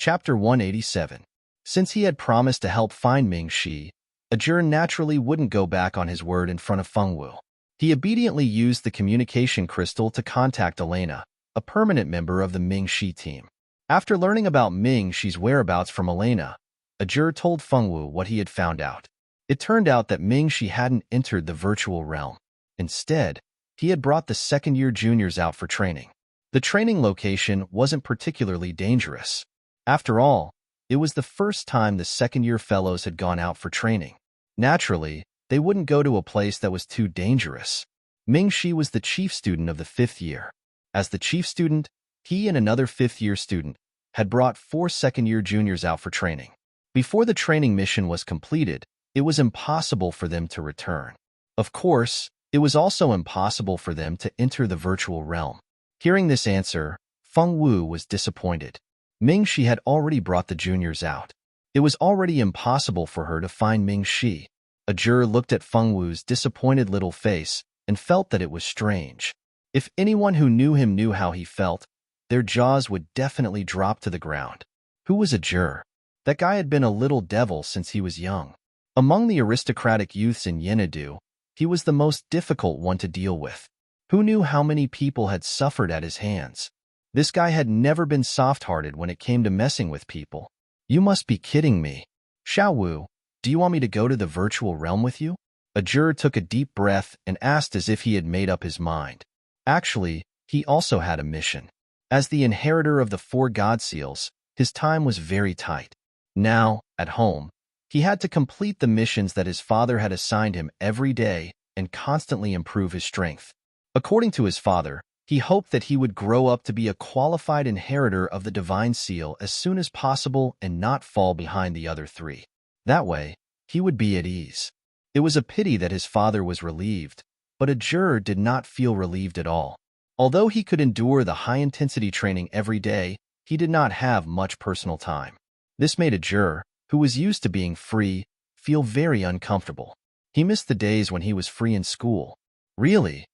Chapter 187. Since he had promised to help find Ming-Shi, Ajur naturally wouldn't go back on his word in front of Fengwu. He obediently used the communication crystal to contact Elena, a permanent member of the Ming-Shi team. After learning about Ming-Shi's whereabouts from Elena, Ajur told Fengwu what he had found out. It turned out that Ming-Shi hadn't entered the virtual realm. Instead, he had brought the second-year juniors out for training. The training location wasn't particularly dangerous. After all, it was the first time the second-year fellows had gone out for training. Naturally, they wouldn't go to a place that was too dangerous. Ming-Shi was the chief student of the 5th year. As the chief student, he and another 5th-year student had brought 4 second-year juniors out for training. Before the training mission was completed, it was impossible for them to return. Of course, it was also impossible for them to enter the virtual realm. Hearing this answer, Fengwu was disappointed. Ming-Shi had already brought the juniors out. It was already impossible for her to find Ming-Shi. Ajur looked at Fengwu's disappointed little face and felt that it was strange. If anyone who knew him knew how he felt, their jaws would definitely drop to the ground. Who was Ajur? That guy had been a little devil since he was young. Among the aristocratic youths in Yenadu, he was the most difficult one to deal with. Who knew how many people had suffered at his hands? This guy had never been soft-hearted when it came to messing with people. You must be kidding me. Xiaowu, do you want me to go to the virtual realm with you? Ajur took a deep breath and asked as if he had made up his mind. Actually, he also had a mission. As the inheritor of the 4 God Seals, his time was very tight. Now, at home, he had to complete the missions that his father had assigned him every day and constantly improve his strength. According to his father, he hoped that he would grow up to be a qualified inheritor of the Divine Seal as soon as possible and not fall behind the other 3. That way, he would be at ease. It was a pity that his father was relieved, but Ajur did not feel relieved at all. Although he could endure the high-intensity training every day, he did not have much personal time. This made Ajur, who was used to being free, feel very uncomfortable. He missed the days when he was free in school. Really?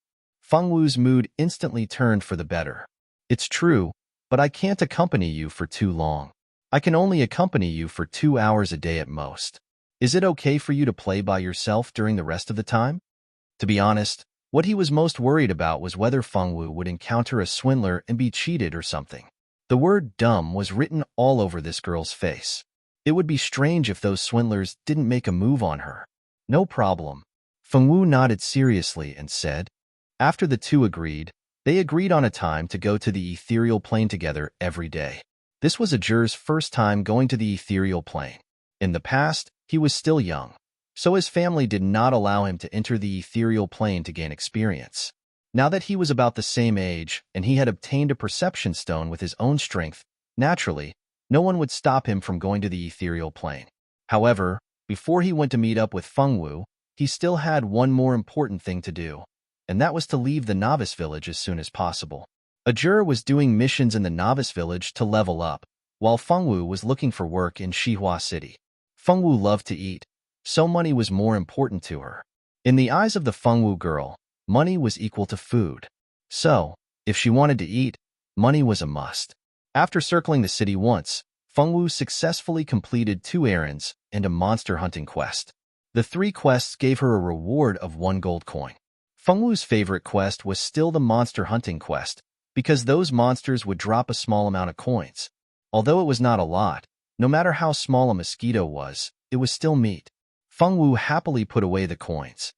Fengwu's mood instantly turned for the better. It's true, but I can't accompany you for too long. I can only accompany you for 2 hours a day at most. Is it okay for you to play by yourself during the rest of the time? To be honest, what he was most worried about was whether Fengwu would encounter a swindler and be cheated or something. The word dumb was written all over this girl's face. It would be strange if those swindlers didn't make a move on her. No problem. Fengwu nodded seriously and said. After the two agreed, they agreed on a time to go to the ethereal plane together every day. This was Ajur's first time going to the ethereal plane. In the past, he was still young, so his family did not allow him to enter the ethereal plane to gain experience. Now that he was about the same age and he had obtained a perception stone with his own strength, naturally, no one would stop him from going to the ethereal plane. However, before he went to meet up with Fengwu, he still had one more important thing to do, and that was to leave the novice village as soon as possible. Ajur was doing missions in the novice village to level up, while Fengwu was looking for work in Xihua City. Fengwu loved to eat, so money was more important to her. In the eyes of the Fengwu girl, money was equal to food. So, if she wanted to eat, money was a must. After circling the city once, Fengwu successfully completed 2 errands and a monster hunting quest. The 3 quests gave her a reward of 1 gold coin. Fengwu's favorite quest was still the monster hunting quest, because those monsters would drop a small amount of coins. Although it was not a lot, no matter how small a mosquito was, it was still meat. Fengwu happily put away the coins.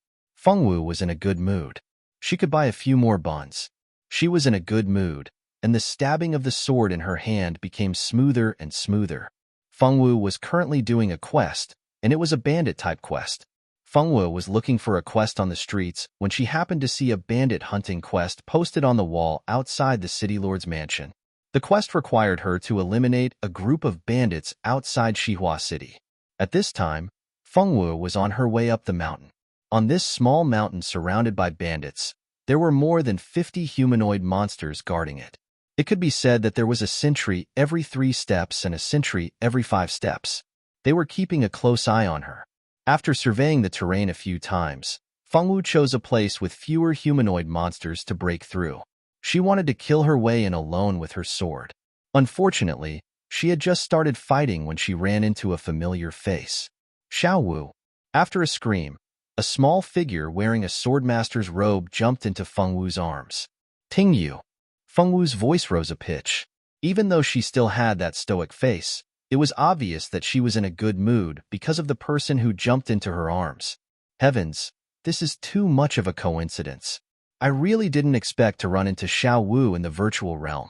Fengwu was in a good mood. She could buy a few more buns. She was in a good mood, and the stabbing of the sword in her hand became smoother and smoother. Fengwu was currently doing a quest, and it was a bandit-type quest. Fengwu was looking for a quest on the streets when she happened to see a bandit hunting quest posted on the wall outside the city lord's mansion. The quest required her to eliminate a group of bandits outside Xihua City. At this time, Fengwu was on her way up the mountain. On this small mountain surrounded by bandits, there were more than 50 humanoid monsters guarding it. It could be said that there was a sentry every 3 steps and a sentry every 5 steps. They were keeping a close eye on her. After surveying the terrain a few times, Fengwu chose a place with fewer humanoid monsters to break through. She wanted to kill her way in alone with her sword. Unfortunately, She had just started fighting when she ran into a familiar face. Xiao Wu. After a scream, a small figure wearing a swordmaster's robe jumped into Feng Wu's arms. Ting Yu. Feng Wu's voice rose a pitch. Even though she still had that stoic face, it was obvious that she was in a good mood because of the person who jumped into her arms. Heavens, this is too much of a coincidence. I really didn't expect to run into Xiao Wu in the virtual realm.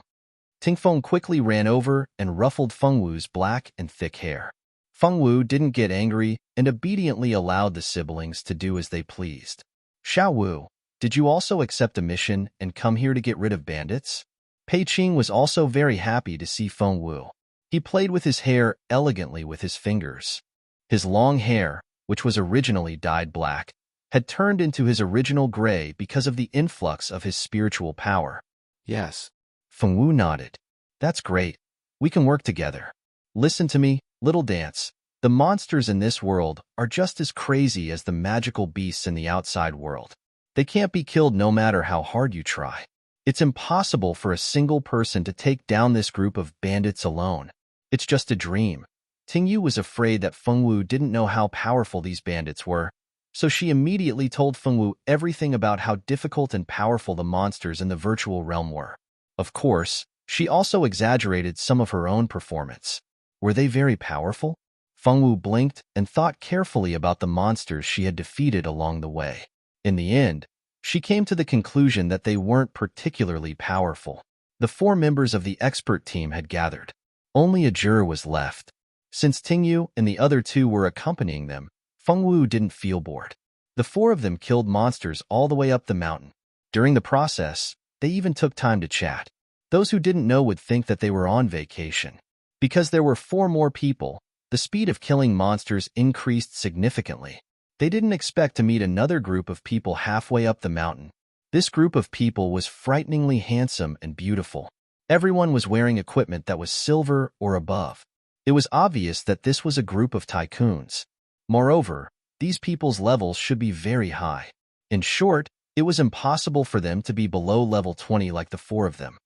Ting Feng quickly ran over and ruffled Feng Wu's black and thick hair. Feng Wu didn't get angry and obediently allowed the siblings to do as they pleased. Xiao Wu, did you also accept a mission and come here to get rid of bandits? Pei Qing was also very happy to see Feng Wu. He played with his hair elegantly with his fingers. His long hair, which was originally dyed black, had turned into his original gray because of the influx of his spiritual power. Yes. Feng Wu nodded. That's great. We can work together. Listen to me, little dance. The monsters in this world are just as crazy as the magical beasts in the outside world. They can't be killed no matter how hard you try. It's impossible for a single person to take down this group of bandits alone. It's just a dream. Ting Yu was afraid that Feng Wu didn't know how powerful these bandits were, so she immediately told Feng Wu everything about how difficult and powerful the monsters in the virtual realm were. Of course, she also exaggerated some of her own performance. Were they very powerful? Feng Wu blinked and thought carefully about the monsters she had defeated along the way. In the end, she came to the conclusion that they weren't particularly powerful. The 4 members of the expert team had gathered. Only a juror was left. Since Ting Yu and the other 2 were accompanying them, Feng Wu didn't feel bored. The 4 of them killed monsters all the way up the mountain. During the process, they even took time to chat. Those who didn't know would think that they were on vacation. Because there were 4 more people, the speed of killing monsters increased significantly. They didn't expect to meet another group of people halfway up the mountain. This group of people was frighteningly handsome and beautiful. Everyone was wearing equipment that was silver or above. It was obvious that this was a group of tycoons. Moreover, these people's levels should be very high. In short, it was impossible for them to be below level 20 like the 4 of them.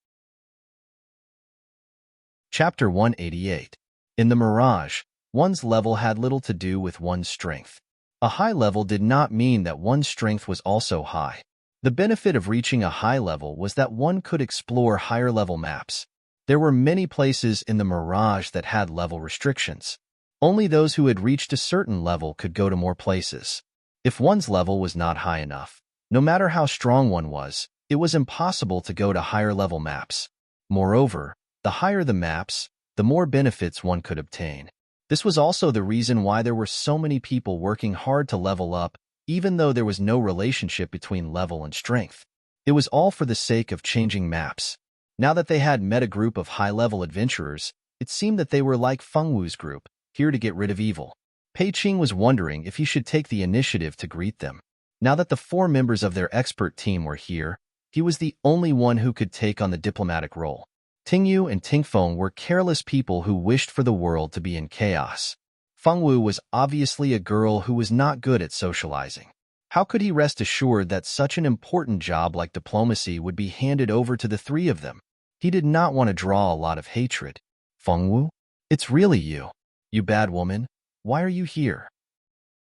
Chapter 188. In the Mirage, one's level had little to do with one's strength. A high level did not mean that one's strength was also high. The benefit of reaching a high level was that one could explore higher level maps. There were many places in the Mirage that had level restrictions. Only those who had reached a certain level could go to more places. If one's level was not high enough, no matter how strong one was, it was impossible to go to higher level maps. Moreover, the higher the maps, the more benefits one could obtain. This was also the reason why there were so many people working hard to level up, even though there was no relationship between level and strength. It was all for the sake of changing maps. Now that they had met a group of high-level adventurers, it seemed that they were like Feng Wu's group, here to get rid of evil. Pei Qing was wondering if he should take the initiative to greet them. Now that the 4 members of their expert team were here, he was the only one who could take on the diplomatic role. Ting Yu and Ting Feng were careless people who wished for the world to be in chaos. Feng Wu was obviously a girl who was not good at socializing. How could he rest assured that such an important job like diplomacy would be handed over to the 3 of them? He did not want to draw a lot of hatred. Feng Wu? It's really you. You bad woman. Why are you here?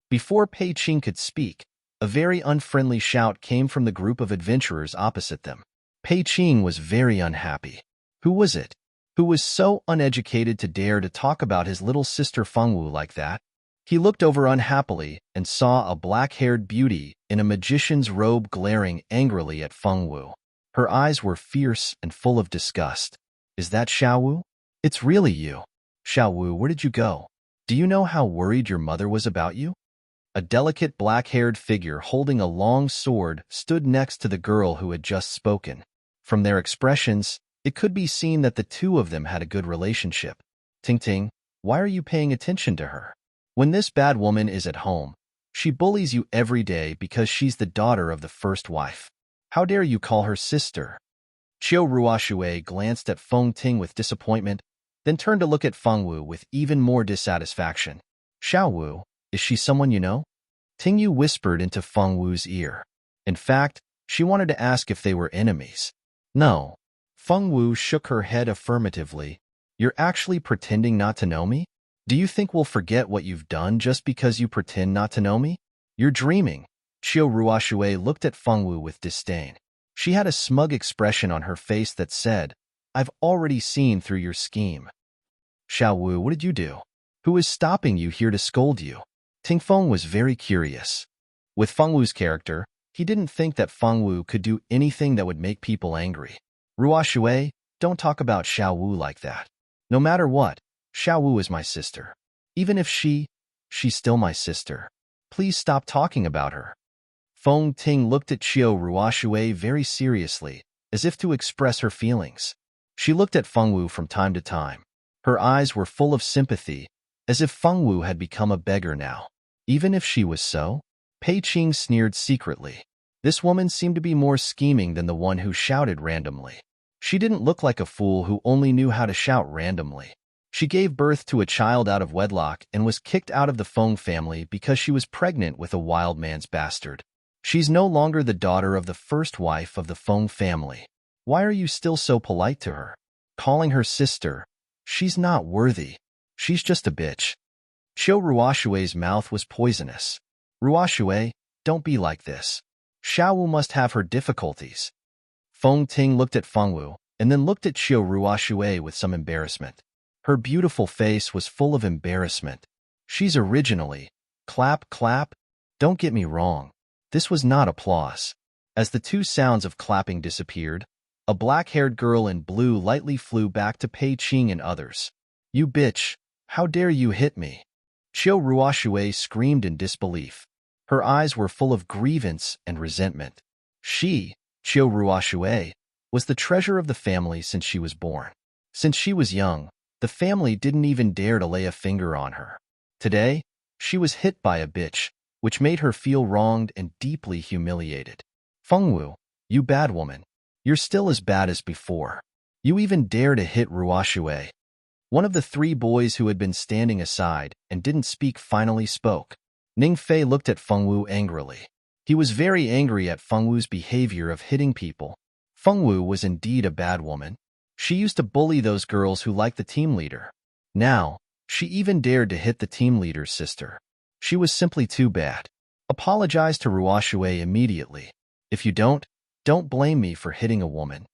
Before Pei Qing could speak, a very unfriendly shout came from the group of adventurers opposite them. Pei Qing was very unhappy. Who was it? Who was so uneducated to dare to talk about his little sister Feng Wu like that? He looked over unhappily and saw a black-haired beauty in a magician's robe glaring angrily at Feng Wu. Her eyes were fierce and full of disgust. Is that Xiao Wu? It's really you. Xiao Wu, where did you go? Do you know how worried your mother was about you? A delicate black-haired figure holding a long sword stood next to the girl who had just spoken. From their expressions, it could be seen that the 2 of them had a good relationship. Ting Ting, why are you paying attention to her? When this bad woman is at home, she bullies you every day because she's the daughter of the first wife. How dare you call her sister? Qiu Ruoxue glanced at Feng Ting with disappointment, then turned to look at Feng Wu with even more dissatisfaction. Xiao Wu, is she someone you know? Ting Yu whispered into Feng Wu's ear. In fact, she wanted to ask if they were enemies. No. Feng Wu shook her head affirmatively, You're actually pretending not to know me? Do you think we'll forget what you've done just because you pretend not to know me? You're dreaming. Qiu Ruoxue looked at Fengwu with disdain. She had a smug expression on her face that said, I've already seen through your scheme. Xiao Wu, what did you do? Who is stopping you here to scold you? Ting Feng was very curious. With Fengwu's character, he didn't think that Fengwu could do anything that would make people angry. Ruoxue, don't talk about Xiao Wu like that. No matter what, Xiao Wu is my sister. Even if she's still my sister. Please stop talking about her. Feng Ting looked at Qiu Ruoxue very seriously, as if to express her feelings. She looked at Fengwu from time to time. Her eyes were full of sympathy, as if Fengwu had become a beggar now. Even if she was so? Pei Qing sneered secretly. This woman seemed to be more scheming than the one who shouted randomly. She didn't look like a fool who only knew how to shout randomly. She gave birth to a child out of wedlock and was kicked out of the Feng family because she was pregnant with a wild man's bastard. She's no longer the daughter of the first wife of the Feng family. Why are you still so polite to her? Calling her sister? She's not worthy. She's just a bitch. Qiu Ruoshue's mouth was poisonous. Ruoxue, don't be like this. Xiao Wu must have her difficulties. Feng Ting looked at Fengwu, and then looked at Qiu Ruoxue with some embarrassment. Her beautiful face was full of embarrassment. She's originally, clap, clap. Don't get me wrong. This was not applause. As the two sounds of clapping disappeared, a black-haired girl in blue lightly flew back to Pei Qing and others. You bitch, how dare you hit me? Qiu Ruoxue screamed in disbelief. Her eyes were full of grievance and resentment. She, Qiu Ruoxue, was the treasure of the family since she was born. Since she was young, the family didn't even dare to lay a finger on her. Today, she was hit by a bitch, which made her feel wronged and deeply humiliated. Fengwu, you bad woman. You're still as bad as before. You even dare to hit Ruoxue. One of the three boys who had been standing aside and didn't speak finally spoke. Ning Fei looked at Fengwu angrily. He was very angry at Fengwu's behavior of hitting people. Fengwu was indeed a bad woman. She used to bully those girls who liked the team leader. Now, she even dared to hit the team leader's sister. She was simply too bad. Apologize to Ruoxue immediately. If you don't blame me for hitting a woman.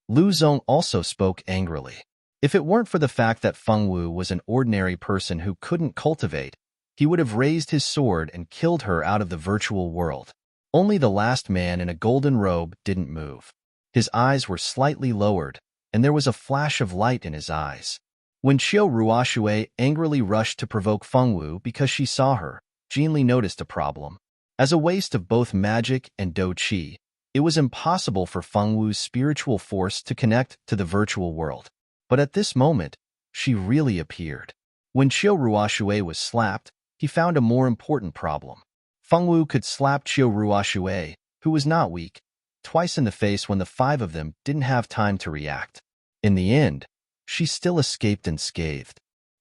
Lu Zong also spoke angrily. If it weren't for the fact that Fengwu was an ordinary person who couldn't cultivate, he would have raised his sword and killed her out of the virtual world. Only the last man in a golden robe didn't move. His eyes were slightly lowered, and there was a flash of light in his eyes. When Qiu Ruoxue angrily rushed to provoke Fengwu because she saw her, Jinli noticed a problem. As a waste of both magic and dou qi, it was impossible for Fengwu's spiritual force to connect to the virtual world. But at this moment, she really appeared. When Qiu Ruoxue was slapped, he found a more important problem. Fengwu could slap Qiu Ruoxue, who was not weak, twice in the face when the five of them didn't have time to react. In the end, she still escaped unscathed.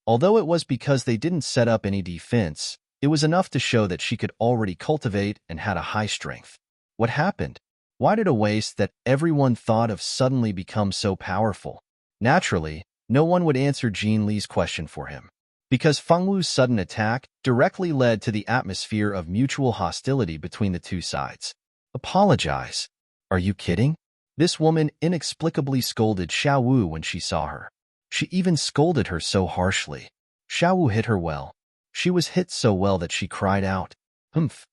Although it was because they didn't set up any defense, it was enough to show that she could already cultivate and had a high strength. What happened? Why did a waste that everyone thought of suddenly become so powerful? Naturally, no one would answer Jean Li's question for him. Because Fengwu's sudden attack directly led to the atmosphere of mutual hostility between the two sides. Apologize. Are you kidding? This woman inexplicably scolded Xiao Wu when she saw her. She even scolded her so harshly. Xiao Wu hit her well. She was hit so well that she cried out, "Humph."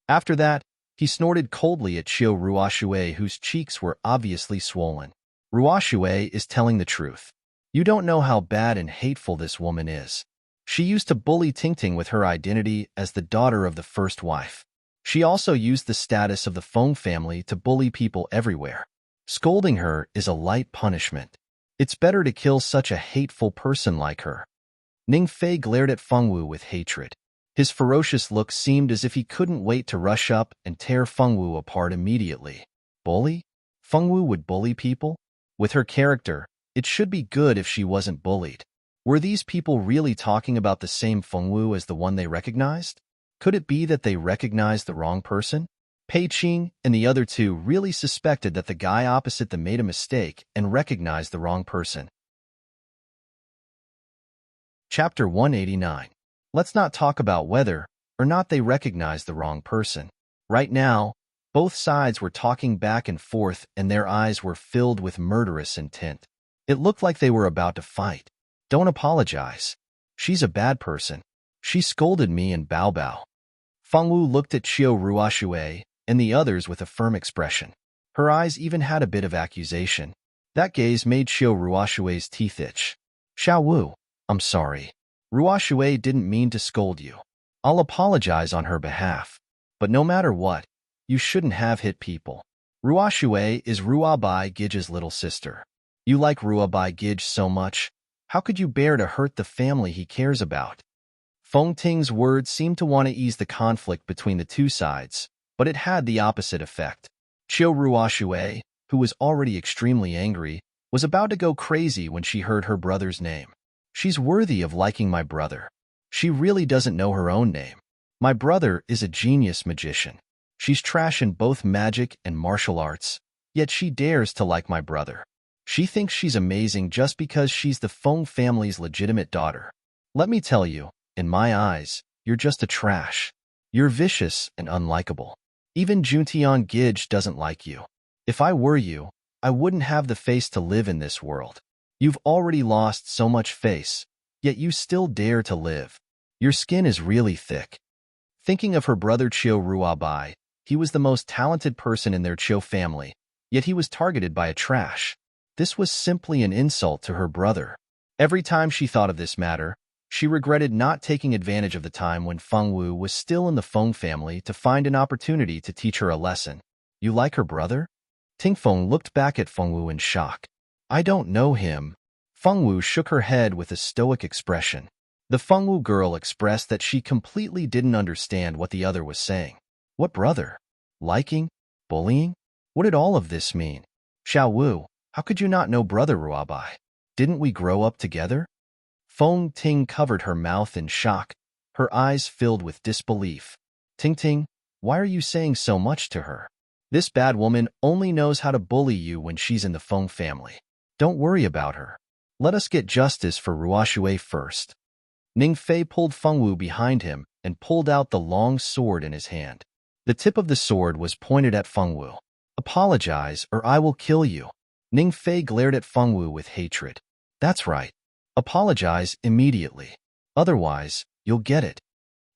After that, he snorted coldly at Qiu Ruoxue, whose cheeks were obviously swollen. Ruoxue is telling the truth. You don't know how bad and hateful this woman is. She used to bully Tingting with her identity as the daughter of the first wife. She also used the status of the Feng family to bully people everywhere. Scolding her is a light punishment. It's better to kill such a hateful person like her. Ning Fei glared at Fengwu with hatred. His ferocious look seemed as if he couldn't wait to rush up and tear Fengwu apart immediately. Bully? Fengwu would bully people? With her character, it should be good if she wasn't bullied. Were these people really talking about the same Fengwu as the one they recognized? Could it be that they recognized the wrong person? Pei Qing and the other two really suspected that the guy opposite them made a mistake and recognized the wrong person. Chapter 189. Let's not talk about whether or not they recognized the wrong person. Right now, both sides were talking back and forth and their eyes were filled with murderous intent. It looked like they were about to fight. Don't apologize. She's a bad person. She scolded me and Bao Bao. Fengwu looked at Qiu Ruoshui and the others with a firm expression. Her eyes even had a bit of accusation. That gaze made Qiu Ruoshui's teeth itch. Xiao Wu, I'm sorry. Ruoshui didn't mean to scold you. I'll apologize on her behalf. But no matter what, you shouldn't have hit people. Ruoshui is Ruabai Gij's little sister. You like Ruabai Gij so much. How could you bear to hurt the family he cares about? Feng Ting's words seemed to want to ease the conflict between the two sides, but it had the opposite effect. Qiu Ruoshui, who was already extremely angry, was about to go crazy when she heard her brother's name. She's worthy of liking my brother. She really doesn't know her own name. My brother is a genius magician. She's trash in both magic and martial arts, yet she dares to like my brother. She thinks she's amazing just because she's the Feng family's legitimate daughter. Let me tell you, in my eyes, you're just a trash. You're vicious and unlikable. Even Juntian Gij doesn't like you. If I were you, I wouldn't have the face to live in this world. You've already lost so much face, yet you still dare to live. Your skin is really thick. Thinking of her brother Qiu Ruabai, he was the most talented person in their Qiu family, yet he was targeted by a trash. This was simply an insult to her brother. Every time she thought of this matter, she regretted not taking advantage of the time when Fengwu was still in the Feng family to find an opportunity to teach her a lesson. You like her brother? Tingfeng looked back at Fengwu in shock. I don't know him. Fengwu shook her head with a stoic expression. The Fengwu girl expressed that she completely didn't understand what the other was saying. What brother? Liking? Bullying? What did all of this mean? Xiao Wu, how could you not know brother Ruabai? Didn't we grow up together? Feng Ting covered her mouth in shock, her eyes filled with disbelief. Ting, why are you saying so much to her? This bad woman only knows how to bully you when she's in the Feng family. Don't worry about her. Let us get justice for Ruoshui first. Ning Fei pulled Fengwu behind him and pulled out the long sword in his hand. The tip of the sword was pointed at Fengwu. Apologize or I will kill you. Ning Fei glared at Fengwu with hatred. That's right. Apologize immediately. Otherwise, you'll get it.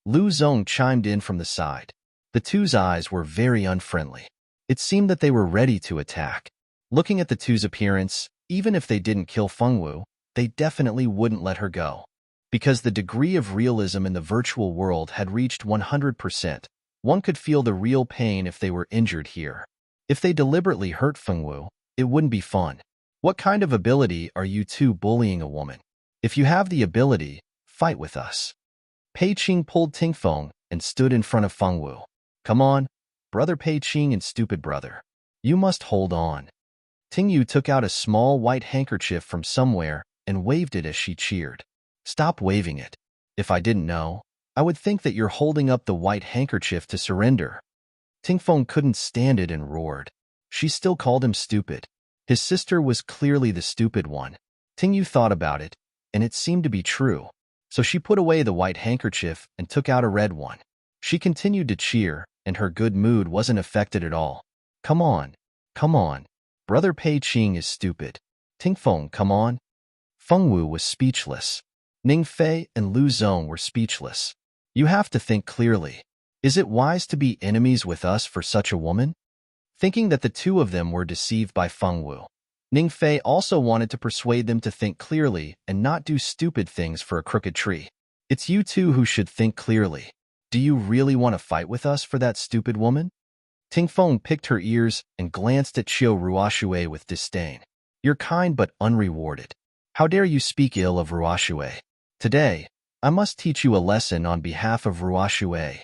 Lu Zong chimed in from the side. The two's eyes were very unfriendly. It seemed that they were ready to attack. Looking at the two's appearance, even if they didn't kill Fengwu, they definitely wouldn't let her go. Because the degree of realism in the virtual world had reached 100%, one could feel the real pain if they were injured here. If they deliberately hurt Fengwu, it wouldn't be fun. What kind of ability are you two bullying a woman? If you have the ability, fight with us. Pei Qing pulled Tingfeng and stood in front of Fengwu. Come on, brother Pei Qing and stupid brother. You must hold on. Tingyu took out a small white handkerchief from somewhere and waved it as she cheered. Stop waving it. If I didn't know, I would think that you're holding up the white handkerchief to surrender. Tingfeng couldn't stand it and roared. She still called him stupid. His sister was clearly the stupid one. Tingyu thought about it, and it seemed to be true. So she put away the white handkerchief and took out a red one. She continued to cheer, and her good mood wasn't affected at all. Come on. Brother Pei Qing is stupid. Tingfeng, come on. Fengwu was speechless. Ning Fei and Lu Zong were speechless. You have to think clearly. Is it wise to be enemies with us for such a woman? Thinking that the two of them were deceived by Fengwu, Ning Fei also wanted to persuade them to think clearly and not do stupid things for a crooked tree. It's you two who should think clearly. Do you really want to fight with us for that stupid woman? Tingfeng picked her ears and glanced at Qiu Ruoshui with disdain. You're kind but unrewarded. How dare you speak ill of Ruoshui? Today, I must teach you a lesson on behalf of Ruoshui.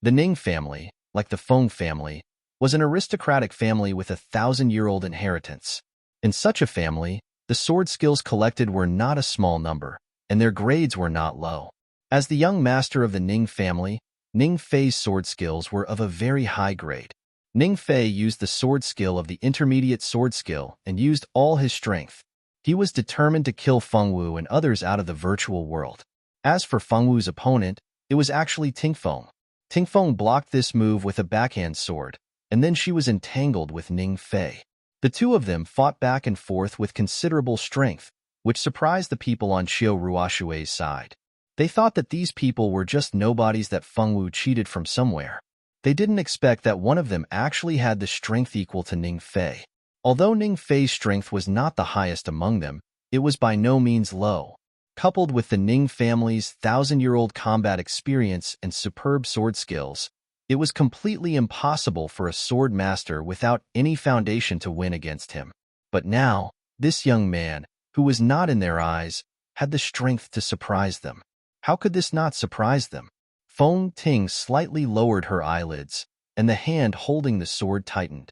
The Ning family, like the Feng family, was an aristocratic family with a 1,000-year-old inheritance. In such a family, the sword skills collected were not a small number, and their grades were not low. As the young master of the Ning family, Ning Fei's sword skills were of a very high grade. Ning Fei used the sword skill of the intermediate sword skill and used all his strength. He was determined to kill Feng Wu and others out of the virtual world. As for Feng Wu's opponent, it was actually Tingfeng. Tingfeng blocked this move with a backhand sword, and then she was entangled with Ning Fei. The two of them fought back and forth with considerable strength, which surprised the people on Qiu Ruoshui's side. They thought that these people were just nobodies that Feng Wu cheated from somewhere. They didn't expect that one of them actually had the strength equal to Ning Fei. Although Ning Fei's strength was not the highest among them, it was by no means low. Coupled with the Ning family's thousand-year-old combat experience and superb sword skills, it was completely impossible for a sword master without any foundation to win against him. But now, this young man, who was not in their eyes, had the strength to surprise them. How could this not surprise them? Feng Ting slightly lowered her eyelids, and the hand holding the sword tightened.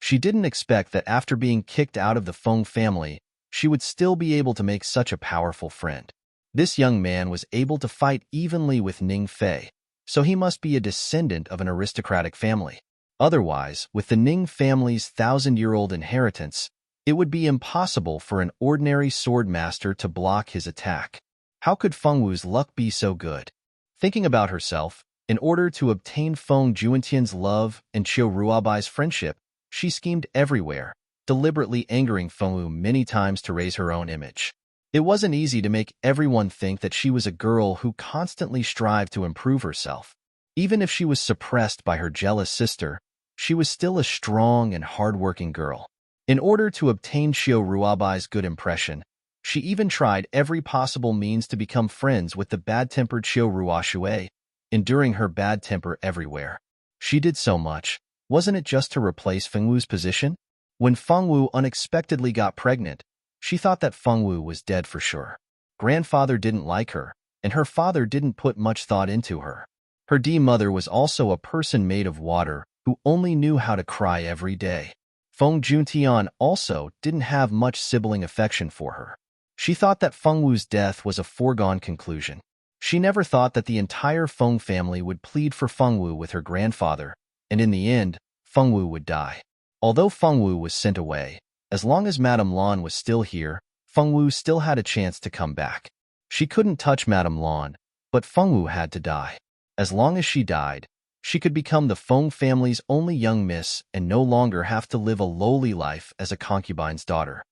She didn't expect that after being kicked out of the Feng family, she would still be able to make such a powerful friend. This young man was able to fight evenly with Ning Fei, so he must be a descendant of an aristocratic family. Otherwise, with the Ning family's thousand-year-old inheritance, it would be impossible for an ordinary sword master to block his attack. How could Feng Wu's luck be so good? Thinking about herself, in order to obtain Feng Juentian's love and Qiu Ruobai's friendship, she schemed everywhere, deliberately angering Feng Wu many times to raise her own image. It wasn't easy to make everyone think that she was a girl who constantly strived to improve herself. Even if she was suppressed by her jealous sister, she was still a strong and hard-working girl. In order to obtain Qiu Ruobai's good impression, she even tried every possible means to become friends with the bad-tempered Qiu Ruoshui, enduring her bad temper everywhere. She did so much. Wasn't it just to replace Feng Wu's position? When Feng Wu unexpectedly got pregnant, she thought that Feng Wu was dead for sure. Grandfather didn't like her, and her father didn't put much thought into her. Her mother was also a person made of water who only knew how to cry every day. Feng Juntian also didn't have much sibling affection for her. She thought that Feng Wu's death was a foregone conclusion. She never thought that the entire Feng family would plead for Feng Wu with her grandfather, and in the end, Feng Wu would die. Although Feng Wu was sent away, as long as Madame Lan was still here, Feng Wu still had a chance to come back. She couldn't touch Madame Lan, but Feng Wu had to die. As long as she died, she could become the Feng family's only young miss and no longer have to live a lowly life as a concubine's daughter.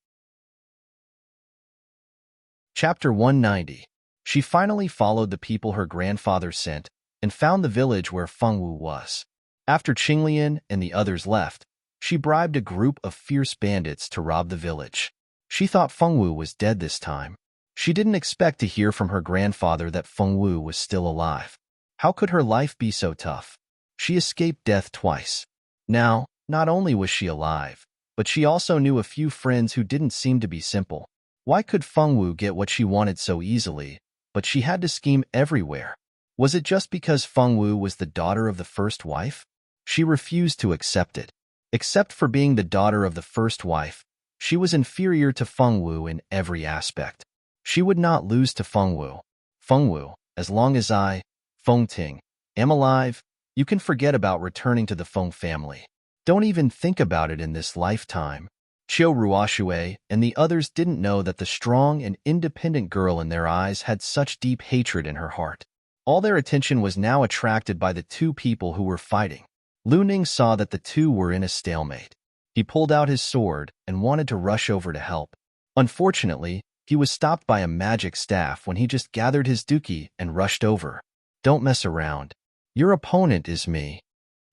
Chapter 190. She finally followed the people her grandfather sent and found the village where Feng Wu was. After Qinglian and the others left, she bribed a group of fierce bandits to rob the village. She thought Feng Wu was dead this time. She didn't expect to hear from her grandfather that Feng Wu was still alive. How could her life be so tough? She escaped death twice. Now, not only was she alive, but she also knew a few friends who didn't seem to be simple. Why could Feng Wu get what she wanted so easily, but she had to scheme everywhere? Was it just because Feng Wu was the daughter of the first wife? She refused to accept it. Except for being the daughter of the first wife, she was inferior to Feng Wu in every aspect. She would not lose to Feng Wu. Feng Wu, as long as I, Feng Ting, am alive, you can forget about returning to the Feng family. Don't even think about it in this lifetime. Qiu Ruoshui and the others didn't know that the strong and independent girl in their eyes had such deep hatred in her heart. All their attention was now attracted by the two people who were fighting. Lu Ning saw that the two were in a stalemate. He pulled out his sword and wanted to rush over to help. Unfortunately, he was stopped by a magic staff when he just gathered his duki and rushed over. Don't mess around. Your opponent is me.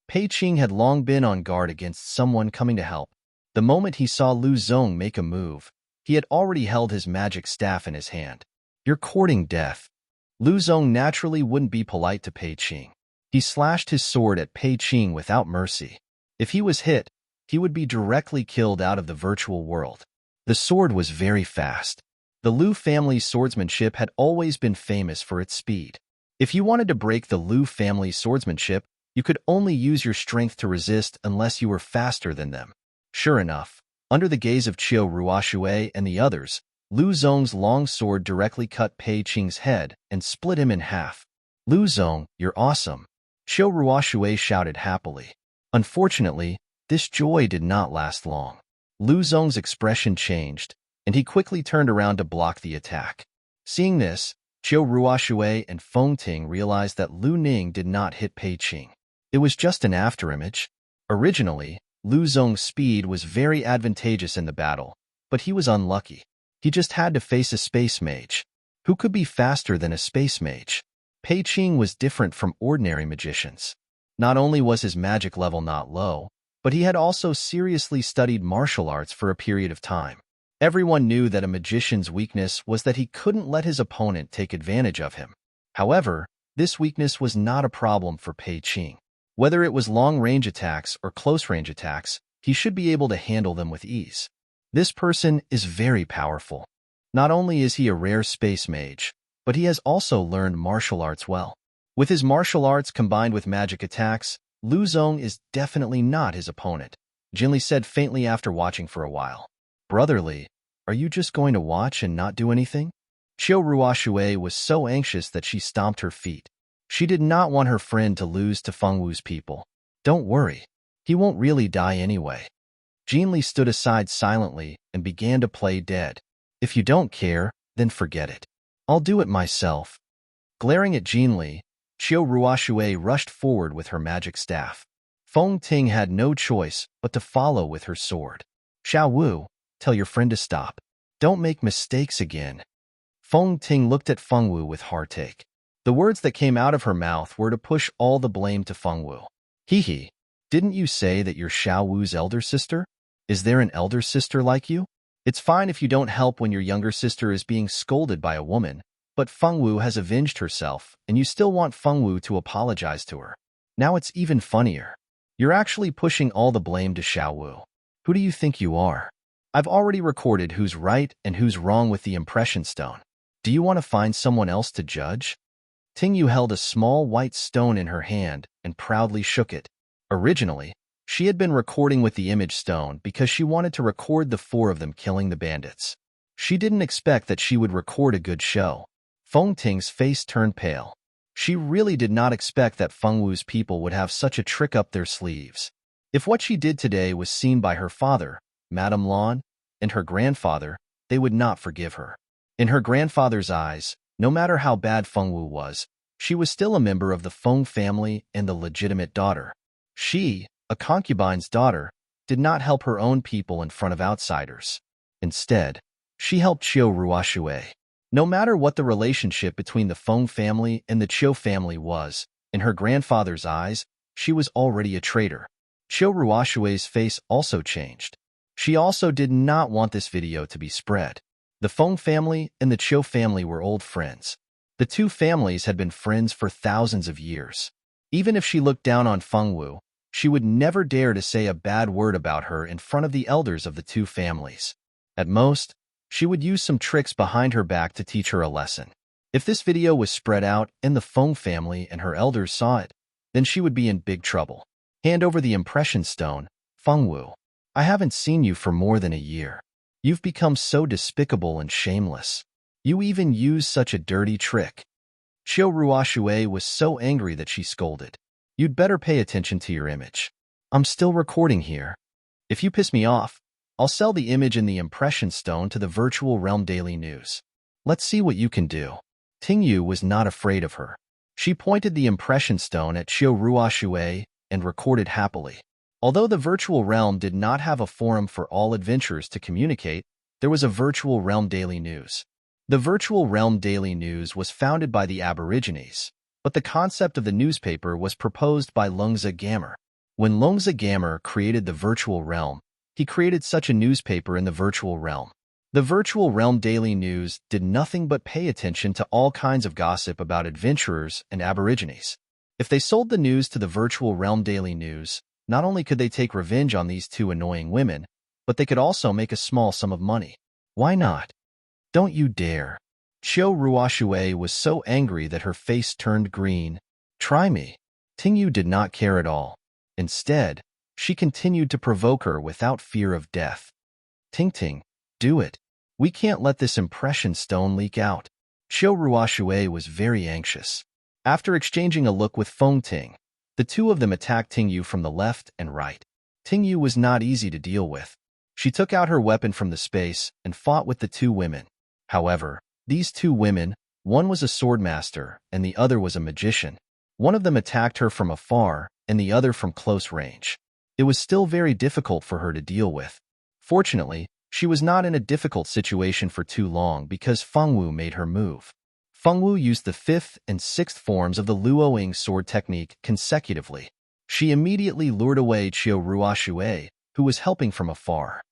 Pei Qing had long been on guard against someone coming to help. The moment he saw Lu Zong make a move, he had already held his magic staff in his hand. You're courting death. Lu Zong naturally wouldn't be polite to Pei Qing. He slashed his sword at Pei Qing without mercy. If he was hit, he would be directly killed out of the virtual world. The sword was very fast. The Lu family's swordsmanship had always been famous for its speed. If you wanted to break the Lu family's swordsmanship, you could only use your strength to resist unless you were faster than them. Sure enough, under the gaze of Qiu Ruoshui and the others, Lu Zong's long sword directly cut Pei Qing's head and split him in half. Lu Zong, you're awesome. Qiu Ruoshui shouted happily. Unfortunately, this joy did not last long. Lu Zong's expression changed, and he quickly turned around to block the attack. Seeing this, Qiu Ruoshui and Feng Ting realized that Lu Ning did not hit Pei Qing. It was just an afterimage. Originally, Lu Zong's speed was very advantageous in the battle, but he was unlucky. He just had to face a space mage. Who could be faster than a space mage? Pei Qing was different from ordinary magicians. Not only was his magic level not low, but he had also seriously studied martial arts for a period of time. Everyone knew that a magician's weakness was that he couldn't let his opponent take advantage of him. However, this weakness was not a problem for Pei Qing. Whether it was long-range attacks or close-range attacks, he should be able to handle them with ease. This person is very powerful. Not only is he a rare space mage, but he has also learned martial arts well. With his martial arts combined with magic attacks, Lu Zong is definitely not his opponent, Jinli said faintly after watching for a while. Brotherly, are you just going to watch and not do anything? Qiu Ruoshui was so anxious that she stomped her feet. She did not want her friend to lose to Fengwu's people. Don't worry, he won't really die anyway. Jinli stood aside silently and began to play dead. If you don't care, then forget it. I'll do it myself. Glaring at Jinli, Qiu Ruoshui rushed forward with her magic staff. Feng Ting had no choice but to follow with her sword. Xiao Wu, tell your friend to stop. Don't make mistakes again. Feng Ting looked at Fengwu with heartache. The words that came out of her mouth were to push all the blame to Fengwu. Hee, didn't you say that you're Xiao Wu's elder sister? Is there an elder sister like you? It's fine if you don't help when your younger sister is being scolded by a woman, but Fengwu has avenged herself, and you still want Fengwu to apologize to her. Now it's even funnier. You're actually pushing all the blame to Xiao Wu. Who do you think you are? I've already recorded who's right and who's wrong with the impression stone. Do you want to find someone else to judge? Tingyu held a small white stone in her hand and proudly shook it. Originally, she had been recording with the image stone because she wanted to record the four of them killing the bandits. She didn't expect that she would record a good show. Feng Ting's face turned pale. She really did not expect that Fengwu's people would have such a trick up their sleeves. If what she did today was seen by her father, Madame Lan, and her grandfather, they would not forgive her. In her grandfather's eyes, no matter how bad Fengwu was, she was still a member of the Feng family and the legitimate daughter. She, a concubine's daughter, did not help her own people in front of outsiders. Instead, she helped Qiu Ruoshui. No matter what the relationship between the Feng family and the Qiu family was, in her grandfather's eyes, she was already a traitor. Qiu Ruoshui's face also changed. She also did not want this video to be spread. The Feng family and the Qiu family were old friends. The two families had been friends for thousands of years. Even if she looked down on Fengwu, she would never dare to say a bad word about her in front of the elders of the two families. At most, she would use some tricks behind her back to teach her a lesson. If this video was spread out and the Feng family and her elders saw it, then she would be in big trouble. Hand over the impression stone, Fengwu. I haven't seen you for more than a year. You've become so despicable and shameless. You even use such a dirty trick. Qiu Ruoshui was so angry that she scolded. You'd better pay attention to your image. I'm still recording here. If you piss me off, I'll sell the image and the impression stone to the virtual realm Daily News. Let's see what you can do. Tingyu was not afraid of her. She pointed the impression stone at Qiu Ruoshui and recorded happily. Although the virtual realm did not have a forum for all adventurers to communicate, there was a virtual realm Daily News. The virtual realm Daily News was founded by the Aborigines, but the concept of the newspaper was proposed by Lungza Gamer. When Lungza Gamer created the virtual realm, he created such a newspaper in the virtual realm. The virtual realm Daily News did nothing but pay attention to all kinds of gossip about adventurers and Aborigines. If they sold the news to the virtual realm Daily News, not only could they take revenge on these two annoying women, but they could also make a small sum of money. Why not? Don't you dare. Qiu Ruoshui was so angry that her face turned green. Try me. Tingyu did not care at all. Instead, she continued to provoke her without fear of death. Ting, do it. We can't let this impression stone leak out. Qiu Ruoshui was very anxious. After exchanging a look with Feng Ting, the two of them attacked Tingyu from the left and right. Tingyu was not easy to deal with. She took out her weapon from the space and fought with the two women. However, these two women, one was a swordmaster and the other was a magician. One of them attacked her from afar and the other from close range. It was still very difficult for her to deal with. Fortunately, she was not in a difficult situation for too long because Fengwu made her move. Fengwu used the 5th and 6th forms of the Luoying sword technique consecutively. She immediately lured away Qiu Ruoshui, who was helping from afar.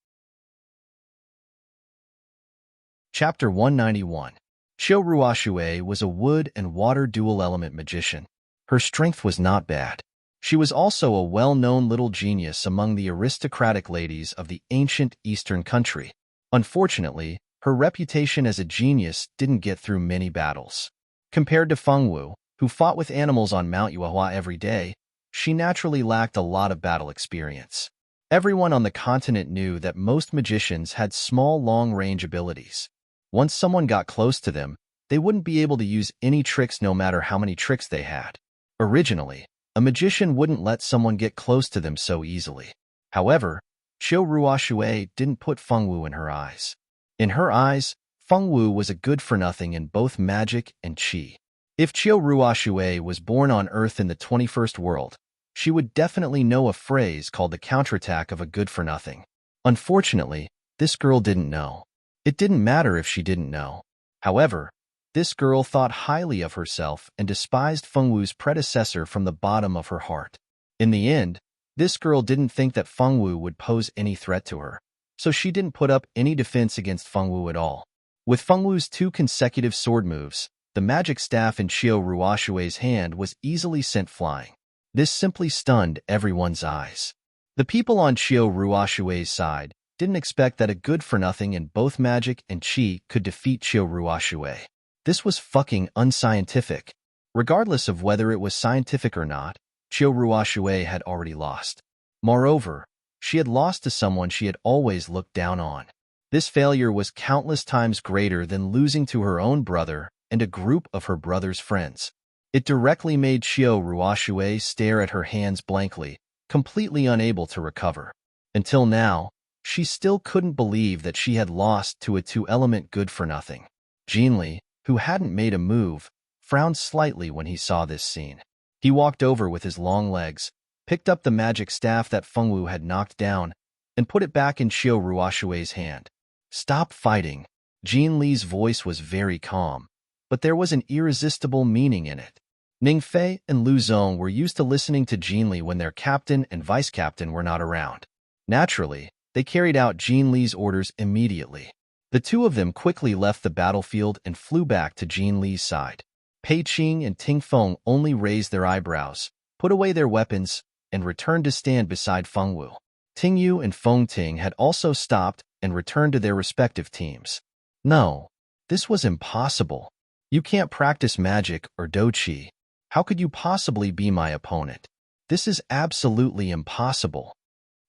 Chapter 191. Qiu Ruoshui was a wood and water dual-element magician. Her strength was not bad. She was also a well-known little genius among the aristocratic ladies of the ancient Eastern country. Unfortunately, her reputation as a genius didn't get through many battles. Compared to Fengwu, who fought with animals on Mount Yuehua every day, she naturally lacked a lot of battle experience. Everyone on the continent knew that most magicians had small long-range abilities. Once someone got close to them, they wouldn't be able to use any tricks no matter how many tricks they had. Originally, a magician wouldn't let someone get close to them so easily. However, Qiu Ruoshui didn't put Fengwu in her eyes. In her eyes, Fengwu was a good-for-nothing in both magic and qi. If Qiu Ruoshui was born on Earth in the 21st world, she would definitely know a phrase called the counterattack of a good-for-nothing. Unfortunately, this girl didn't know. It didn't matter if she didn't know. However, this girl thought highly of herself and despised Fengwu's predecessor from the bottom of her heart. In the end, this girl didn't think that Fengwu would pose any threat to her, so she didn't put up any defense against Fengwu at all. With Fengwu's 2 consecutive sword moves, the magic staff in Qiu Ruoshui's hand was easily sent flying. This simply stunned everyone's eyes. The people on Qiu Ruoshui's side didn't expect that a good-for-nothing in both magic and qi could defeat Qiu Ruoshui. This was fucking unscientific. Regardless of whether it was scientific or not, Qiu Ruoshui had already lost. Moreover, she had lost to someone she had always looked down on. This failure was countless times greater than losing to her own brother and a group of her brother's friends. It directly made Qiu Ruoshui stare at her hands blankly, completely unable to recover. Until now, she still couldn't believe that she had lost to a 2-element good-for-nothing. Jinli, who hadn't made a move, frowned slightly when he saw this scene. He walked over with his long legs, picked up the magic staff that Fengwu had knocked down, and put it back in Qiu Ruoshui's hand. "Stop fighting." Jinli's voice was very calm, but there was an irresistible meaning in it. Ningfei and Lu Zong were used to listening to Jinli when their captain and vice-captain were not around. Naturally, they carried out Jinli's orders immediately. The two of them quickly left the battlefield and flew back to Jinli's side. Pei Qing and Ting Feng only raised their eyebrows, put away their weapons, and returned to stand beside Fengwu. Ting Yu and Feng Ting had also stopped and returned to their respective teams. No, this was impossible. You can't practice magic or do qi. How could you possibly be my opponent? This is absolutely impossible.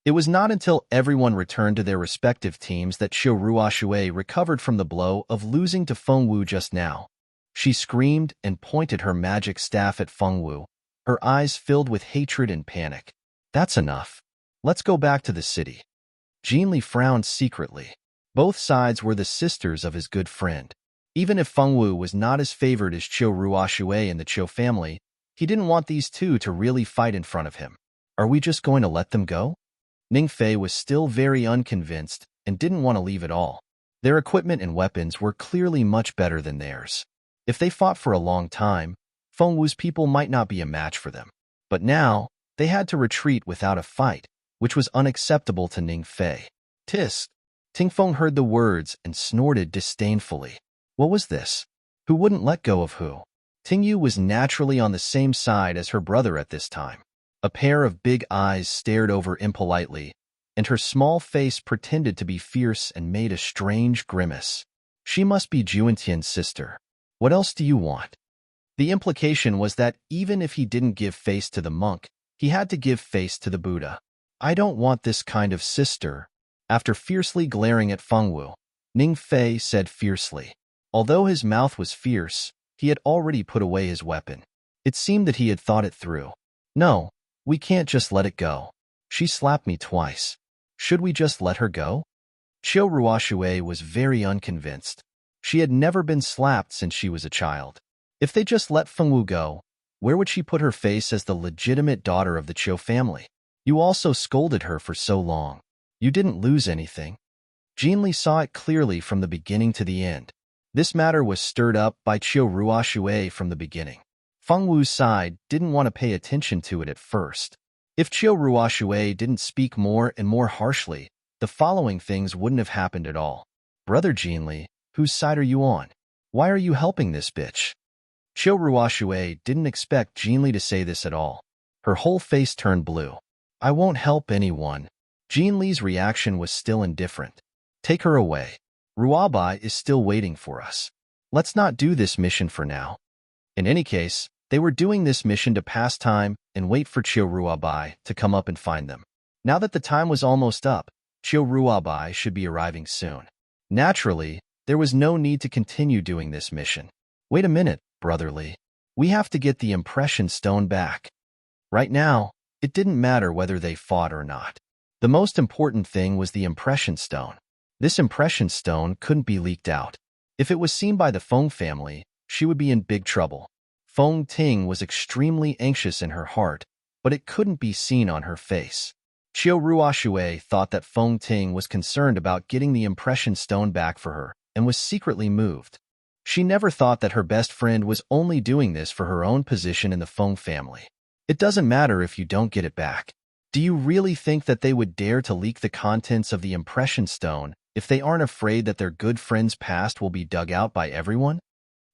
It was not until everyone returned to their respective teams that Qiu Ruoshui recovered from the blow of losing to Fengwu just now. She screamed and pointed her magic staff at Fengwu, her eyes filled with hatred and panic. "That's enough. Let's go back to the city." Jinli frowned secretly. Both sides were the sisters of his good friend. Even if Fengwu was not as favored as Qiu Ruoshui and the Qiu family, he didn't want these two to really fight in front of him. "Are we just going to let them go?" Ningfei was still very unconvinced and didn't want to leave at all. Their equipment and weapons were clearly much better than theirs. If they fought for a long time, Fengwu's people might not be a match for them. But now, they had to retreat without a fight, which was unacceptable to Ningfei. "Tisk!" Tingfeng heard the words and snorted disdainfully. What was this? Who wouldn't let go of who? Tingyu was naturally on the same side as her brother at this time. A pair of big eyes stared over impolitely, and her small face pretended to be fierce and made a strange grimace. She must be Juentian's sister. What else do you want? The implication was that even if he didn't give face to the monk, he had to give face to the Buddha. "I don't want this kind of sister." After fiercely glaring at Fengwu, Ningfei said fiercely. Although his mouth was fierce, he had already put away his weapon. It seemed that he had thought it through. "No, we can't just let it go. She slapped me twice. Should we just let her go?" Qiu Ruoxue was very unconvinced. She had never been slapped since she was a child. If they just let Fengwu go, where would she put her face as the legitimate daughter of the Qiu family? You also scolded her for so long. You didn't lose anything. Jinli saw it clearly from the beginning to the end. This matter was stirred up by Qiu Ruoxue from the beginning. Fengwu's side didn't want to pay attention to it at first. If Qiu Ruoxue didn't speak more and more harshly, the following things wouldn't have happened at all. Brother Jinli, whose side are you on? Why are you helping this bitch? Qiu Ruoxue didn't expect Jinli to say this at all. Her whole face turned blue. I won't help anyone. Jinli's reaction was still indifferent. Take her away. Ruobai is still waiting for us. Let's not do this mission for now. In any case, they were doing this mission to pass time and wait for Qiu Ruobai to come up and find them. Now that the time was almost up, Qiu Ruobai should be arriving soon. Naturally, there was no need to continue doing this mission. Wait a minute, brotherly. We have to get the impression stone back. Right now, it didn't matter whether they fought or not. The most important thing was the impression stone. This impression stone couldn't be leaked out. If it was seen by the Feng family, she would be in big trouble. Feng Ting was extremely anxious in her heart, but it couldn't be seen on her face. Qiu Ruoxue thought that Feng Ting was concerned about getting the impression stone back for her and was secretly moved. She never thought that her best friend was only doing this for her own position in the Feng family. It doesn't matter if you don't get it back. Do you really think that they would dare to leak the contents of the impression stone if they aren't afraid that their good friend's past will be dug out by everyone?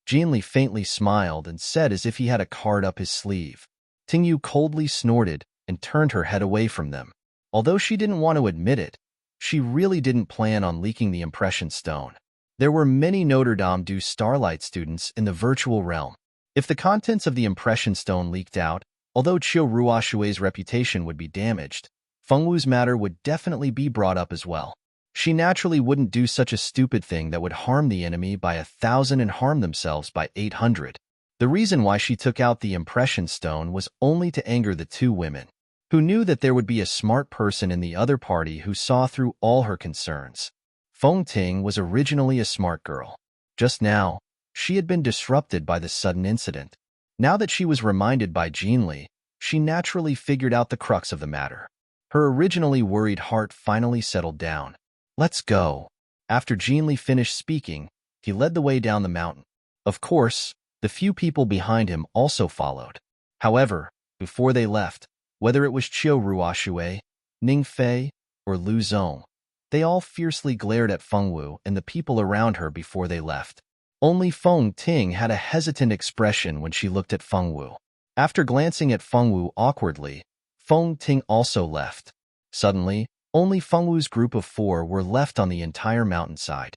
Jinli faintly smiled and said as if he had a card up his sleeve. Tingyu coldly snorted and turned her head away from them. Although she didn't want to admit it, she really didn't plan on leaking the impression stone. There were many Notre Dame du Starlight students in the virtual realm. If the contents of the impression stone leaked out, although Qiu Ruoxue's reputation would be damaged, Fengwu's matter would definitely be brought up as well. She naturally wouldn't do such a stupid thing that would harm the enemy by 1,000 and harm themselves by 800. The reason why she took out the impression stone was only to anger the two women, who knew that there would be a smart person in the other party who saw through all her concerns. Feng Ting was originally a smart girl. Just now, she had been disrupted by the sudden incident. Now that she was reminded by Jinli, she naturally figured out the crux of the matter. Her originally worried heart finally settled down. Let's go. After Jinli finished speaking, he led the way down the mountain. Of course, the few people behind him also followed. However, before they left, whether it was Qiu Ruoxue, Ning Fei, or Lu Zong, they all fiercely glared at Fengwu and the people around her before they left. Only Feng Ting had a hesitant expression when she looked at Fengwu. After glancing at Fengwu awkwardly, Feng Ting also left. Suddenly, only Fengwu's group of 4 were left on the entire mountainside.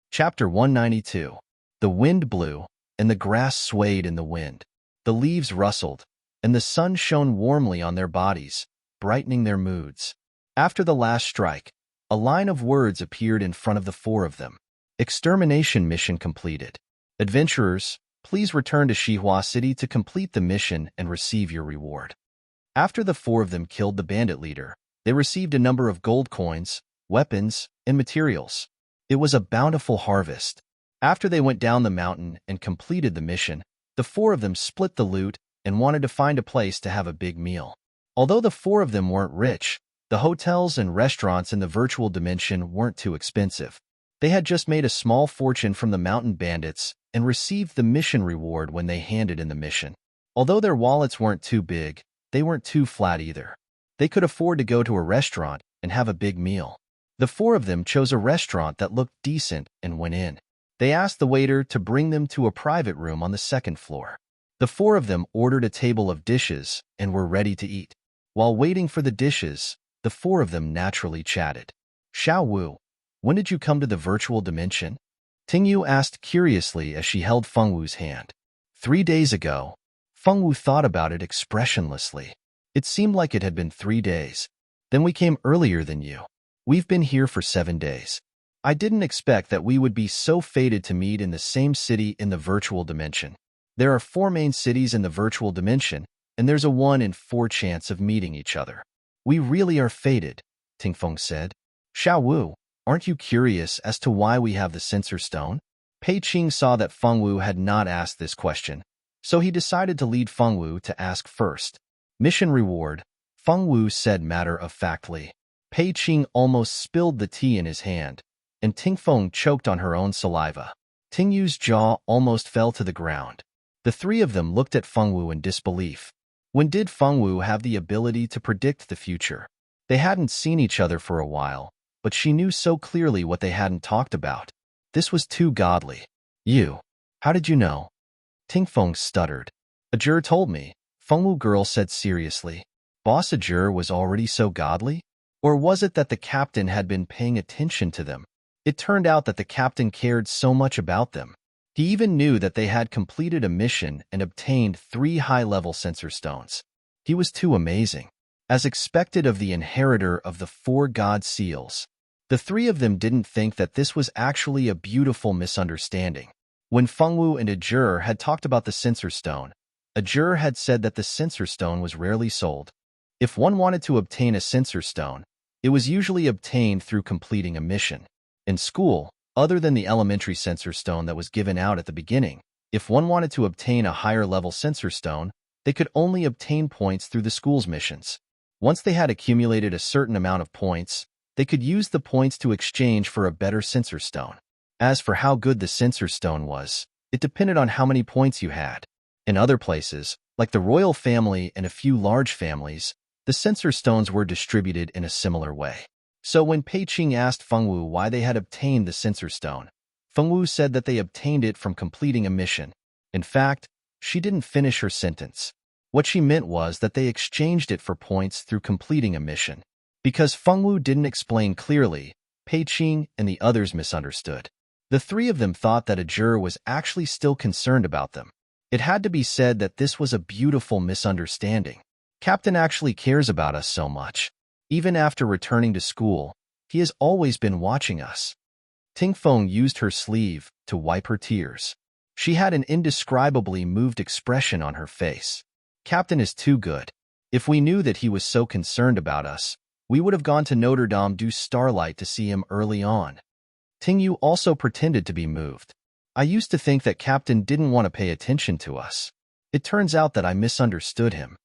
Chapter 192. The wind blew, and the grass swayed in the wind. The leaves rustled, and the sun shone warmly on their bodies, brightening their moods. After the last strike, a line of words appeared in front of the 4 of them. Extermination mission completed. Adventurers, please return to Xihua City to complete the mission and receive your reward. After the 4 of them killed the bandit leader, they received a number of gold coins, weapons, and materials. It was a bountiful harvest. After they went down the mountain and completed the mission, the 4 of them split the loot and wanted to find a place to have a big meal. Although the 4 of them weren't rich, the hotels and restaurants in the virtual dimension weren't too expensive. They had just made a small fortune from the mountain bandits and received the mission reward when they handed in the mission. Although their wallets weren't too big, they weren't too flat either. They could afford to go to a restaurant and have a big meal. The 4 of them chose a restaurant that looked decent and went in. They asked the waiter to bring them to a private room on the 2nd floor. The 4 of them ordered a table of dishes and were ready to eat. While waiting for the dishes, the 4 of them naturally chatted. Xiao Wu, when did you come to the virtual dimension? Tingyu asked curiously as she held Fengwu's hand. 3 days ago. Fengwu thought about it expressionlessly. It seemed like it had been 3 days. Then we came earlier than you. We've been here for 7 days. I didn't expect that we would be so fated to meet in the same city in the virtual dimension. There are 4 main cities in the virtual dimension, and there's a 1 in 4 chance of meeting each other. We really are fated, Tingfeng said. Xiao Wu, aren't you curious as to why we have the Censor Stone? Pei Qing saw that Feng Wu had not asked this question, so he decided to lead Feng Wu to ask first. Mission reward, Feng Wu said matter-of-factly. Pei Qing almost spilled the tea in his hand, and Tingfeng choked on her own saliva. Tingyu's jaw almost fell to the ground. The three of them looked at Feng Wu in disbelief. When did Feng Wu have the ability to predict the future? They hadn't seen each other for a while, but she knew so clearly what they hadn't talked about. This was too godly. You. How did you know? Tingfeng stuttered. Ajur told me, Feng Wu girl said seriously. Boss Ajur was already so godly? Or was it that the captain had been paying attention to them? It turned out that the captain cared so much about them. He even knew that they had completed a mission and obtained 3 high-level Censor Stones. He was too amazing. As expected of the inheritor of the 4 God Seals, the three of them didn't think that this was actually a beautiful misunderstanding. When Feng Wu and Ajur had talked about the Censor Stone, Ajur had said that the Censor Stone was rarely sold. If one wanted to obtain a Censor Stone, it was usually obtained through completing a mission. In school, other than the elementary Censor Stone that was given out at the beginning, if one wanted to obtain a higher-level Censor Stone, they could only obtain points through the school's missions. Once they had accumulated a certain amount of points, they could use the points to exchange for a better Censor Stone. As for how good the Censor Stone was, it depended on how many points you had. In other places, like the royal family and a few large families, the Censor Stones were distributed in a similar way. So when Pei Qing asked Feng Wu why they had obtained the Censor Stone, Feng Wu said that they obtained it from completing a mission. In fact, she didn't finish her sentence. What she meant was that they exchanged it for points through completing a mission. Because Feng Wu didn't explain clearly, Pei Qing and the others misunderstood. The three of them thought that Ajur was actually still concerned about them. It had to be said that this was a beautiful misunderstanding. Captain actually cares about us so much. Even after returning to school, he has always been watching us. Tingfeng used her sleeve to wipe her tears. She had an indescribably moved expression on her face. Captain is too good. If we knew that he was so concerned about us, we would have gone to Notre Dame du Starlight to see him early on. Tingyu also pretended to be moved. I used to think that Captain didn't want to pay attention to us. It turns out that I misunderstood him.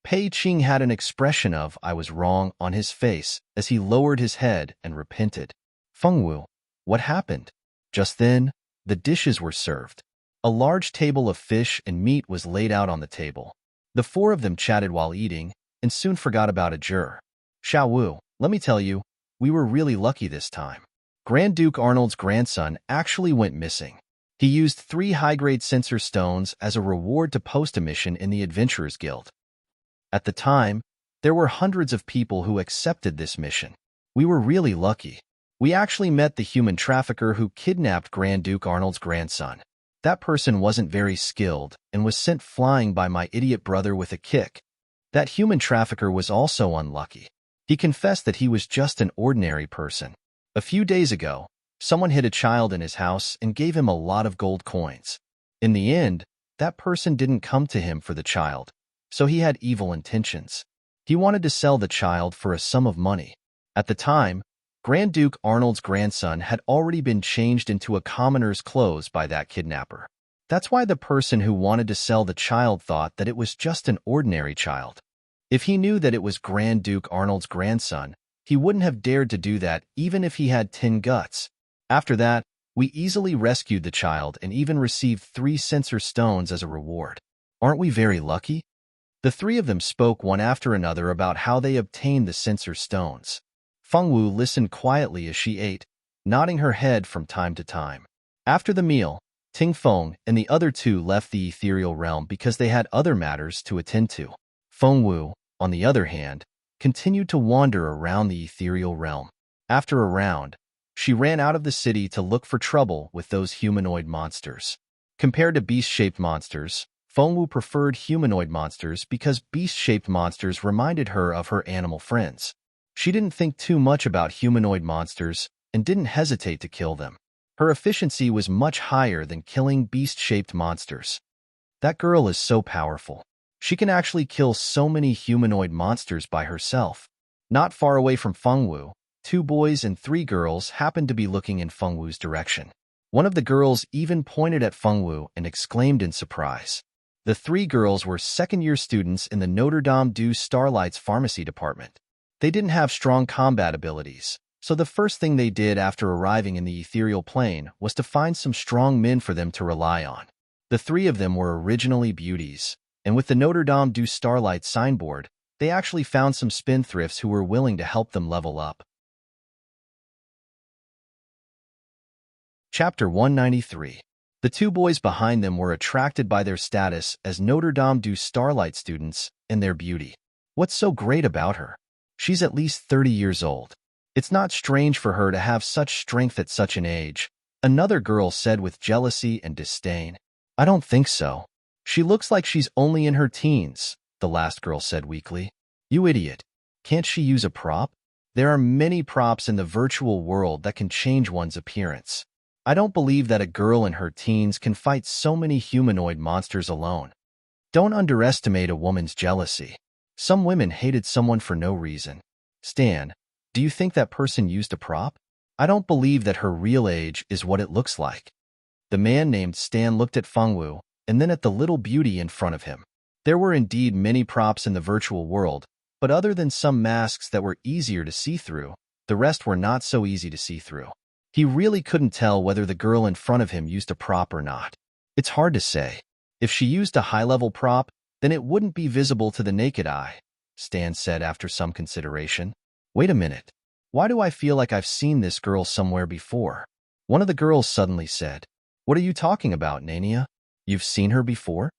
Pei Qing had an expression of "I was wrong" on his face as he lowered his head and repented. Feng Wu, what happened? Just then, the dishes were served. A large table of fish and meat was laid out on the table. The four of them chatted while eating and soon forgot about Ajur. Xiao Wu, let me tell you, we were really lucky this time. Grand Duke Arnold's grandson actually went missing. He used 3 high-grade Censor Stones as a reward to post a mission in the Adventurers Guild. At the time, there were hundreds of people who accepted this mission. We were really lucky. We actually met the human trafficker who kidnapped Grand Duke Arnold's grandson. That person wasn't very skilled and was sent flying by my idiot brother with a kick. That human trafficker was also unlucky. He confessed that he was just an ordinary person. A few days ago, someone hid a child in his house and gave him a lot of gold coins. In the end, that person didn't come to him for the child, so he had evil intentions. He wanted to sell the child for a sum of money. At the time, Grand Duke Arnold's grandson had already been changed into a commoner's clothes by that kidnapper. That's why the person who wanted to sell the child thought that it was just an ordinary child. If he knew that it was Grand Duke Arnold's grandson, he wouldn't have dared to do that even if he had 10 guts. After that, we easily rescued the child and even received 3 Censor Stones as a reward. Aren't we very lucky? The three of them spoke one after another about how they obtained the Censor Stones. Feng Wu listened quietly as she ate, nodding her head from time to time. After the meal, Tingfeng and the other 2 left the ethereal realm because they had other matters to attend to. Feng Wu, on the other hand, continued to wander around the ethereal realm. After a round, she ran out of the city to look for trouble with those humanoid monsters. Compared to beast-shaped monsters, Feng Wu preferred humanoid monsters because beast-shaped monsters reminded her of her animal friends. She didn't think too much about humanoid monsters and didn't hesitate to kill them. Her efficiency was much higher than killing beast-shaped monsters. That girl is so powerful. She can actually kill so many humanoid monsters by herself. Not far away from Fengwu, 2 boys and 3 girls happened to be looking in Fengwu's direction. One of the girls even pointed at Fengwu and exclaimed in surprise. The 3 girls were second-year students in the Notre Dame du Starlight's pharmacy department. They didn't have strong combat abilities, so the first thing they did after arriving in the ethereal plane was to find some strong men for them to rely on. The 3 of them were originally beauties, and with the Notre Dame du Starlight signboard, they actually found some spendthrifts who were willing to help them level up. Chapter 193. The 2 boys behind them were attracted by their status as Notre Dame du Starlight students and their beauty. What's so great about her? She's at least 30 years old. It's not strange for her to have such strength at such an age, another girl said with jealousy and disdain. I don't think so. She looks like she's only in her teens, the last girl said weakly. You idiot. Can't she use a prop? There are many props in the virtual world that can change one's appearance. I don't believe that a girl in her teens can fight so many humanoid monsters alone. Don't underestimate a woman's jealousy. Some women hated someone for no reason. Stan, do you think that person used a prop? I don't believe that her real age is what it looks like. The man named Stan looked at Fengwu and then at the little beauty in front of him. There were indeed many props in the virtual world, but other than some masks that were easier to see through, the rest were not so easy to see through. He really couldn't tell whether the girl in front of him used a prop or not. It's hard to say. If she used a high-level prop, then it wouldn't be visible to the naked eye, Stan said after some consideration. Wait a minute. Why do I feel like I've seen this girl somewhere before? One of the girls suddenly said. What are you talking about, Nania? You've seen her before?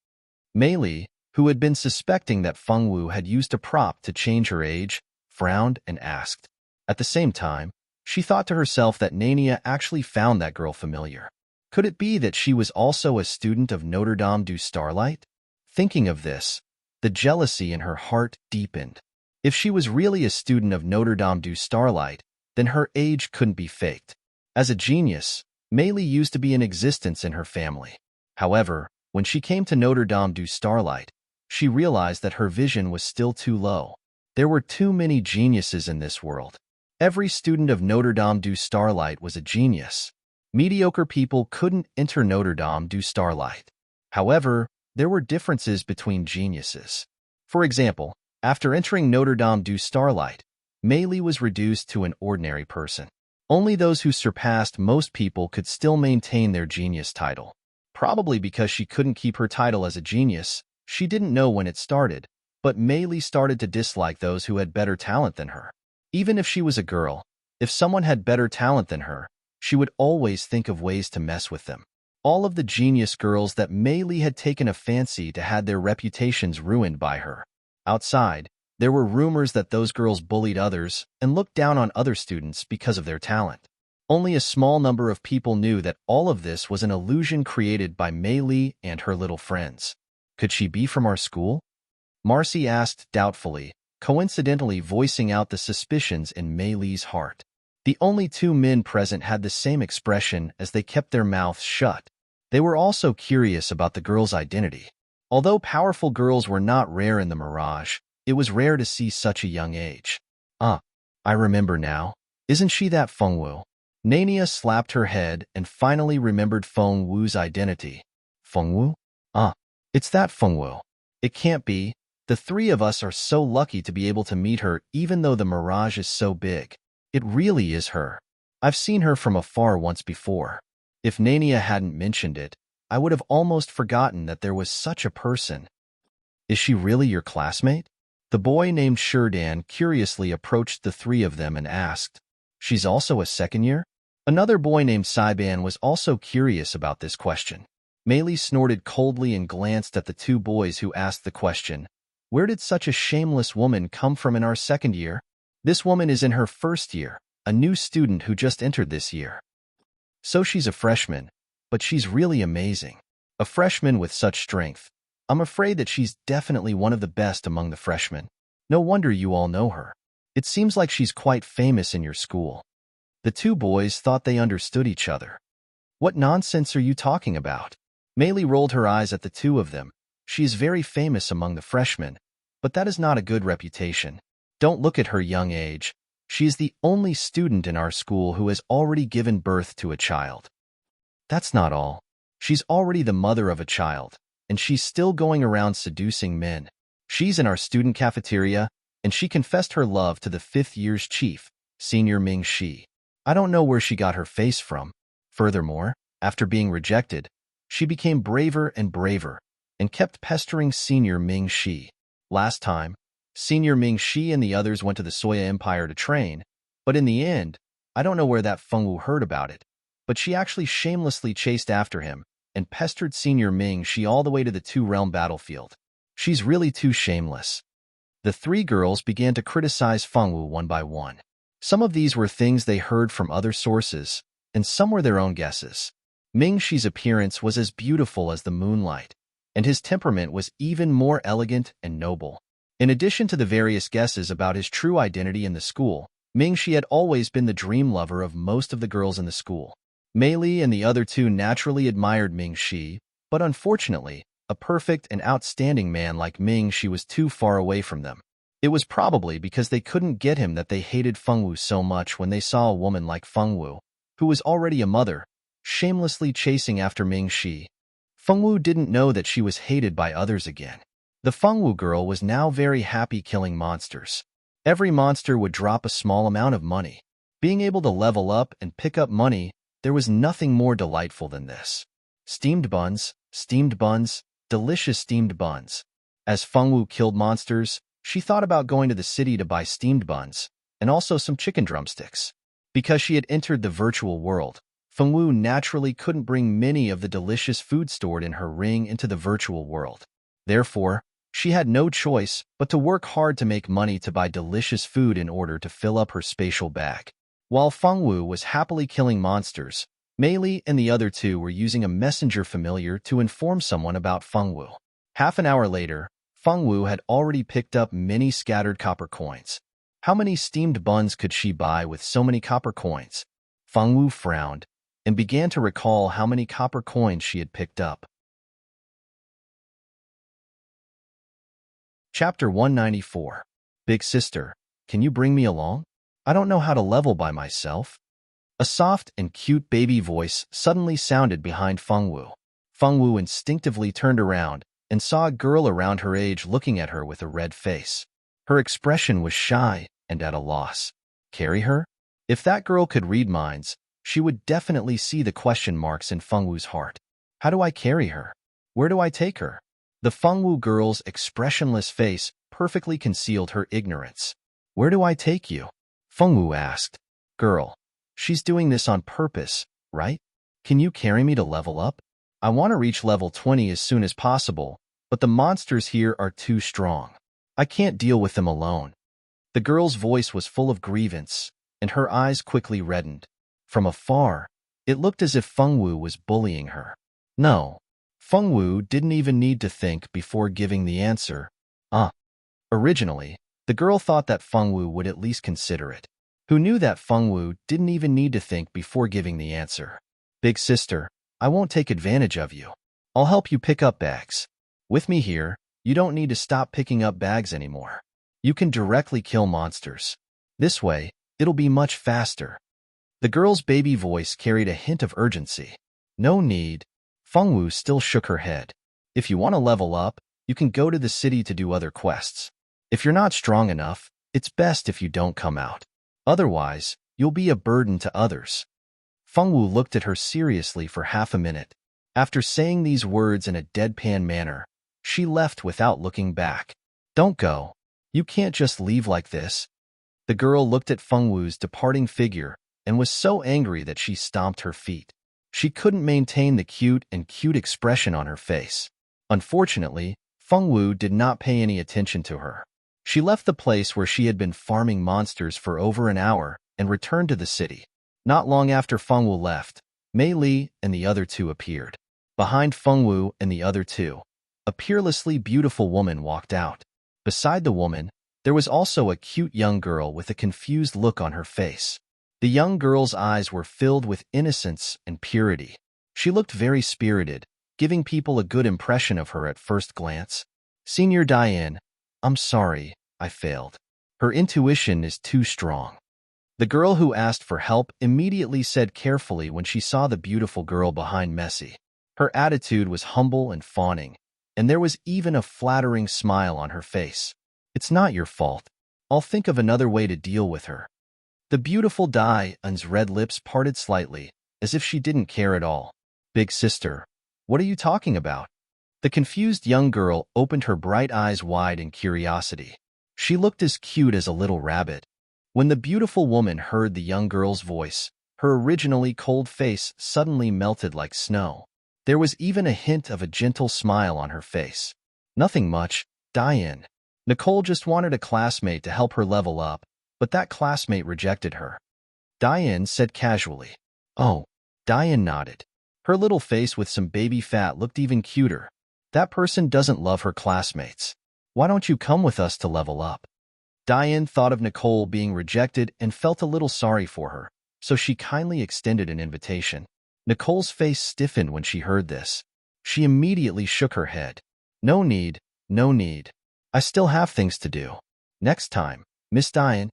Mei Li, who had been suspecting that Fengwu had used a prop to change her age, frowned and asked. At the same time, she thought to herself that Nania actually found that girl familiar. Could it be that she was also a student of Notre Dame du Starlight? Thinking of this, the jealousy in her heart deepened. If she was really a student of Notre Dame du Starlight, then her age couldn't be faked. As a genius, Mei Li used to be in existence in her family. However, when she came to Notre Dame du Starlight, she realized that her vision was still too low. There were too many geniuses in this world. Every student of Notre Dame du Starlight was a genius. Mediocre people couldn't enter Notre Dame du Starlight. However, there were differences between geniuses. For example, after entering Notre Dame du Starlight, Mei Li was reduced to an ordinary person. Only those who surpassed most people could still maintain their genius title. Probably because she couldn't keep her title as a genius, she didn't know when it started, but Mei Li started to dislike those who had better talent than her. Even if she was a girl, if someone had better talent than her, she would always think of ways to mess with them. All of the genius girls that Mei Li had taken a fancy to had their reputations ruined by her. Outside, there were rumors that those girls bullied others and looked down on other students because of their talent. Only a small number of people knew that all of this was an illusion created by Mei Li and her little friends. Could she be from our school? Marcy asked doubtfully, coincidentally voicing out the suspicions in Mei Li's heart. The only 2 men present had the same expression as they kept their mouths shut. They were also curious about the girl's identity. Although powerful girls were not rare in the Mirage, it was rare to see such a young age. I remember now. Isn't she that Fengwu? Nania slapped her head and finally remembered Fengwu's identity. Fengwu? It's that Fengwu. It can't be. The 3 of us are so lucky to be able to meet her even though the Mirage is so big. It really is her. I've seen her from afar once before. If Nania hadn't mentioned it, I would have almost forgotten that there was such a person. Is she really your classmate? The boy named Shurdan curiously approached the 3 of them and asked. She's also a second year? Another boy named Saiban was also curious about this question. Mei Li snorted coldly and glanced at the 2 boys who asked the question. Where did such a shameless woman come from in our second year? This woman is in her first year, a new student who just entered this year. So she's a freshman, but she's really amazing. A freshman with such strength. I'm afraid that she's definitely one of the best among the freshmen. No wonder you all know her. It seems like she's quite famous in your school. The 2 boys thought they understood each other. What nonsense are you talking about? Mei Li rolled her eyes at the 2 of them. She is very famous among the freshmen, but that is not a good reputation. Don't look at her young age. She is the only student in our school who has already given birth to a child. That's not all. She's already the mother of a child, and she's still going around seducing men. She's in our student cafeteria, and she confessed her love to the 5th year's chief, Senior Ming Shi. I don't know where she got her face from. Furthermore, after being rejected, she became braver and braver, and kept pestering Senior Ming Shi. Last time, Senior Ming Shi and the others went to the Soya Empire to train, but in the end, I don't know where that Fengwu heard about it, but she actually shamelessly chased after him and pestered Senior Ming Shi all the way to the Two-Realm battlefield. She's really too shameless. The 3 girls began to criticize Fengwu one by one. Some of these were things they heard from other sources, and some were their own guesses. Ming Shi's appearance was as beautiful as the moonlight, and his temperament was even more elegant and noble. In addition to the various guesses about his true identity in the school, Ming Shi had always been the dream lover of most of the girls in the school. Mei Li and the other 2 naturally admired Ming Shi, but unfortunately, a perfect and outstanding man like Ming Shi was too far away from them. It was probably because they couldn't get him that they hated Fengwu so much when they saw a woman like Fengwu, who was already a mother, shamelessly chasing after Ming Shi. Fengwu didn't know that she was hated by others again. The Fengwu girl was now very happy killing monsters. Every monster would drop a small amount of money. Being able to level up and pick up money, there was nothing more delightful than this. Steamed buns, delicious steamed buns. As Fengwu killed monsters, she thought about going to the city to buy steamed buns, and also some chicken drumsticks. Because she had entered the virtual world, Fengwu naturally couldn't bring many of the delicious food stored in her ring into the virtual world. Therefore, she had no choice but to work hard to make money to buy delicious food in order to fill up her spatial bag. While Fengwu was happily killing monsters, Mei Li and the other 2 were using a messenger familiar to inform someone about Fengwu. Half an hour later, Fengwu had already picked up many scattered copper coins. How many steamed buns could she buy with so many copper coins? Fengwu frowned and began to recall how many copper coins she had picked up. Chapter 194. Big Sister, can you bring me along? I don't know how to level by myself. A soft and cute baby voice suddenly sounded behind Fengwu. Fengwu instinctively turned around and saw a girl around her age looking at her with a red face. Her expression was shy and at a loss. Carry her? If that girl could read minds, she would definitely see the question marks in Fengwu's heart. How do I carry her? Where do I take her? The Fengwu girl's expressionless face perfectly concealed her ignorance. Where do I take you? Fengwu asked. Girl, she's doing this on purpose, right? Can you carry me to level up? I want to reach level 20 as soon as possible, but the monsters here are too strong. I can't deal with them alone. The girl's voice was full of grievance, and her eyes quickly reddened. From afar, it looked as if Fengwu was bullying her. No, Fengwu didn't even need to think before giving the answer. Originally, the girl thought that Fengwu would at least consider it. Who knew that Fengwu didn't even need to think before giving the answer? Big sister, I won't take advantage of you. I'll help you pick up bags. With me here, you don't need to stop picking up bags anymore. You can directly kill monsters. This way, it'll be much faster. The girl's baby voice carried a hint of urgency. No need. Fengwu still shook her head. If you want to level up, you can go to the city to do other quests. If you're not strong enough, it's best if you don't come out. Otherwise, you'll be a burden to others. Fengwu looked at her seriously for half a minute. After saying these words in a deadpan manner, she left without looking back. Don't go. You can't just leave like this. The girl looked at Fengwu's departing figure and was so angry that she stomped her feet. She couldn't maintain the cute expression on her face. Unfortunately, Fengwu did not pay any attention to her. She left the place where she had been farming monsters for over an hour and returned to the city. Not long after Fengwu left, Mei Li and the other 2 appeared. Behind Fengwu and the other 2, a peerlessly beautiful woman walked out. Beside the woman, there was also a cute young girl with a confused look on her face. The young girl's eyes were filled with innocence and purity. She looked very spirited, giving people a good impression of her at first glance. Senior Diane, I'm sorry, I failed. Her intuition is too strong. The girl who asked for help immediately said carefully when she saw the beautiful girl behind Messi. Her attitude was humble and fawning, and there was even a flattering smile on her face. It's not your fault. I'll think of another way to deal with her. The beautiful Diane's red lips parted slightly, as if she didn't care at all. Big sister, what are you talking about? The confused young girl opened her bright eyes wide in curiosity. She looked as cute as a little rabbit. When the beautiful woman heard the young girl's voice, her originally cold face suddenly melted like snow. There was even a hint of a gentle smile on her face. Nothing much, Diane. Nicole just wanted a classmate to help her level up, but that classmate rejected her. Diane said casually. Oh, Diane nodded. Her little face with some baby fat looked even cuter. That person doesn't love her classmates. Why don't you come with us to level up? Diane thought of Nicole being rejected and felt a little sorry for her, so she kindly extended an invitation. Nicole's face stiffened when she heard this. She immediately shook her head. No need, no need. I still have things to do. Next time, Miss Diane.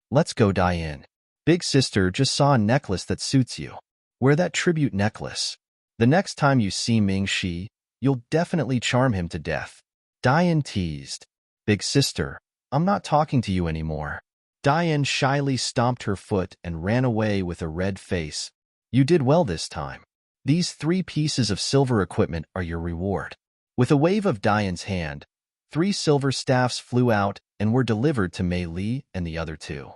Let's go, Diane. Big sister just saw a necklace that suits you. Wear that tribute necklace. The next time you see Ming Shi, you'll definitely charm him to death. Diane teased. Big sister, I'm not talking to you anymore. Diane shyly stomped her foot and ran away with a red face. You did well this time. These 3 pieces of silver equipment are your reward. With a wave of Diane's hand, 3 silver staffs flew out and were delivered to Mei Li and the other 2.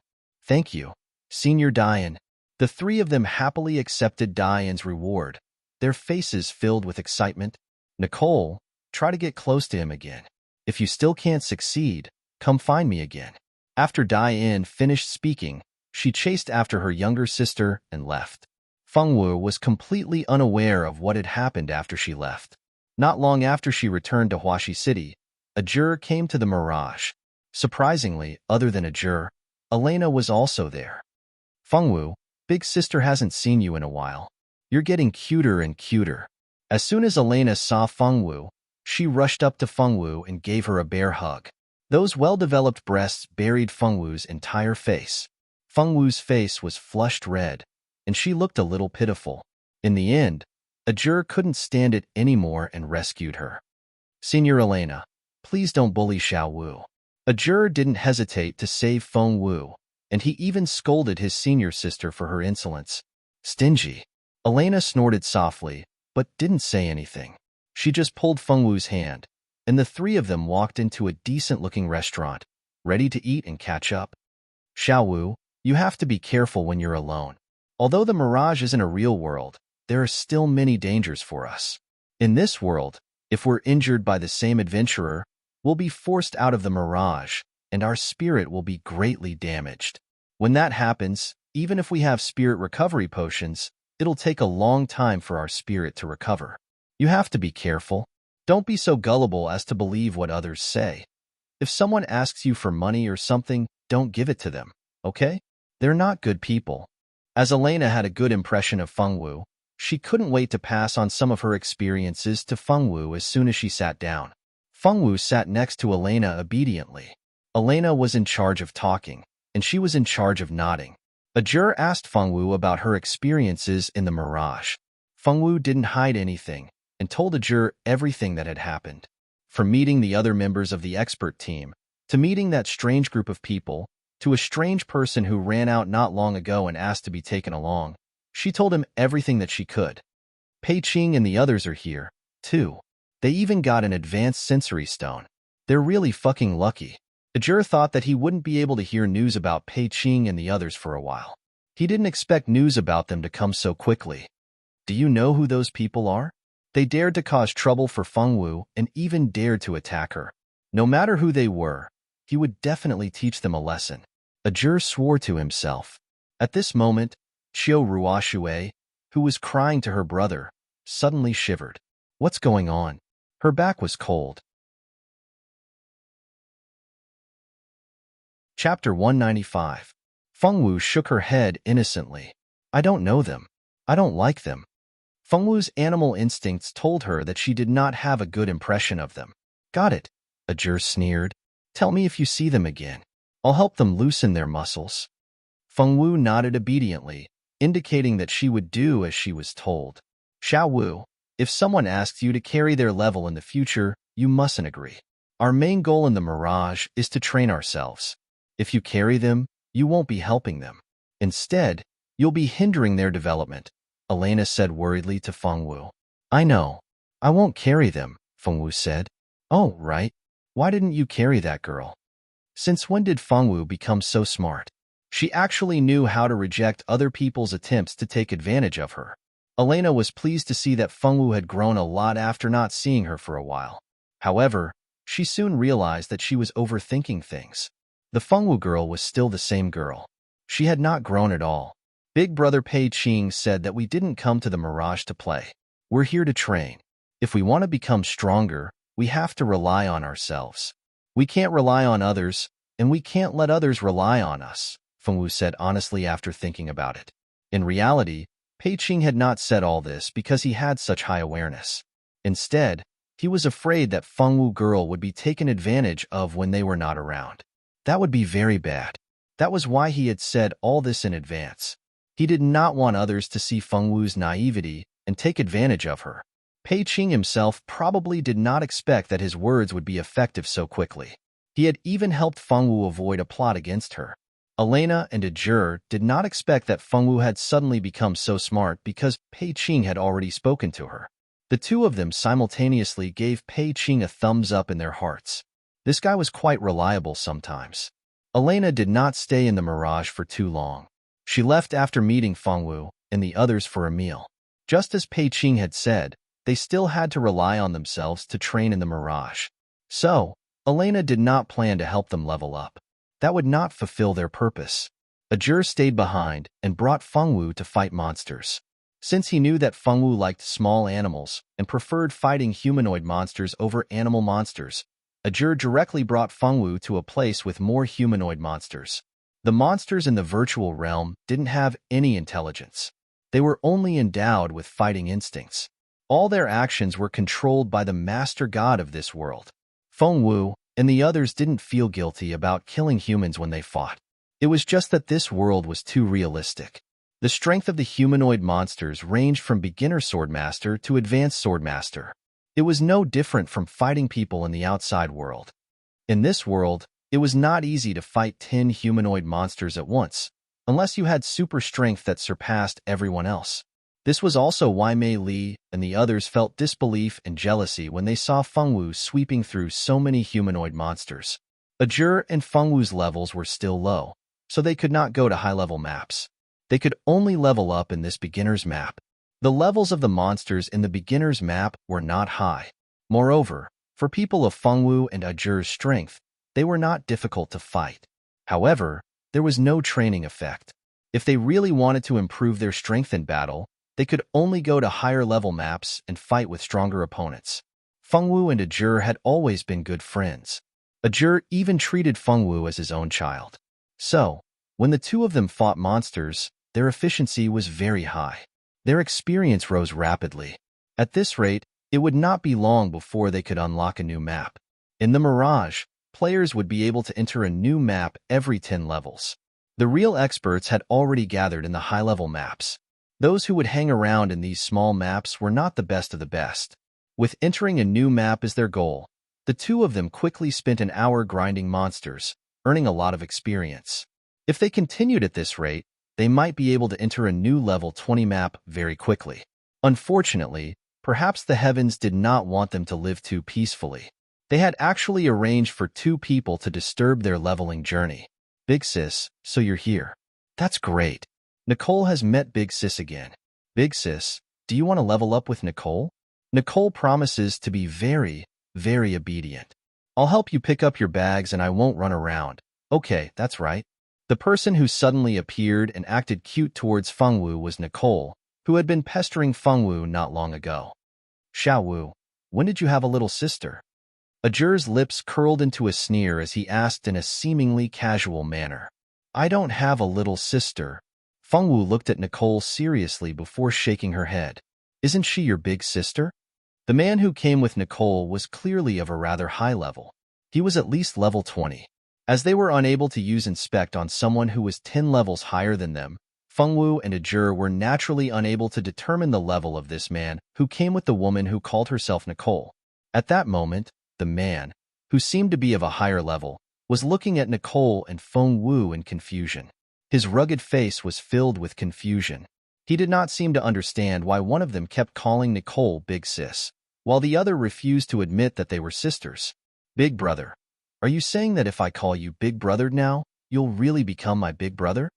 Thank you, Senior Diane. The 3 of them happily accepted Diane's reward, their faces filled with excitement. Nicole, try to get close to him again. If you still can't succeed, come find me again. After Diane finished speaking, she chased after her younger sister and left. Fengwu was completely unaware of what had happened after she left. Not long after she returned to Huaxi City, a juror came to the Mirage. Surprisingly, other than a juror, Elena was also there. Fengwu, big sister hasn't seen you in a while. You're getting cuter and cuter. As soon as Elena saw Fengwu, she rushed up to Fengwu and gave her a bear hug. Those well-developed breasts buried Fengwu's entire face. Fengwu's face was flushed red, and she looked a little pitiful. In the end, a juror couldn't stand it anymore and rescued her. Senior Elena, please don't bully Xiaowu. A juror didn't hesitate to save Fengwu, and he even scolded his senior sister for her insolence. Stingy. Elena snorted softly, but didn't say anything. She just pulled Fengwu's hand, and the 3 of them walked into a decent-looking restaurant, ready to eat and catch up. Xiaowu, you have to be careful when you're alone. Although the Mirage isn't a real world, there are still many dangers for us. In this world, if we're injured by the same adventurer, we'll be forced out of the Mirage, and our spirit will be greatly damaged. When that happens, even if we have spirit recovery potions, it'll take a long time for our spirit to recover. You have to be careful. Don't be so gullible as to believe what others say. If someone asks you for money or something, don't give it to them, okay? They're not good people. As Elena had a good impression of Fengwu, she couldn't wait to pass on some of her experiences to Fengwu as soon as she sat down. Fengwu sat next to Elena obediently. Elena was in charge of talking, and she was in charge of nodding. A juror asked Fengwu about her experiences in the Mirage. Fengwu didn't hide anything and told the juror everything that had happened. From meeting the other members of the expert team, to meeting that strange group of people, to a strange person who ran out not long ago and asked to be taken along, she told him everything that she could. Pei Qing and the others are here, too. They even got an advanced sensory stone. They're really fucking lucky. The juror thought that he wouldn't be able to hear news about Pei Qing and the others for a while. He didn't expect news about them to come so quickly. Do you know who those people are? They dared to cause trouble for Fengwu and even dared to attack her. No matter who they were, he would definitely teach them a lesson. A juror swore to himself. At this moment, Qiu Ruoxue, who was crying to her brother, suddenly shivered. What's going on? Her back was cold. Chapter 195. Fengwu shook her head innocently. I don't know them. I don't like them. Fengwu's animal instincts told her that she did not have a good impression of them. Got it, a juror sneered. Tell me if you see them again. I'll help them loosen their muscles. Feng Wu nodded obediently, indicating that she would do as she was told. Xiao Wu, if someone asks you to carry their level in the future, you mustn't agree. Our main goal in the Mirage is to train ourselves. If you carry them, you won't be helping them. Instead, you'll be hindering their development, Elena said worriedly to Feng Wu. I know. I won't carry them, Feng Wu said. Oh, right. Why didn't you carry that girl? Since when did Feng Wu become so smart? She actually knew how to reject other people's attempts to take advantage of her. Elena was pleased to see that Feng Wu had grown a lot after not seeing her for a while. However, she soon realized that she was overthinking things. The Feng Wu girl was still the same girl. She had not grown at all. Big brother Pei Qing said that we didn't come to the Mirage to play. We're here to train. If we want to become stronger, we have to rely on ourselves. We can't rely on others, and we can't let others rely on us, Feng Wu said honestly after thinking about it. In reality, Pei Qing had not said all this because he had such high awareness. Instead, he was afraid that Feng Wu girl would be taken advantage of when they were not around. That would be very bad. That was why he had said all this in advance. He did not want others to see Feng Wu's naivety and take advantage of her. Pei Qing himself probably did not expect that his words would be effective so quickly. He had even helped Feng Wu avoid a plot against her. Elena and Ajur did not expect that Feng Wu had suddenly become so smart because Pei Qing had already spoken to her. The two of them simultaneously gave Pei Qing a thumbs up in their hearts. This guy was quite reliable sometimes. Elena did not stay in the Mirage for too long. She left after meeting Feng Wu and the others for a meal. Just as Pei Qing had said, they still had to rely on themselves to train in the Mirage. So, Elena did not plan to help them level up. That would not fulfill their purpose. Ajur stayed behind and brought Feng Wu to fight monsters. Since he knew that Feng Wu liked small animals and preferred fighting humanoid monsters over animal monsters, Ajur directly brought Feng Wu to a place with more humanoid monsters. The monsters in the virtual realm didn't have any intelligence. They were only endowed with fighting instincts. All their actions were controlled by the master god of this world. Feng Wu and the others didn't feel guilty about killing humans when they fought. It was just that this world was too realistic. The strength of the humanoid monsters ranged from beginner swordmaster to advanced swordmaster. It was no different from fighting people in the outside world. In this world, it was not easy to fight 10 humanoid monsters at once, unless you had super strength that surpassed everyone else. This was also why Mei Li and the others felt disbelief and jealousy when they saw Feng Wu sweeping through so many humanoid monsters. Ajur and Feng Wu's levels were still low, so they could not go to high-level maps. They could only level up in this beginner's map. The levels of the monsters in the beginner's map were not high. Moreover, for people of Feng Wu and Ajur's strength, they were not difficult to fight. However, there was no training effect. If they really wanted to improve their strength in battle, they could only go to higher-level maps and fight with stronger opponents. Feng Wu and Ajur had always been good friends. Ajur even treated Feng Wu as his own child. So, when the two of them fought monsters, their efficiency was very high. Their experience rose rapidly. At this rate, it would not be long before they could unlock a new map. In the Mirage, players would be able to enter a new map every 10 levels. The real experts had already gathered in the high-level maps. Those who would hang around in these small maps were not the best of the best. With entering a new map as their goal, the two of them quickly spent an hour grinding monsters, earning a lot of experience. If they continued at this rate, they might be able to enter a new level 20 map very quickly. Unfortunately, perhaps the heavens did not want them to live too peacefully. They had actually arranged for 2 people to disturb their leveling journey. Big Sis, so you're here. That's great. Nicole has met Big Sis again. Big Sis, do you want to level up with Nicole? Nicole promises to be very, very obedient. I'll help you pick up your bags and I won't run around. Okay, that's right. The person who suddenly appeared and acted cute towards Feng Wu was Nicole, who had been pestering Feng Wu not long ago. Xiao Wu, when did you have a little sister? Ajur's lips curled into a sneer as he asked in a seemingly casual manner. I don't have a little sister. Feng Wu looked at Nicole seriously before shaking her head. Isn't she your big sister? The man who came with Nicole was clearly of a rather high level. He was at least level 20. As they were unable to use inspect on someone who was 10 levels higher than them, Fengwu and Ajur were naturally unable to determine the level of this man who came with the woman who called herself Nicole. At that moment, the man, who seemed to be of a higher level, was looking at Nicole and Fengwu in confusion. His rugged face was filled with confusion. He did not seem to understand why one of them kept calling Nicole Big Sis, while the other refused to admit that they were sisters. Big brother. Are you saying that if I call you Big Brother now, you'll really become my big brother?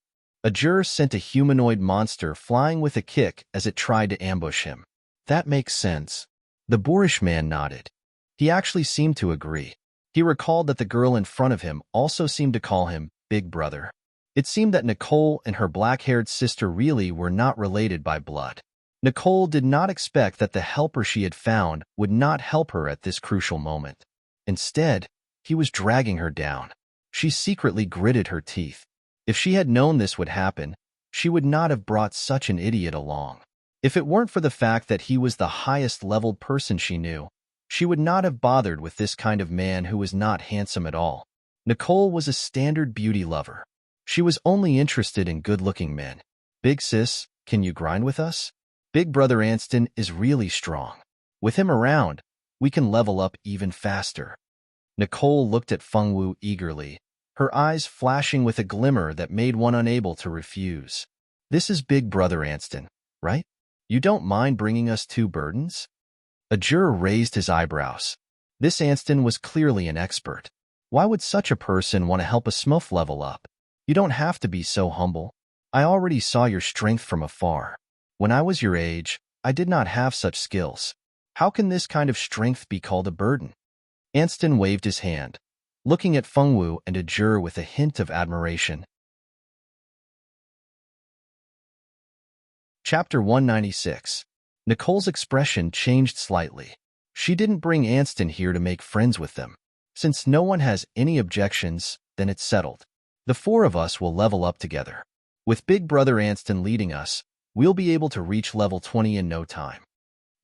Ajur sent a humanoid monster flying with a kick as it tried to ambush him. That makes sense. The boorish man nodded. He actually seemed to agree. He recalled that the girl in front of him also seemed to call him Big Brother. It seemed that Nicole and her black-haired sister really were not related by blood. Nicole did not expect that the helper she had found would not help her at this crucial moment. Instead, he was dragging her down. She secretly gritted her teeth. If she had known this would happen, she would not have brought such an idiot along. If it weren't for the fact that he was the highest-leveled person she knew, she would not have bothered with this kind of man who was not handsome at all. Nicole was a standard beauty lover. She was only interested in good-looking men. Big sis, can you grind with us? Big brother Anston is really strong. With him around, we can level up even faster. Nicole looked at Fengwu eagerly, her eyes flashing with a glimmer that made one unable to refuse. This is Big Brother Anston, right? You don't mind bringing us 2 burdens? Ajur raised his eyebrows. This Anston was clearly an expert. Why would such a person want to help a smurf level up? You don't have to be so humble. I already saw your strength from afar. When I was your age, I did not have such skills. How can this kind of strength be called a burden? Anston waved his hand, looking at Fengwu and Ajur with a hint of admiration. Chapter 196. Nicole's expression changed slightly. She didn't bring Anston here to make friends with them. Since no one has any objections, then it's settled. The 4 of us will level up together. With Big Brother Anston leading us, we'll be able to reach level 20 in no time.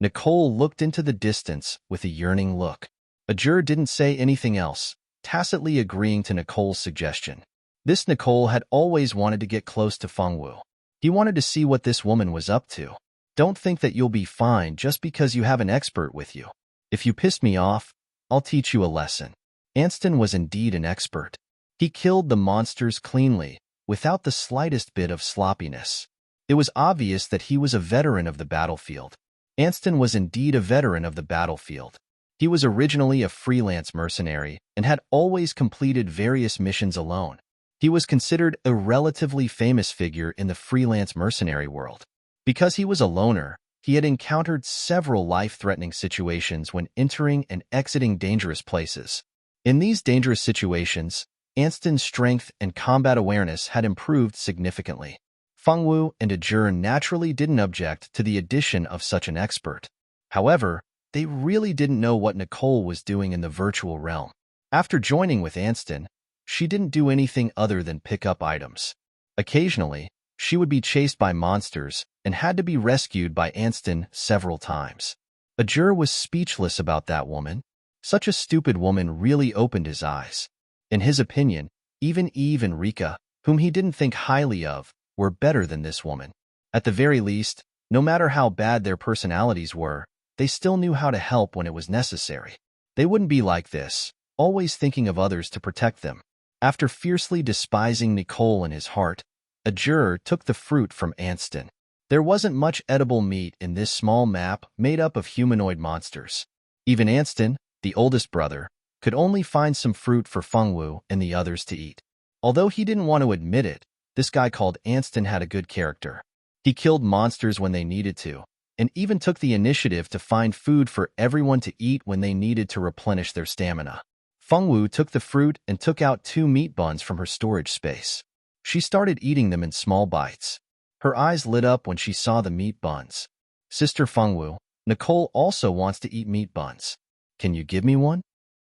Nicole looked into the distance with a yearning look. Ajur didn't say anything else, tacitly agreeing to Nicole's suggestion. This Nicole had always wanted to get close to Fengwu. He wanted to see what this woman was up to. Don't think that you'll be fine just because you have an expert with you. If you piss me off, I'll teach you a lesson. Anston was indeed an expert. He killed the monsters cleanly, without the slightest bit of sloppiness. It was obvious that he was a veteran of the battlefield. Anston was indeed a veteran of the battlefield. He was originally a freelance mercenary and had always completed various missions alone. He was considered a relatively famous figure in the freelance mercenary world. Because he was a loner, he had encountered several life-threatening situations when entering and exiting dangerous places. In these dangerous situations, Anston's strength and combat awareness had improved significantly. Fengwu and Ajur naturally didn't object to the addition of such an expert. However, they really didn't know what Nicole was doing in the virtual realm. After joining with Anston, she didn't do anything other than pick up items. Occasionally, she would be chased by monsters and had to be rescued by Anston several times. Ajur was speechless about that woman. Such a stupid woman really opened his eyes. In his opinion, even Eve and Rika, whom he didn't think highly of, were better than this woman. At the very least, no matter how bad their personalities were, they still knew how to help when it was necessary. They wouldn't be like this, always thinking of others to protect them. After fiercely despising Nicole in his heart, Ajur took the fruit from Anston. There wasn't much edible meat in this small map made up of humanoid monsters. Even Anston, the oldest brother, could only find some fruit for Fengwu and the others to eat. Although he didn't want to admit it, this guy called Anston had a good character. He killed monsters when they needed to, and even took the initiative to find food for everyone to eat when they needed to replenish their stamina. Fengwu took the fruit and took out 2 meat buns from her storage space. She started eating them in small bites. Her eyes lit up when she saw the meat buns. Sister Fengwu, Nicole also wants to eat meat buns. Can you give me one?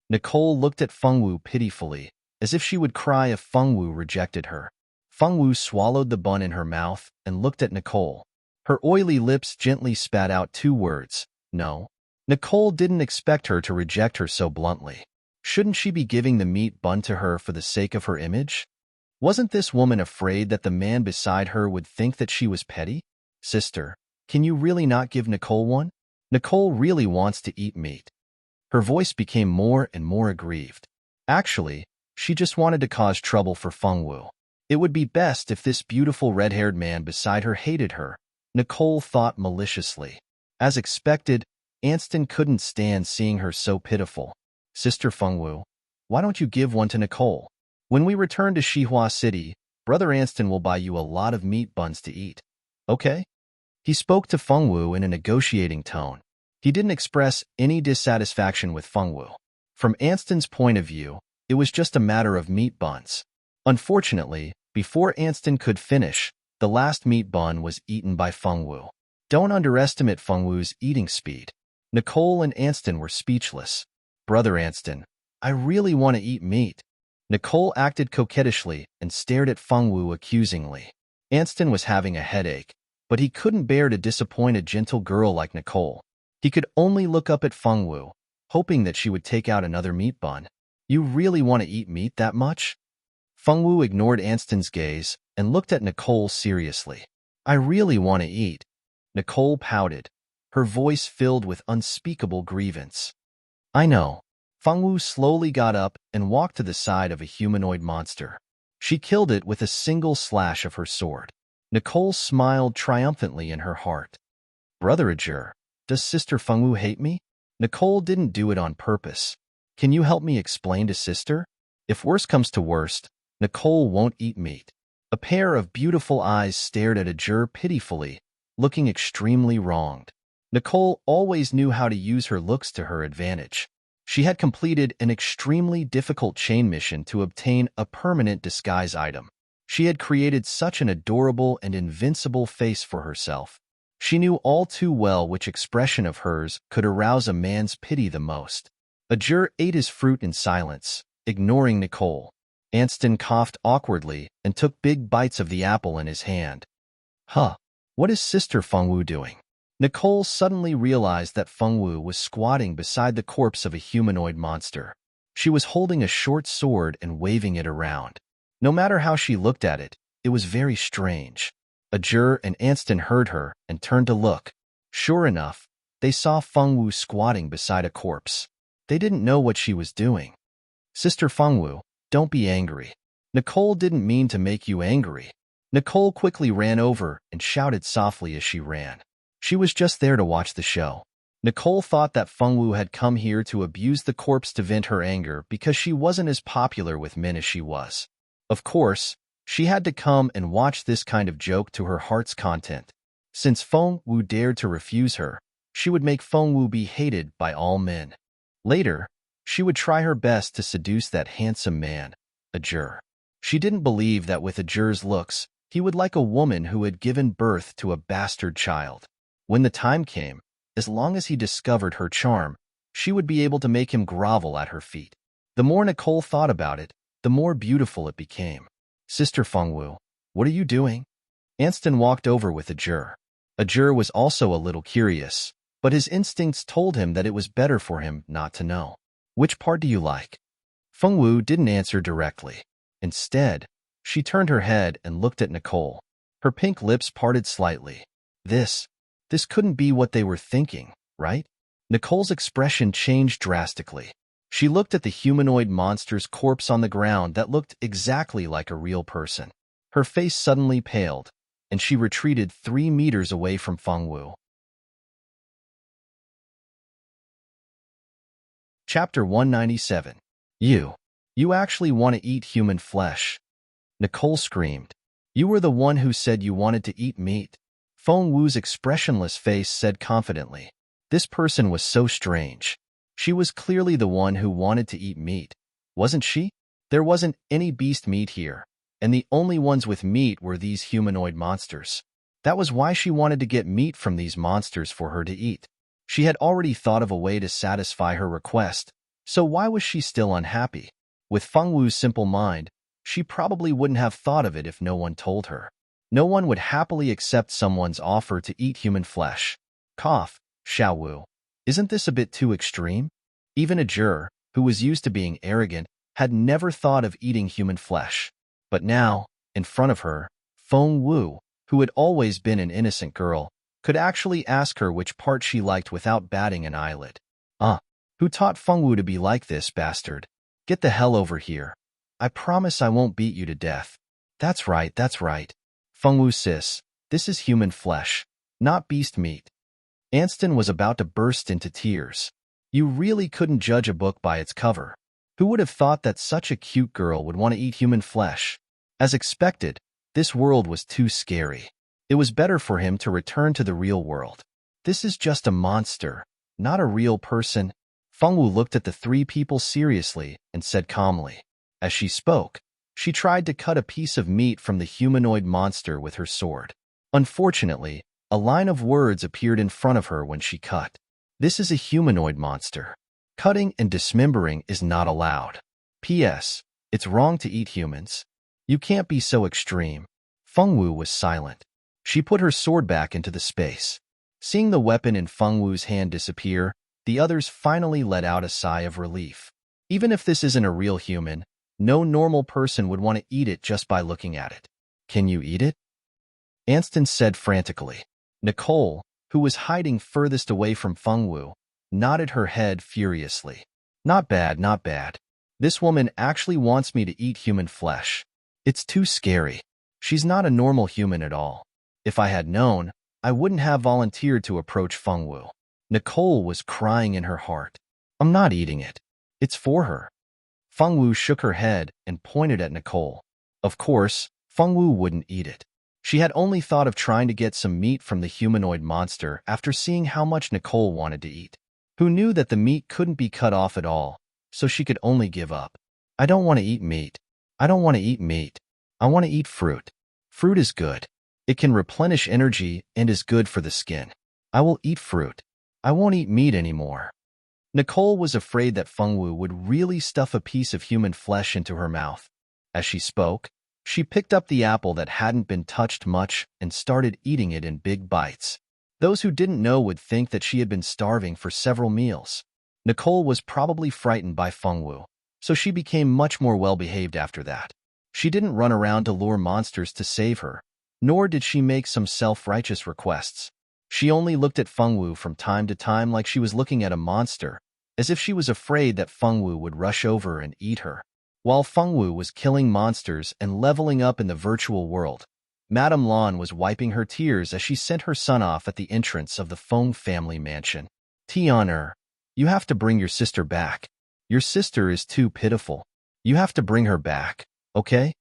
Nicole looked at Fengwu pitifully, as if she would cry if Fengwu rejected her. Fengwu swallowed the bun in her mouth and looked at Nicole. Her oily lips gently spat out 2 words, no. Nicole didn't expect her to reject her so bluntly. Shouldn't she be giving the meat bun to her for the sake of her image? Wasn't this woman afraid that the man beside her would think that she was petty? Sister, can you really not give Nicole one? Nicole really wants to eat meat. Her voice became more and more aggrieved. Actually, she just wanted to cause trouble for Fengwu. It would be best if this beautiful red-haired man beside her hated her, Nicole thought maliciously. As expected, Anston couldn't stand seeing her so pitiful. Sister Fengwu, why don't you give one to Nicole? When we return to Shihua City, Brother Anston will buy you a lot of meat buns to eat. Okay? He spoke to Fengwu in a negotiating tone. He didn't express any dissatisfaction with Fengwu. From Anston's point of view, it was just a matter of meat buns. Unfortunately, before Anston could finish, the last meat bun was eaten by Fengwu. Don't underestimate Fengwu's eating speed. Nicole and Anston were speechless. Brother Anston, I really want to eat meat. Nicole acted coquettishly and stared at Fengwu accusingly. Anston was having a headache, but he couldn't bear to disappoint a gentle girl like Nicole. He could only look up at Fengwu, hoping that she would take out another meat bun. You really want to eat meat that much? Fengwu ignored Anston's gaze and looked at Nicole seriously. I really want to eat. Nicole pouted, her voice filled with unspeakable grievance. I know. Fengwu slowly got up and walked to the side of a humanoid monster. She killed it with a single slash of her sword. Nicole smiled triumphantly in her heart. Brother Ajur, does Sister Fengwu hate me? Nicole didn't do it on purpose. Can you help me explain to Sister? If worse comes to worst, Nicole won't eat meat. A pair of beautiful eyes stared at Ajur pitifully, looking extremely wronged. Nicole always knew how to use her looks to her advantage. She had completed an extremely difficult chain mission to obtain a permanent disguise item. She had created such an adorable and invincible face for herself. She knew all too well which expression of hers could arouse a man's pity the most. Ajur ate his fruit in silence, ignoring Nicole. Anston coughed awkwardly and took big bites of the apple in his hand. Huh, what is Sister Fengwu doing? Nicole suddenly realized that Fengwu was squatting beside the corpse of a humanoid monster. She was holding a short sword and waving it around. No matter how she looked at it, it was very strange. Ajur and Anston heard her and turned to look. Sure enough, they saw Fengwu squatting beside a corpse. They didn't know what she was doing. Sister Fengwu, don't be angry. Nicole didn't mean to make you angry. Nicole quickly ran over and shouted softly as she ran. She was just there to watch the show. Nicole thought that Fengwu had come here to abuse the corpse to vent her anger because she wasn't as popular with men as she was. Of course, she had to come and watch this kind of joke to her heart's content. Since Fengwu dared to refuse her, she would make Fengwu be hated by all men. Later, she would try her best to seduce that handsome man, Ajur. She didn't believe that with Ajur's looks, he would like a woman who had given birth to a bastard child. When the time came, as long as he discovered her charm, she would be able to make him grovel at her feet. The more Nicole thought about it, the more beautiful it became. Sister Fengwu, what are you doing? Anston walked over with Ajur. Ajur was also a little curious, but his instincts told him that it was better for him not to know. Which part do you like? Fengwu didn't answer directly. Instead, she turned her head and looked at Nicole. Her pink lips parted slightly. This couldn't be what they were thinking, right? Nicole's expression changed drastically. She looked at the humanoid monster's corpse on the ground that looked exactly like a real person. Her face suddenly paled, and she retreated 3 meters away from Fengwu. Chapter 197. You actually want to eat human flesh? Nicole screamed. You were the one who said you wanted to eat meat. Fengwu's expressionless face said confidently. This person was so strange. She was clearly the one who wanted to eat meat, wasn't she? There wasn't any beast meat here, and the only ones with meat were these humanoid monsters. That was why she wanted to get meat from these monsters for her to eat. She had already thought of a way to satisfy her request, so why was she still unhappy? With Fengwu's simple mind, she probably wouldn't have thought of it if no one told her. No one would happily accept someone's offer to eat human flesh. Cough, Xiaowu. Isn't this a bit too extreme? Even Ajur, who was used to being arrogant, had never thought of eating human flesh. But now, in front of her, Feng Wu, who had always been an innocent girl, could actually ask her which part she liked without batting an eyelid. Who taught Feng Wu to be like this, bastard? Get the hell over here. I promise I won't beat you to death. That's right, that's right. Feng Wu sis, this is human flesh, not beast meat. Anston was about to burst into tears. You really couldn't judge a book by its cover. Who would have thought that such a cute girl would want to eat human flesh? As expected, this world was too scary. It was better for him to return to the real world. This is just a monster, not a real person. Feng Wu looked at the three people seriously and said calmly. As she spoke, she tried to cut a piece of meat from the humanoid monster with her sword. Unfortunately, a line of words appeared in front of her when she cut. This is a humanoid monster. Cutting and dismembering is not allowed. P.S. It's wrong to eat humans. You can't be so extreme. Feng Wu was silent. She put her sword back into the space. Seeing the weapon in Feng Wu's hand disappear, the others finally let out a sigh of relief. Even if this isn't a real human, no normal person would want to eat it just by looking at it. Can you eat it? Anston said frantically. Nicole, who was hiding furthest away from Feng Wu, nodded her head furiously. Not bad, not bad. This woman actually wants me to eat human flesh. It's too scary. She's not a normal human at all. If I had known, I wouldn't have volunteered to approach Feng Wu. Nicole was crying in her heart. I'm not eating it. It's for her. Feng Wu shook her head and pointed at Nicole. Of course, Feng Wu wouldn't eat it. She had only thought of trying to get some meat from the humanoid monster after seeing how much Nicole wanted to eat. Who knew that the meat couldn't be cut off at all, so she could only give up. I don't want to eat meat. I don't want to eat meat. I want to eat fruit. Fruit is good. It can replenish energy and is good for the skin. I will eat fruit. I won't eat meat anymore. Nicole was afraid that Feng Wu would really stuff a piece of human flesh into her mouth. As she spoke, she picked up the apple that hadn't been touched much and started eating it in big bites. Those who didn't know would think that she had been starving for several meals. Nicole was probably frightened by Feng Wu, so she became much more well-behaved after that. She didn't run around to lure monsters to save her, nor did she make some self-righteous requests. She only looked at Feng Wu from time to time like she was looking at a monster, as if she was afraid that Feng Wu would rush over and eat her. While Feng Wu was killing monsters and leveling up in the virtual world, Madame Lan was wiping her tears as she sent her son off at the entrance of the Feng family mansion. Tian'er, you have to bring your sister back. Your sister is too pitiful. You have to bring her back, okay?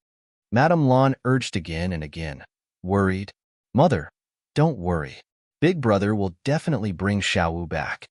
Madame Lan urged again and again, worried. Mother, don't worry. Big brother will definitely bring Xiaowu back.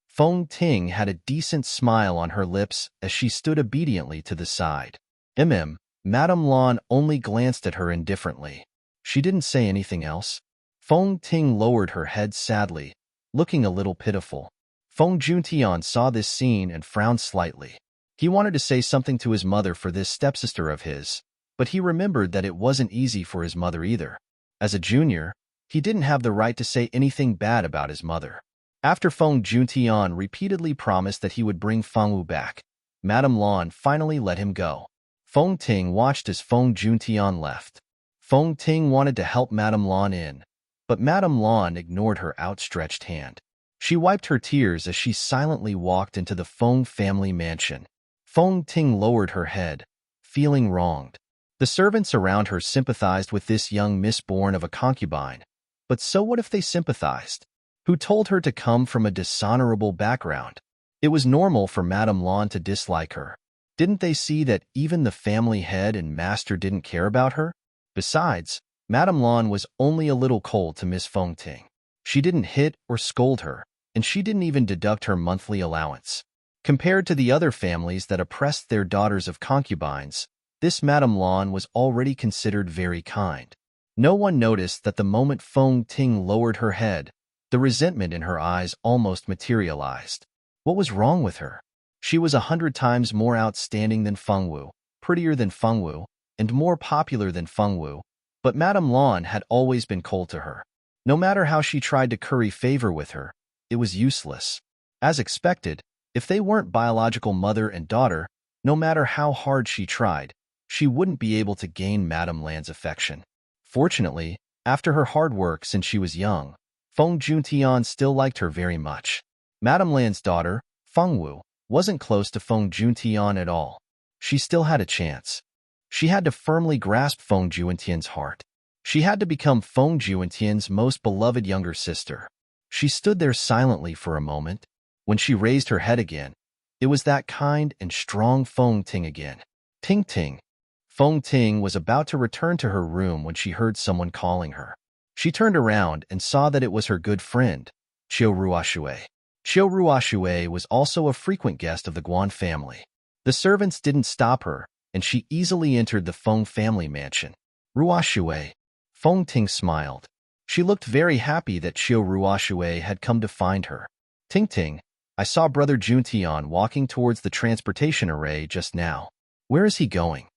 Feng Ting had a decent smile on her lips as she stood obediently to the side. Madame Lan only glanced at her indifferently. She didn't say anything else. Feng Ting lowered her head sadly, looking a little pitiful. Feng Juntian saw this scene and frowned slightly. He wanted to say something to his mother for this stepsister of his, but he remembered that it wasn't easy for his mother either. As a junior, he didn't have the right to say anything bad about his mother. After Feng Juntian repeatedly promised that he would bring Feng Wu back, Madame Lan finally let him go. Feng Ting watched as Feng Juntian left. Feng Ting wanted to help Madame Lan in, but Madame Lan ignored her outstretched hand. She wiped her tears as she silently walked into the Feng family mansion. Feng Ting lowered her head, feeling wronged. The servants around her sympathized with this young miss born of a concubine. But so what if they sympathized? Who told her to come from a dishonorable background? It was normal for Madame Lan to dislike her. Didn't they see that even the family head and master didn't care about her? Besides, Madame Lan was only a little cold to Miss Feng Ting. She didn't hit or scold her, and she didn't even deduct her monthly allowance. Compared to the other families that oppressed their daughters of concubines, this Madame Lan was already considered very kind. No one noticed that the moment Feng Ting lowered her head, the resentment in her eyes almost materialized. What was wrong with her? She was 100 times more outstanding than Feng Wu, prettier than Feng Wu, and more popular than Feng Wu, but Madame Lan had always been cold to her. No matter how she tried to curry favor with her, it was useless. As expected, If they weren't biological mother and daughter, no matter how hard she tried, she wouldn't be able to gain Madame Lan's affection. Fortunately, after her hard work since she was young, Feng Juntian still liked her very much. Madame Lan's daughter, Feng Wu, wasn't close to Feng Juntian at all. She still had a chance. She had to firmly grasp Feng Juntian's heart. She had to become Feng Juntian's most beloved younger sister. She stood there silently for a moment. When she raised her head again, it was that kind and strong Feng Ting again. Ting Ting. Feng Ting was about to return to her room when she heard someone calling her. She turned around and saw that it was her good friend, Qiu Ruoshui. Qiu Ruoshui was also a frequent guest of the Guan family. The servants didn't stop her, and she easily entered the Feng family mansion. Ruoshui. Feng Ting smiled. She looked very happy that Qiu Ruoshui had come to find her. Ting Ting, I saw Brother Juntian walking towards the transportation array just now. Where is he going?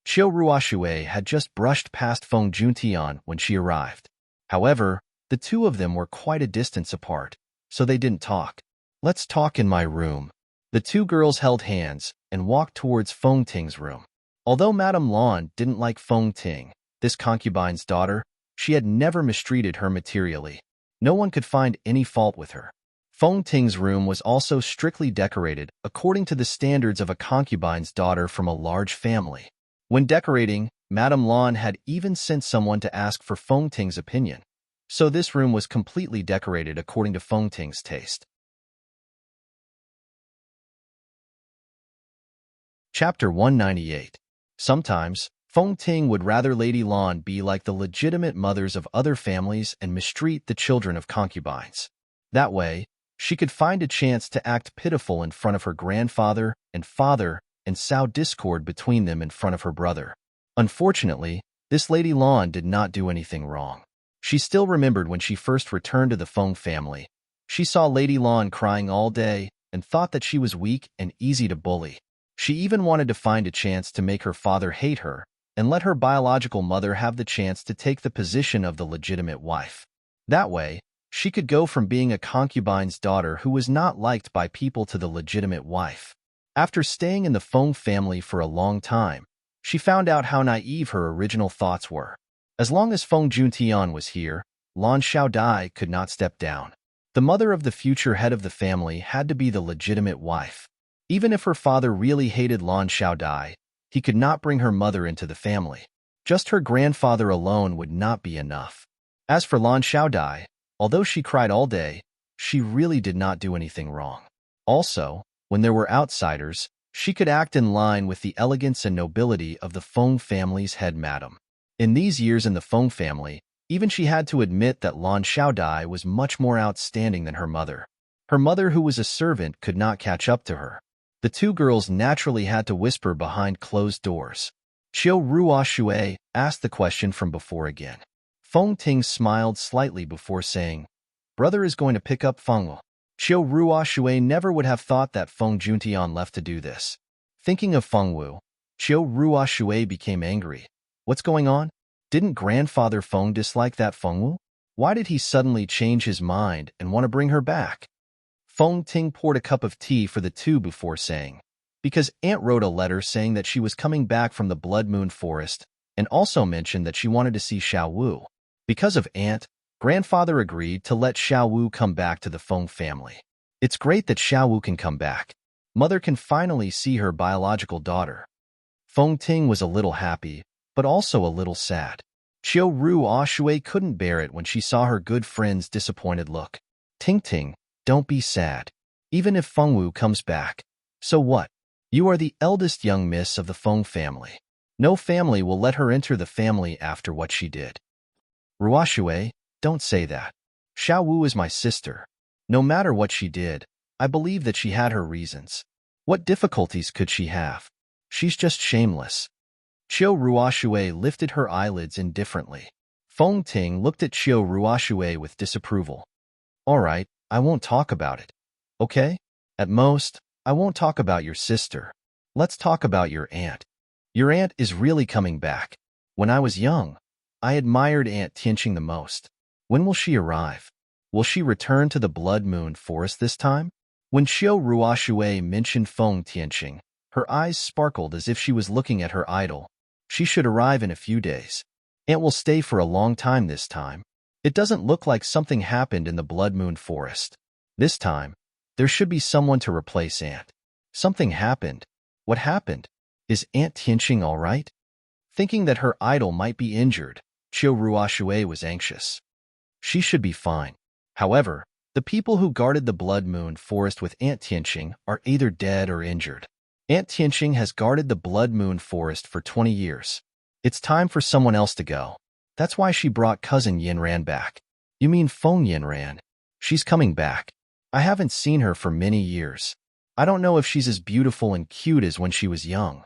Qiu Ruoshui had just brushed past Feng Juntian when she arrived. However, the two of them were quite a distance apart, so they didn't talk. Let's talk in my room. The two girls held hands and walked towards Feng Ting's room. Although Madame Lan didn't like Feng Ting, this concubine's daughter, she had never mistreated her materially. No one could find any fault with her. Feng Ting's room was also strictly decorated according to the standards of a concubine's daughter from a large family. When decorating, Madame Lan had even sent someone to ask for Feng Ting's opinion, so this room was completely decorated according to Feng Ting's taste. Chapter 198. Sometimes, Feng Ting would rather Lady Lan be like the legitimate mothers of other families and mistreat the children of concubines. That way, she could find a chance to act pitiful in front of her grandfather and father and sow discord between them in front of her brother. Unfortunately, this Lady Lan did not do anything wrong. She still remembered when she first returned to the Feng family. She saw Lady Lan crying all day and thought that she was weak and easy to bully. She even wanted to find a chance to make her father hate her and let her biological mother have the chance to take the position of the legitimate wife. That way, she could go from being a concubine's daughter who was not liked by people to the legitimate wife. After staying in the Feng family for a long time, she found out how naive her original thoughts were. As long as Feng Juntian was here, Lan Xiaodai could not step down. The mother of the future head of the family had to be the legitimate wife. Even if her father really hated Lan Xiaodai, he could not bring her mother into the family. Just her grandfather alone would not be enough. As for Lan Xiaodai, although she cried all day, she really did not do anything wrong. Also, when there were outsiders, she could act in line with the elegance and nobility of the Feng family's head madam. In these years in the Feng family, even she had to admit that Lan Xiaodai was much more outstanding than her mother. Her mother, who was a servant, could not catch up to her. The two girls naturally had to whisper behind closed doors. Qiu Ruoshui asked the question from before again. Feng Ting smiled slightly before saying, Brother is going to pick up Feng Wu. Qiu Ruoshui never would have thought that Feng Juntian left to do this. Thinking of Feng Wu, Qiu Ruoshui became angry. What's going on? Didn't grandfather Feng dislike that Feng Wu? Why did he suddenly change his mind and want to bring her back? Feng Ting poured a cup of tea for the two before saying, because Aunt wrote a letter saying that she was coming back from the Blood Moon Forest and also mentioned that she wanted to see Xiao Wu. Because of Aunt, grandfather agreed to let Xiao Wu come back to the Feng family. It's great that Xiao Wu can come back. Mother can finally see her biological daughter. Feng Ting was a little happy, but also a little sad. Qiu Ruoshui couldn't bear it when she saw her good friend's disappointed look. Ting Ting, don't be sad. Even if Feng Wu comes back, so what? You are the eldest young miss of the Feng family. No family will let her enter the family after what she did. Ruoshui, don't say that. Xiao Wu is my sister. No matter what she did, I believe that she had her reasons. What difficulties could she have? She's just shameless. Qiu Ruoshui lifted her eyelids indifferently. Feng Ting looked at Qiu Ruoshui with disapproval. All right, I won't talk about it. Okay? At most, I won't talk about your sister. Let's talk about your aunt. Your aunt is really coming back. When I was young, I admired Aunt Tianqing the most. When will she arrive? Will she return to the Blood Moon Forest this time? When Xiao Ruoshui mentioned Feng Tianqing, her eyes sparkled as if she was looking at her idol. She should arrive in a few days. Aunt will stay for a long time this time. It doesn't look like something happened in the Blood Moon Forest. This time, there should be someone to replace Aunt. Something happened. What happened? Is Aunt Tianqing all right? Thinking that her idol might be injured, Qiu Ruoshui was anxious. She should be fine. However, the people who guarded the Blood Moon Forest with Aunt Tianqing are either dead or injured. Aunt Tianqing has guarded the Blood Moon Forest for 20 years. It's time for someone else to go. That's why she brought cousin Yinran back. You mean Feng Yinran? She's coming back. I haven't seen her for many years. I don't know if she's as beautiful and cute as when she was young.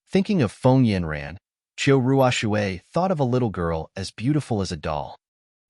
Thinking of Feng Yinran, Qiu Ruoshui thought of a little girl as beautiful as a doll.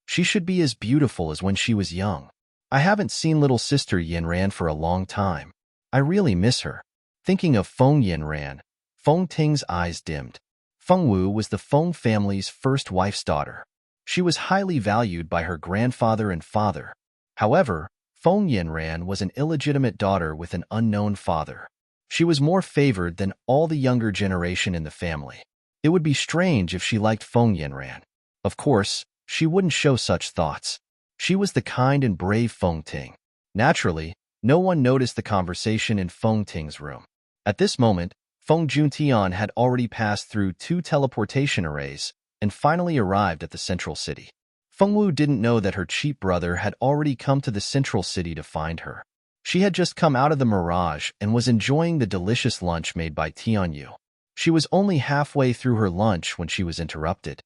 She should be as beautiful as when she was young. I haven't seen little sister Yinran for a long time. I really miss her. Thinking of Feng Yinran, Feng Ting's eyes dimmed. Feng Wu was the Feng family's first wife's daughter. She was highly valued by her grandfather and father. However, Feng Yinran was an illegitimate daughter with an unknown father. She was more favored than all the younger generation in the family. It would be strange if she liked Feng Yinran. Of course, she wouldn't show such thoughts. She was the kind and brave Feng Ting. Naturally, no one noticed the conversation in Feng Ting's room. At this moment, Feng Juntian had already passed through 2 teleportation arrays and finally arrived at the central city. Feng Wu didn't know that her cheap brother had already come to the central city to find her. She had just come out of the mirage and was enjoying the delicious lunch made by Tianyu. She was only halfway through her lunch when she was interrupted.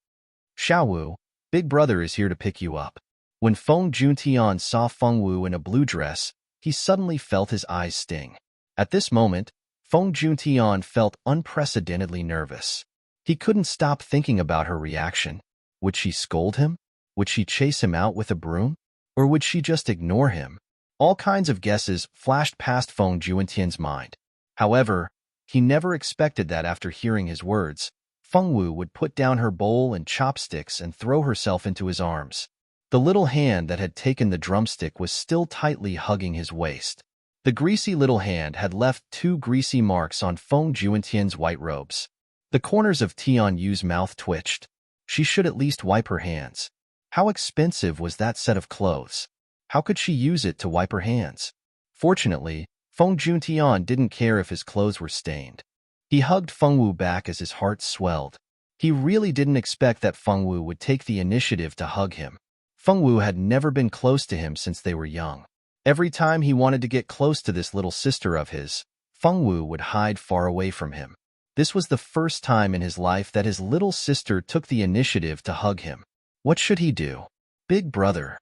Xiao Wu, Big Brother is here to pick you up. When Feng Juntian saw Feng Wu in a blue dress, he suddenly felt his eyes sting. At this moment, Feng Juntian felt unprecedentedly nervous. He couldn't stop thinking about her reaction. Would she scold him? Would she chase him out with a broom? Or would she just ignore him? All kinds of guesses flashed past Feng Juntian's mind. However, he never expected that after hearing his words, Feng Wu would put down her bowl and chopsticks and throw herself into his arms. The little hand that had taken the drumstick was still tightly hugging his waist. The greasy little hand had left 2 greasy marks on Feng Juntian's white robes. The corners of Tianyu's mouth twitched. She should at least wipe her hands. How expensive was that set of clothes? How could she use it to wipe her hands? Fortunately, Feng Juntian didn't care if his clothes were stained. He hugged Feng Wu back as his heart swelled. He really didn't expect that Feng Wu would take the initiative to hug him. Feng Wu had never been close to him since they were young. Every time he wanted to get close to this little sister of his, Feng Wu would hide far away from him. This was the first time in his life that his little sister took the initiative to hug him. What should he do? Big Brother.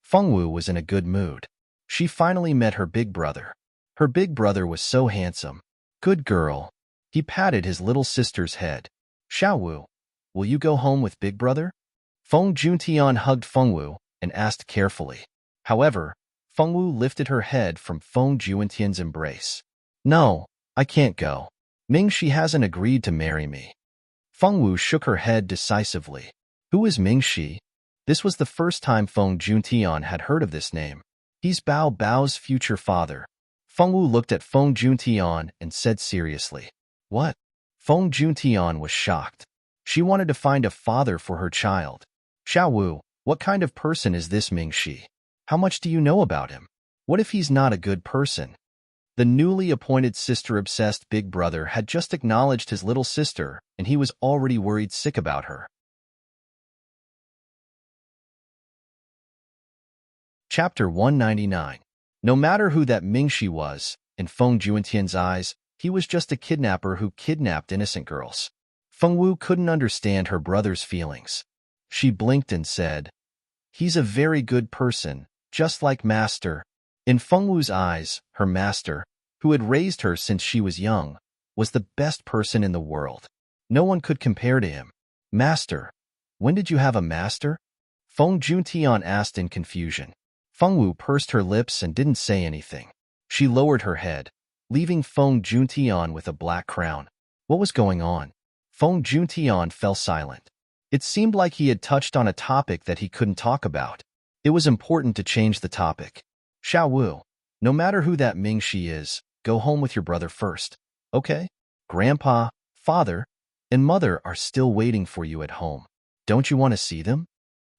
Feng Wu was in a good mood. She finally met her big brother. Her big brother was so handsome. Good girl. He patted his little sister's head. Xiao Wu, will you go home with Big Brother? Feng Juntian hugged Feng Wu and asked carefully. However, Feng Wu lifted her head from Feng Juntian's embrace. No, I can't go. Mingxi hasn't agreed to marry me. Feng Wu shook her head decisively. Who is Mingxi? This was the first time Feng Juntian had heard of this name. He's Bao Bao's future father. Feng Wu looked at Feng Juntian and said seriously. What? Feng Juntian was shocked. She wanted to find a father for her child. Xiao Wu, what kind of person is this Mingxi? How much do you know about him? What if he's not a good person? The newly appointed sister-obsessed big brother had just acknowledged his little sister, and he was already worried sick about her. Chapter 199. No matter who that Mingxi was, in Feng Juntian's eyes, he was just a kidnapper who kidnapped innocent girls. Feng Wu couldn't understand her brother's feelings. She blinked and said, He's a very good person, just like Master. In Feng Wu's eyes, her master, who had raised her since she was young, was the best person in the world. No one could compare to him. Master? When did you have a master? Feng Juntian asked in confusion. Feng Wu pursed her lips and didn't say anything. She lowered her head, leaving Feng Juntian with a black crown. What was going on? Feng Juntian fell silent. It seemed like he had touched on a topic that he couldn't talk about. It was important to change the topic. Xiao Wu, No matter who that Ming-Shi is, go home with your brother first, okay? Grandpa, father, and mother are still waiting for you at home. Don't you want to see them?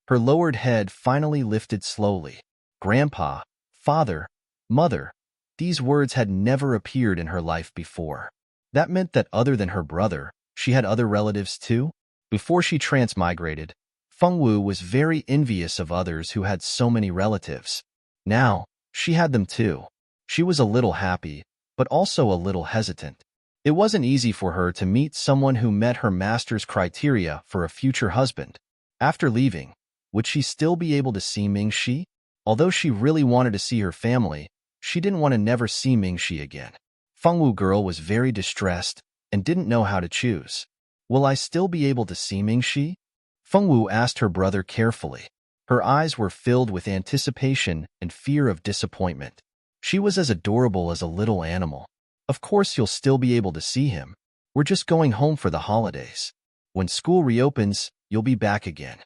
Her lowered head finally lifted slowly. Grandpa, father, mother. These words had never appeared in her life before. That meant that other than her brother, she had other relatives too? Before she transmigrated, Feng Wu was very envious of others who had so many relatives. Now, she had them too. She was a little happy, but also a little hesitant. It wasn't easy for her to meet someone who met her master's criteria for a future husband. After leaving, would she still be able to see Ming-Shi? Although she really wanted to see her family, she didn't want to never see Ming-Shi again. Feng Wu girl was very distressed and didn't know how to choose. Will I still be able to see Ming-Shi? Feng Wu asked her brother carefully. Her eyes were filled with anticipation and fear of disappointment. She was as adorable as a little animal. Of course you'll still be able to see him. We're just going home for the holidays. When school reopens, you'll be back again.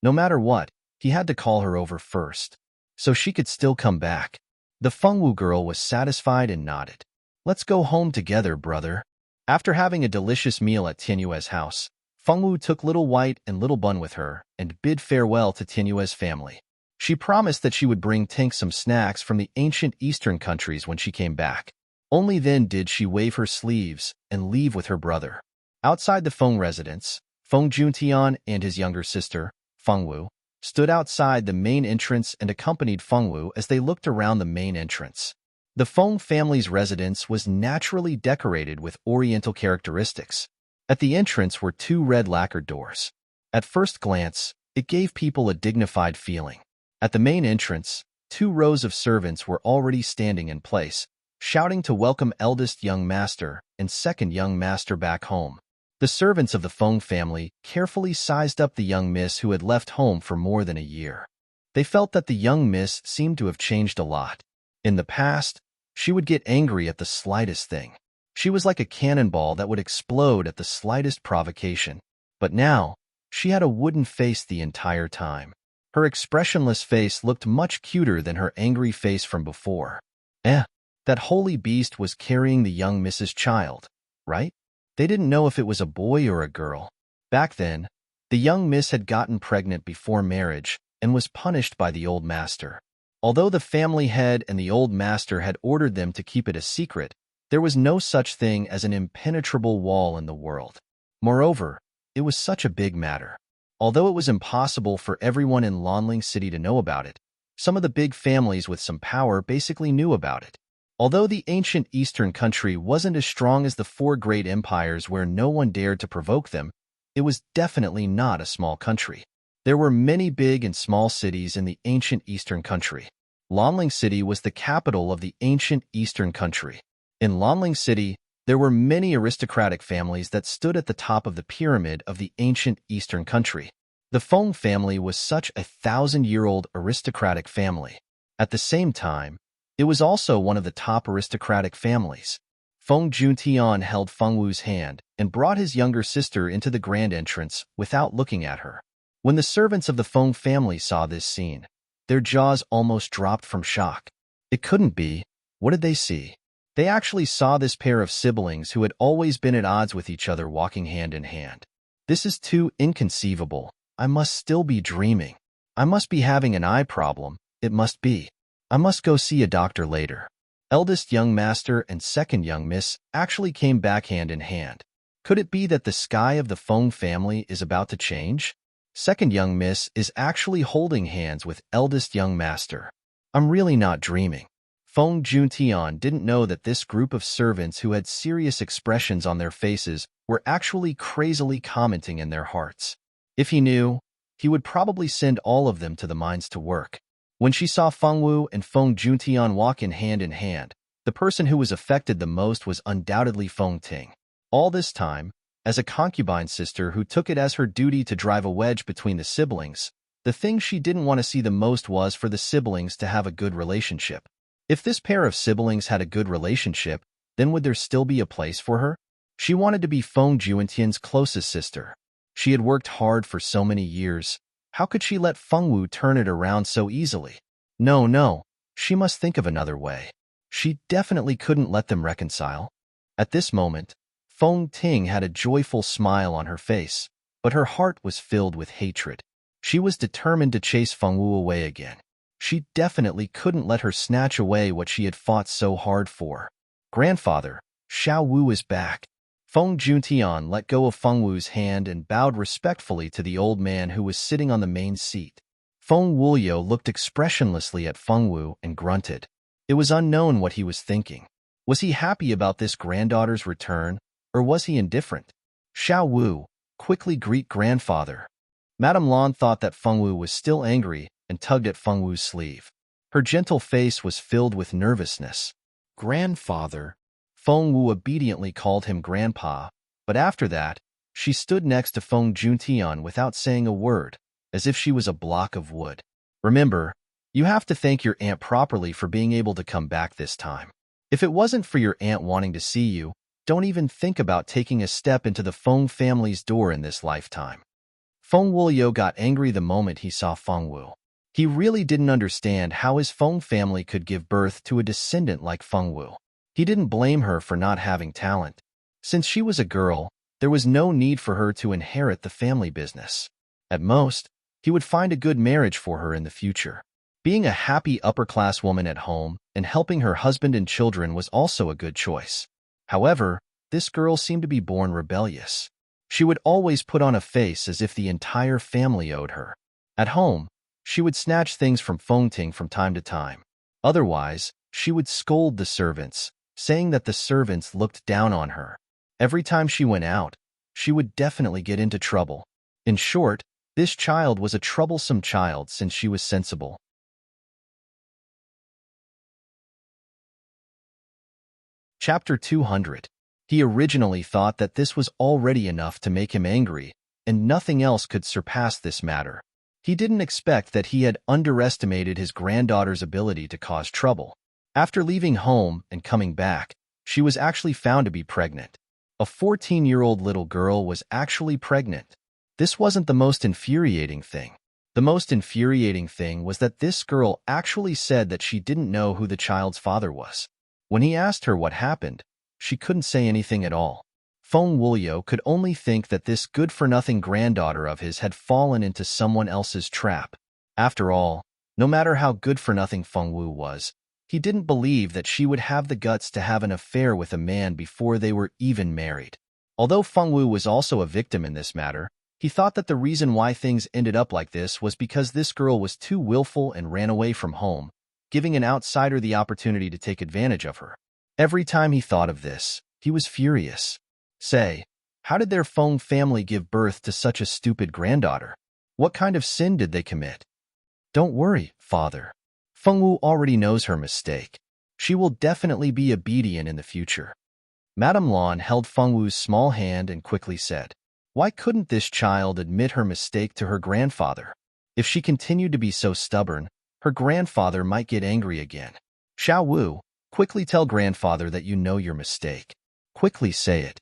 No matter what, he had to call her over first, so she could still come back. The Feng Wu girl was satisfied and nodded. Let's go home together, brother. After having a delicious meal at Tianyue's house, Feng Wu took Little White and Little Bun with her and bid farewell to Tianyue's family. She promised that she would bring Tink some snacks from the ancient eastern countries when she came back. Only then did she wave her sleeves and leave with her brother. Outside the Feng residence, Feng Juntian and his younger sister, Feng Wu, stood outside the main entrance and accompanied Feng Wu as they looked around the main entrance. The Feng family's residence was naturally decorated with oriental characteristics. At the entrance were two red lacquered doors. At first glance, it gave people a dignified feeling. At the main entrance, 2 rows of servants were already standing in place, shouting to welcome eldest young master and second young master back home. The servants of the Feng family carefully sized up the young miss who had left home for more than a year. They felt that the young miss seemed to have changed a lot. In the past, she would get angry at the slightest thing. She was like a cannonball that would explode at the slightest provocation. But now, she had a wooden face the entire time. Her expressionless face looked much cuter than her angry face from before. That holy beast was carrying the young Mrs. Child, right? They didn't know if it was a boy or a girl. Back then, the young miss had gotten pregnant before marriage and was punished by the old master. Although the family head and the old master had ordered them to keep it a secret, there was no such thing as an impenetrable wall in the world. Moreover, it was such a big matter. Although it was impossible for everyone in Lanling City to know about it, some of the big families with some power basically knew about it. Although the ancient eastern country wasn't as strong as the 4 great empires where no one dared to provoke them, it was definitely not a small country. There were many big and small cities in the ancient eastern country. Lanling City was the capital of the ancient eastern country. In Lanling City, there were many aristocratic families that stood at the top of the pyramid of the ancient eastern country. The Feng family was such a 1,000-year-old aristocratic family. At the same time, it was also one of the top aristocratic families. Feng Juntian held Feng Wu's hand and brought his younger sister into the grand entrance without looking at her. When the servants of the Feng family saw this scene, their jaws almost dropped from shock. It couldn't be. What did they see? They actually saw this pair of siblings who had always been at odds with each other walking hand in hand. This is too inconceivable. I must still be dreaming. I must be having an eye problem. It must be. I must go see a doctor later. Eldest young master and second young miss actually came back hand in hand. Could it be that the sky of the Feng family is about to change? Second young miss is actually holding hands with eldest young master. I'm really not dreaming. Feng Juntian didn't know that this group of servants who had serious expressions on their faces were actually crazily commenting in their hearts. If he knew, he would probably send all of them to the mines to work. When she saw Feng Wu and Feng Juntian walk in hand, the person who was affected the most was undoubtedly Feng Ting. All this time, as a concubine sister who took it as her duty to drive a wedge between the siblings, the thing she didn't want to see the most was for the siblings to have a good relationship. If this pair of siblings had a good relationship, then would there still be a place for her? She wanted to be Feng Juntian's closest sister. She had worked hard for so many years. How could she let Feng Wu turn it around so easily? No. She must think of another way. She definitely couldn't let them reconcile. At this moment, Feng Ting had a joyful smile on her face, but her heart was filled with hatred. She was determined to chase Feng Wu away again. She definitely couldn't let her snatch away what she had fought so hard for. Grandfather, Xiao Wu is back. Feng Juntian let go of Feng Wu's hand and bowed respectfully to the old man who was sitting on the main seat. Feng Wuliu looked expressionlessly at Feng Wu and grunted. It was unknown what he was thinking. Was he happy about this granddaughter's return, or was he indifferent? Xiao Wu, quickly greet grandfather. Madame Lan thought that Feng Wu was still angry and tugged at Feng Wu's sleeve. Her gentle face was filled with nervousness. Grandfather. Feng Wu obediently called him grandpa, but after that, she stood next to Feng Juntian without saying a word, as if she was a block of wood. Remember, you have to thank your aunt properly for being able to come back this time. If it wasn't for your aunt wanting to see you, don't even think about taking a step into the Feng family's door in this lifetime. Feng Wuliu got angry the moment he saw Feng Wu. He really didn't understand how his Feng family could give birth to a descendant like Feng Wu. He didn't blame her for not having talent. Since she was a girl, there was no need for her to inherit the family business. At most, he would find a good marriage for her in the future. Being a happy upper-class woman at home and helping her husband and children was also a good choice. However, this girl seemed to be born rebellious. She would always put on a face as if the entire family owed her. At home, she would snatch things from Feng Ting from time to time. Otherwise, she would scold the servants, saying that the servants looked down on her. Every time she went out, she would definitely get into trouble. In short, this child was a troublesome child since she was sensible. Chapter 200. He originally thought that this was already enough to make him angry, and nothing else could surpass this matter. He didn't expect that he had underestimated his granddaughter's ability to cause trouble. After leaving home and coming back, she was actually found to be pregnant. A 14-year-old little girl was actually pregnant. This wasn't the most infuriating thing. The most infuriating thing was that this girl actually said that she didn't know who the child's father was. When he asked her what happened, she couldn't say anything at all. Feng Wuliu could only think that this good-for-nothing granddaughter of his had fallen into someone else's trap. After all, no matter how good-for-nothing Feng Wu was, he didn't believe that she would have the guts to have an affair with a man before they were even married. Although Feng Wu was also a victim in this matter, he thought that the reason why things ended up like this was because this girl was too willful and ran away from home, giving an outsider the opportunity to take advantage of her. Every time he thought of this, he was furious. Say, how did their Feng family give birth to such a stupid granddaughter? What kind of sin did they commit? Don't worry, father. Feng Wu already knows her mistake. She will definitely be obedient in the future. Madame Lan held Feng Wu's small hand and quickly said, why couldn't this child admit her mistake to her grandfather? If she continued to be so stubborn, her grandfather might get angry again. Xiao Wu, quickly tell grandfather that you know your mistake. Quickly say it.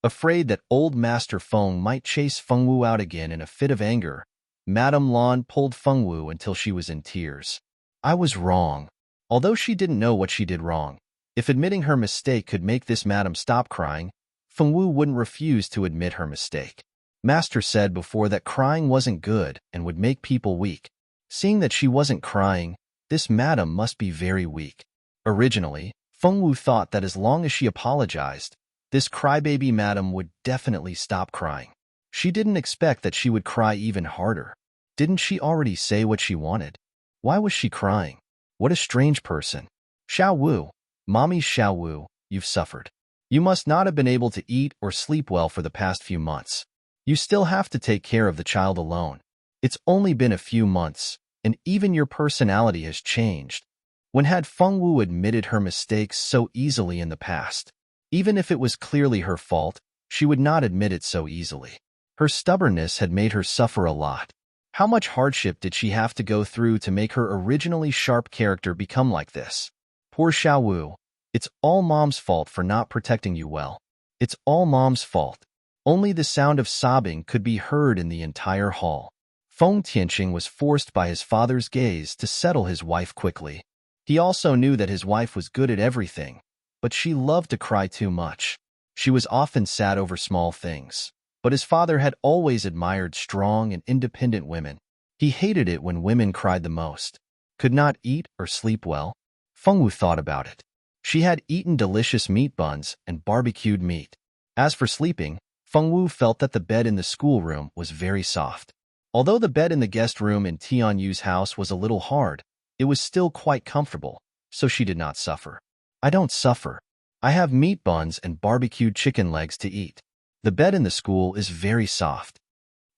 Afraid that old Master Feng might chase Feng Wu out again in a fit of anger, Madame Lan pulled Feng Wu until she was in tears. I was wrong. Although she didn't know what she did wrong, if admitting her mistake could make this madam stop crying, Feng Wu wouldn't refuse to admit her mistake. Master said before that crying wasn't good and would make people weak. Seeing that she wasn't crying, this madam must be very weak. Originally, Feng Wu thought that as long as she apologized, this crybaby madam would definitely stop crying. She didn't expect that she would cry even harder. Didn't she already say what she wanted? Why was she crying? What a strange person. Xiao Wu, Mommy Xiao Wu, you've suffered. You must not have been able to eat or sleep well for the past few months. You still have to take care of the child alone. It's only been a few months, and even your personality has changed. When had Feng Wu admitted her mistakes so easily in the past? Even if it was clearly her fault, she would not admit it so easily. Her stubbornness had made her suffer a lot. How much hardship did she have to go through to make her originally sharp character become like this? Poor Xiao Wu. It's all Mom's fault for not protecting you well. It's all Mom's fault. Only the sound of sobbing could be heard in the entire hall. Feng Tianqing was forced by his father's gaze to settle his wife quickly. He also knew that his wife was good at everything, but she loved to cry too much. She was often sad over small things. But his father had always admired strong and independent women. He hated it when women cried the most, could not eat or sleep well. Fengwu thought about it. She had eaten delicious meat buns and barbecued meat. As for sleeping, Fengwu felt that the bed in the schoolroom was very soft. Although the bed in the guest room in Tianyu's house was a little hard, it was still quite comfortable, so she did not suffer. I don't suffer. I have meat buns and barbecued chicken legs to eat. The bed in the school is very soft.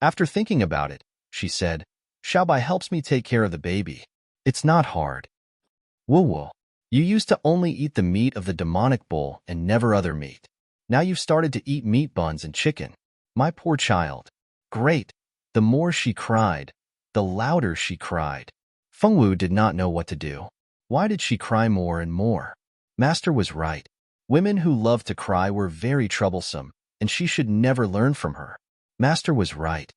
After thinking about it, she said, Xiaobai helps me take care of the baby. It's not hard. Wu, you used to only eat the meat of the demonic bull and never other meat. Now you've started to eat meat buns and chicken. My poor child. Great. The more she cried, the louder she cried. Fengwu did not know what to do. Why did she cry more and more? Master was right. Women who loved to cry were very troublesome, and she should never learn from her. Master was right.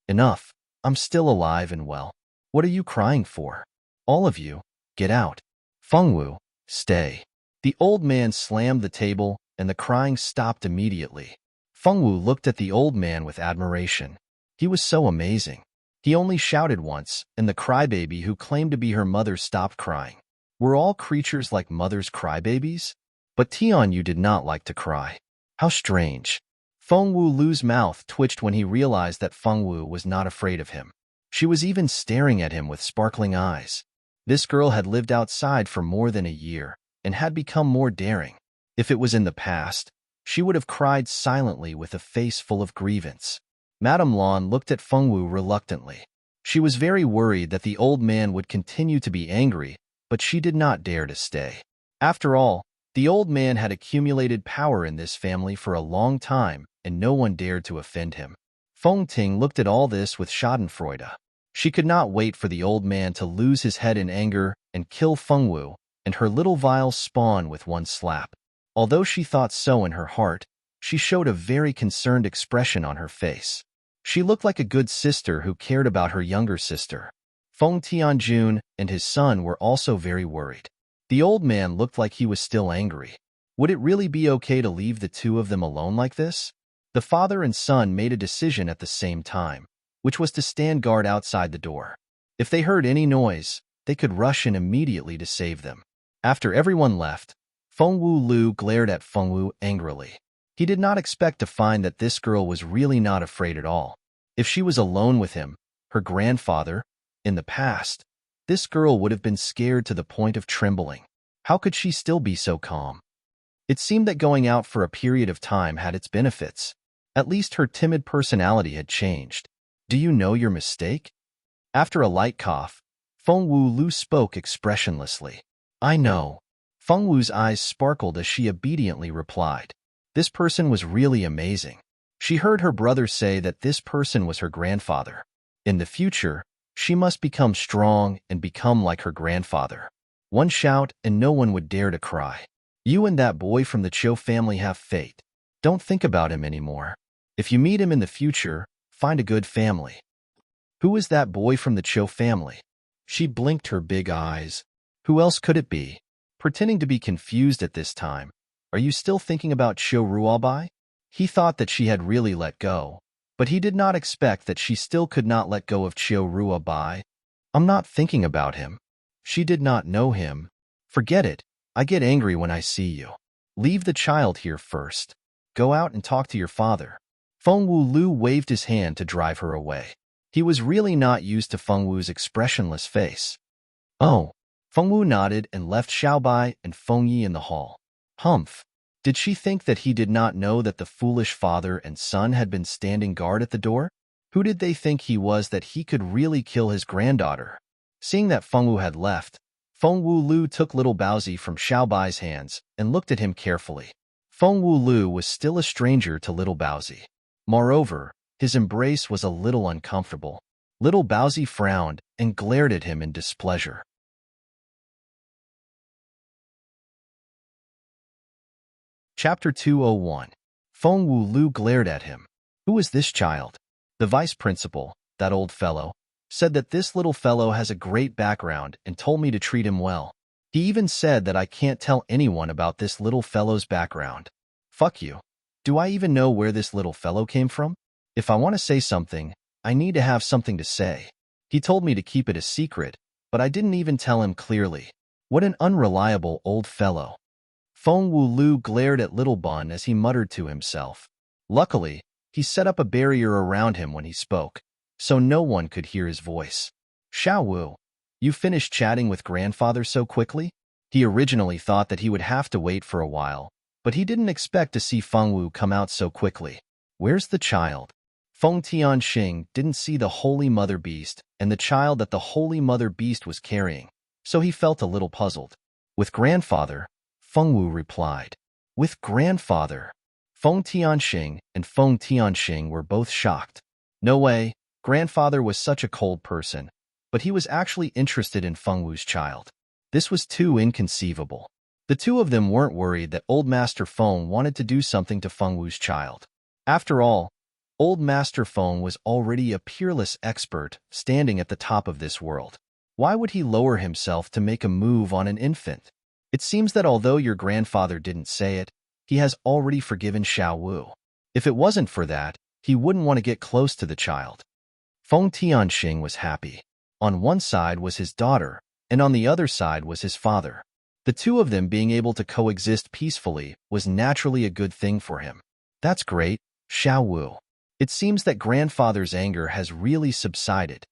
Enough. I'm still alive and well. What are you crying for? All of you, get out. Fengwu, stay. The old man slammed the table, and the crying stopped immediately. Fengwu looked at the old man with admiration. He was so amazing. He only shouted once, and the crybaby who claimed to be her mother stopped crying. Were all creatures like mothers crybabies? But Tianyu did not like to cry. How strange. Fengwu Lu's mouth twitched when he realized that Fengwu was not afraid of him. She was even staring at him with sparkling eyes. This girl had lived outside for more than a year and had become more daring. If it was in the past, she would have cried silently with a face full of grievance. Madame Lan looked at Fengwu reluctantly. She was very worried that the old man would continue to be angry, but she did not dare to stay. After all, the old man had accumulated power in this family for a long time, and no one dared to offend him. Feng Ting looked at all this with schadenfreude. She could not wait for the old man to lose his head in anger and kill Fengwu, and her little vials spawn with one slap. Although she thought so in her heart, she showed a very concerned expression on her face. She looked like a good sister who cared about her younger sister. Feng Tianjun and his son were also very worried. The old man looked like he was still angry. Would it really be okay to leave the two of them alone like this? The father and son made a decision at the same time, which was to stand guard outside the door. If they heard any noise, they could rush in immediately to save them. After everyone left, Fengwu Lu glared at Fengwu angrily. He did not expect to find that this girl was really not afraid at all. If she was alone with him, her grandfather, in the past, this girl would have been scared to the point of trembling. How could she still be so calm? It seemed that going out for a period of time had its benefits. At least her timid personality had changed. Do you know your mistake? After a light cough, Fengwu Lu spoke expressionlessly. I know. Fengwu's eyes sparkled as she obediently replied. This person was really amazing. She heard her brother say that this person was her grandfather. In the future, she must become strong and become like her grandfather. One shout and no one would dare to cry. You and that boy from the Cho family have fate. Don't think about him anymore. If you meet him in the future, find a good family. Who is that boy from the Cho family? She blinked her big eyes. Who else could it be? Pretending to be confused at this time. Are you still thinking about Cho Ruobai? He thought that she had really let go, but he did not expect that she still could not let go of Cho Ruobai. I'm not thinking about him. She did not know him. Forget it. I get angry when I see you. Leave the child here first. Go out and talk to your father. Fengwu Lu waved his hand to drive her away. He was really not used to Fengwu's expressionless face. Oh. Fengwu nodded and left Xiaobai and Fengyi in the hall. Humph. Did she think that he did not know that the foolish father and son had been standing guard at the door? Who did they think he was that he could really kill his granddaughter? Seeing that Fengwu had left, Fengwu Lu took little Baozi from Xiaobai's hands and looked at him carefully. Fengwu Lu was still a stranger to little Baozi. Moreover, his embrace was a little uncomfortable. Little Baozi frowned and glared at him in displeasure. Chapter 201. Fengwu Lu glared at him. Who is this child? The vice principal, that old fellow, said that this little fellow has a great background and told me to treat him well. He even said that I can't tell anyone about this little fellow's background. Fuck you. Do I even know where this little fellow came from? If I want to say something, I need to have something to say. He told me to keep it a secret, but I didn't even tell him clearly. What an unreliable old fellow. Feng Wulu glared at Little Bun as he muttered to himself. Luckily, he set up a barrier around him when he spoke, so no one could hear his voice. Xiao Wu, you finished chatting with grandfather so quickly? He originally thought that he would have to wait for a while, but he didn't expect to see Feng Wu come out so quickly. Where's the child? Feng Tianxing didn't see the Holy Mother Beast and the child that the Holy Mother Beast was carrying, so he felt a little puzzled. With grandfather, Feng Wu replied. With grandfather. Feng Tianxing and Feng Tianxing were both shocked. No way, grandfather was such a cold person, but he was actually interested in Feng Wu's child. This was too inconceivable. The two of them weren't worried that Old Master Feng wanted to do something to Feng Wu's child. After all, Old Master Feng was already a peerless expert standing at the top of this world. Why would he lower himself to make a move on an infant? It seems that although your grandfather didn't say it, he has already forgiven Xiao Wu. If it wasn't for that, he wouldn't want to get close to the child. Feng Tianxing was happy. On one side was his daughter, and on the other side was his father. The two of them being able to coexist peacefully was naturally a good thing for him. That's great, Xiao Wu. It seems that grandfather's anger has really subsided.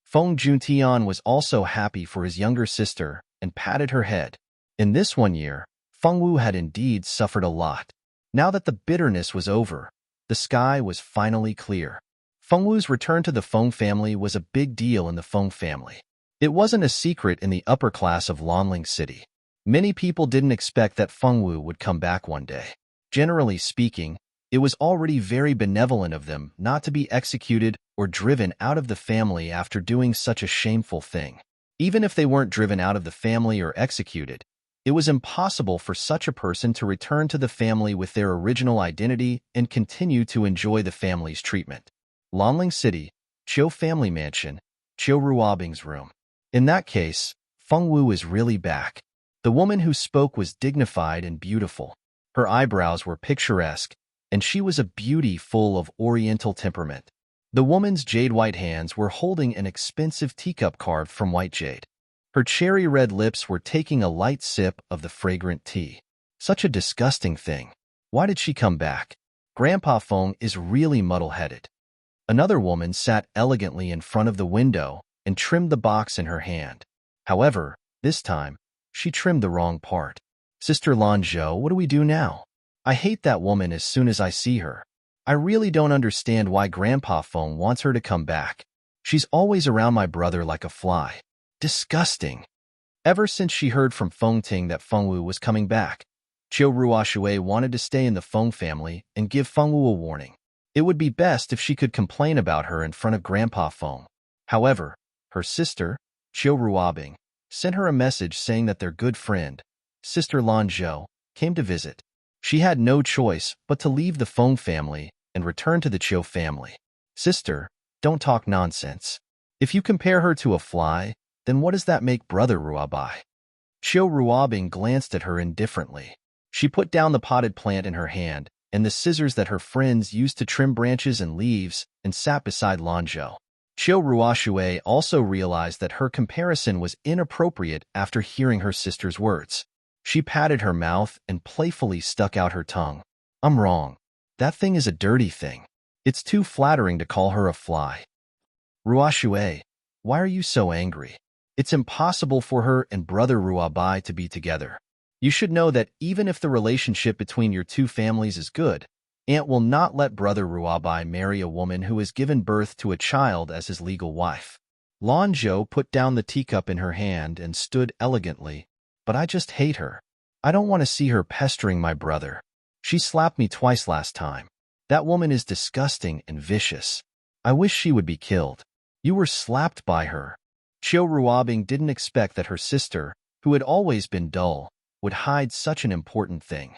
Feng Juntian was also happy for his younger sister and patted her head. In this 1 year, Feng Wu had indeed suffered a lot. Now that the bitterness was over, the sky was finally clear. Feng Wu's return to the Feng family was a big deal in the Feng family. It wasn't a secret in the upper class of Lanling City. Many people didn't expect that Feng Wu would come back one day. Generally speaking, it was already very benevolent of them not to be executed or driven out of the family after doing such a shameful thing. Even if they weren't driven out of the family or executed, it was impossible for such a person to return to the family with their original identity and continue to enjoy the family's treatment. Lanling City, Chiu Family Mansion, Chiu Ruobing's room. In that case, Feng Wu is really back. The woman who spoke was dignified and beautiful. Her eyebrows were picturesque, and she was a beauty full of oriental temperament. The woman's jade-white hands were holding an expensive teacup carved from white jade. Her cherry-red lips were taking a light sip of the fragrant tea. Such a disgusting thing. Why did she come back? Grandpa Feng is really muddle-headed. Another woman sat elegantly in front of the window and trimmed the box in her hand. However, this time, she trimmed the wrong part. Sister Lanzhou, what do we do now? I hate that woman as soon as I see her. I really don't understand why Grandpa Feng wants her to come back. She's always around my brother like a fly. Disgusting. Ever since she heard from Feng Ting that Feng Wu was coming back, Chiu Ruoshui wanted to stay in the Feng family and give Feng Wu a warning. It would be best if she could complain about her in front of Grandpa Feng. However, her sister, Chiu Ruobing, sent her a message saying that their good friend, Sister Lanzhou, came to visit. She had no choice but to leave the Feng family and return to the Chiu family. Sister, don't talk nonsense. If you compare her to a fly, then what does that make Brother Ruobai? Chiu Ruobing glanced at her indifferently. She put down the potted plant in her hand and the scissors that her friends used to trim branches and leaves and sat beside Lanzhou. Chiu Ruoshui also realized that her comparison was inappropriate after hearing her sister's words. She patted her mouth and playfully stuck out her tongue. I'm wrong. That thing is a dirty thing. It's too flattering to call her a fly. Ruoshui, why are you so angry? It's impossible for her and Brother Ruobai to be together. You should know that even if the relationship between your two families is good, Aunt will not let Brother Ruobai marry a woman who has given birth to a child as his legal wife. Lanzhou put down the teacup in her hand and stood elegantly, but I just hate her. I don't want to see her pestering my brother. She slapped me twice last time. That woman is disgusting and vicious. I wish she would be killed. You were slapped by her. Chiu Ruobing didn't expect that her sister, who had always been dull, would hide such an important thing.